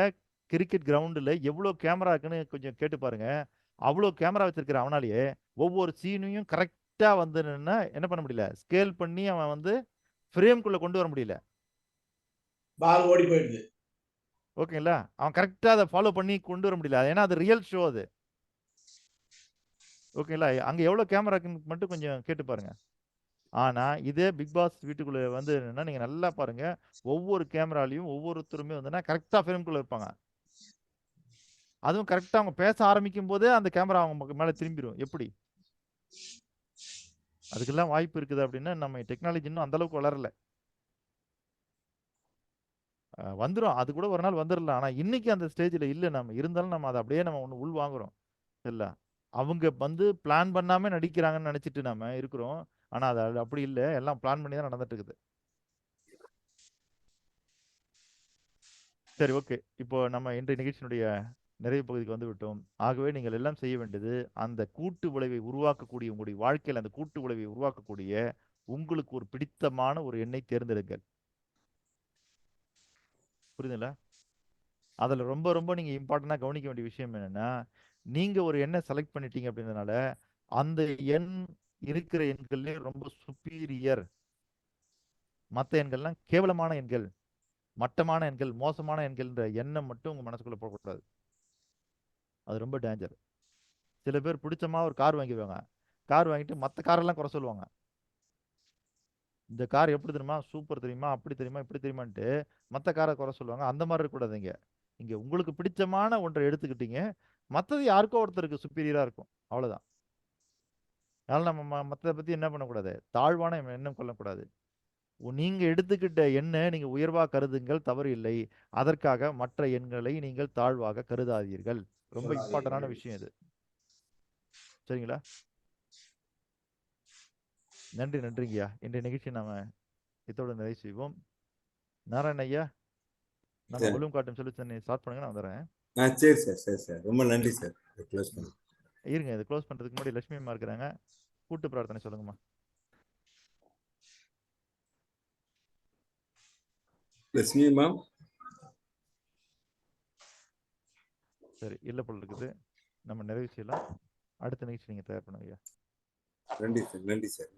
கிரிக்கெட் கிரவுண்டில் எவ்வளோ கேமரா இருக்குன்னு கொஞ்சம் கேட்டு பாருங்க. அவ்வளோ கேமரா வச்சிருக்கிற அவனாலேயே ஒவ்வொரு சீனையும் கரெக்டாக வந்து என்ன பண்ண முடியல, ஸ்கேல் பண்ணி அவன் வந்து ஃப்ரேம்குள்ளே கொண்டு வர முடியல. பால் ஓடி போயிடுது. ஓகேங்களா? அவன் கரெக்டாக அதை ஃபாலோ பண்ணி கொண்டு வர முடியல, ஏன்னா அது ரியல் ஷோ அது. ஓகேங்களா? அங்கே எவ்வளோ கேமரா இருக்குன்னு மட்டும் கொஞ்சம் கேட்டு பாருங்க. ஆனா இதே பிக் பாஸ் வீட்டுக்குள்ள வந்து என்னன்னா, நீங்க நல்லா பாருங்க, ஒவ்வொரு கேமராலையும் ஒவ்வொருத்தருமே வந்துன்னா கரெக்டா ஃப்ரேம்குள்ள இருப்பாங்க. அதுவும் கரெக்டா அவங்க பேச ஆரம்பிக்கும் போதே அந்த கேமரா அவங்க மேல திரும்பிடும். எப்படி? அதுக்கெல்லாம் வாய்ப்பு இருக்குது அப்படின்னா நம்ம டெக்னாலஜி இன்னும் அந்த அளவுக்கு வளரல. வந்துடும், அது கூட ஒரு நாள் வந்துடலாம். ஆனா இன்னைக்கு அந்த ஸ்டேஜ்ல இல்லை. நம்ம இருந்தாலும் நம்ம அதை அப்படியே நம்ம ஒன்று உள் வாங்குறோம் இல்ல. அவங்க வந்து பிளான் பண்ணாம நடிக்கிறாங்கன்னு நினைச்சிட்டு நாம இருக்கிறோம். ஆனா அது அப்படி இல்லை, எல்லாம் பிளான் பண்ணி தான் நடந்துட்டு இருக்குது. சரி, ஓகே. இப்போ நம்ம இன்றைய நிகழ்ச்சியினுடைய நிறைவு பகுதிக்கு வந்து விட்டோம். ஆகவே நீங்கள் எல்லாம் செய்ய வேண்டியது, அந்த கூட்டு விளைவை உருவாக்கக்கூடிய உங்களுடைய வாழ்க்கையில் அந்த கூட்டு விளைவை உருவாக்கக்கூடிய உங்களுக்கு ஒரு பிடித்தமான ஒரு எண்ணை தேர்ந்தெடுங்கள். புரியுதுங்களா? அதுல ரொம்ப ரொம்ப நீங்க இம்பார்ட்டண்டா கவனிக்க வேண்டிய விஷயம் என்னன்னா, நீங்க ஒரு எண்ணை செலக்ட் பண்ணிட்டீங்க அப்படின்றதுனால அந்த எண் இருக்கிற எண்கள்லேயே ரொம்ப சுப்பீரியர், மற்ற எண்கள்லாம் கேவலமான எண்கள், மட்டமான எண்கள், மோசமான எண்கள்ன்ற எண்ணம் மட்டும் உங்க மனசுக்குள்ள போகக்கூடாது. அது ரொம்ப டேஞ்சர். சில பேர் பிடிச்சமா ஒரு கார் வாங்கிடுவாங்க, கார் வாங்கிட்டு மற்ற காரெல்லாம் குறை சொல்லுவாங்க. இந்த கார் எப்படி தெரியுமா, சூப்பர் தெரியுமா, அப்படி தெரியுமா, இப்படி தெரியுமான்ட்டு மற்ற காரை குறை சொல்லுவாங்க. அந்த மாதிரி இருக்கக்கூடாதுங்க. இங்க உங்களுக்கு பிடிச்சமான ஒன்றை எடுத்துக்கிட்டீங்க, மற்றது யாருக்கோ ஒருத்தருக்கு சுப்பீரியரா இருக்கும், அவ்வளவுதான். அதனால நம்ம மற்றதை பத்தி என்ன பண்ணக்கூடாது, தாழ்வான எண்ணம் கொள்ளக்கூடாது. நீங்க எடுத்துக்கிட்ட எண்ணை நீங்க உயர்வா கருதுங்கள், தவறு இல்லை. அதற்காக மற்ற எண்களை நீங்கள் தாழ்வாக கருதாதீர்கள். ரொம்ப இம்பார்ட்டன்டான விஷயம் இது. சரிங்களா? நன்றி, நன்றிங்கய்யா. இன்றைய நிகழ்ச்சி நாம இதோட நிறைவு செய்வோம். நாராயண ஐயா, நம்ம ஒழுங்கு காட்டும் சொல்லி ஸ்டார்ட் பண்ணுங்க, நான் வந்துடுறேன். சரி சார், சரி சார், ரொம்ப நன்றி சார். க்ளோஸ் பண்ணுங்க. இருங்க, இது க்ளோஸ் பண்றதுக்கு முன்னாடி லட்சுமி அம்மா இருக்கிறாங்க, கூட்டு பிரார்த்தனை சொல்லுங்கம்மா. லட்சுமி மேம். சரி, இல்ல போல இருக்குது, நம்ம நிறைவு செய்யலாம். அடுத்த நிகழ்ச்சி நீங்க தயார் பண்ணுங்க ஐயா. நன்றி சார், நன்றி சார்.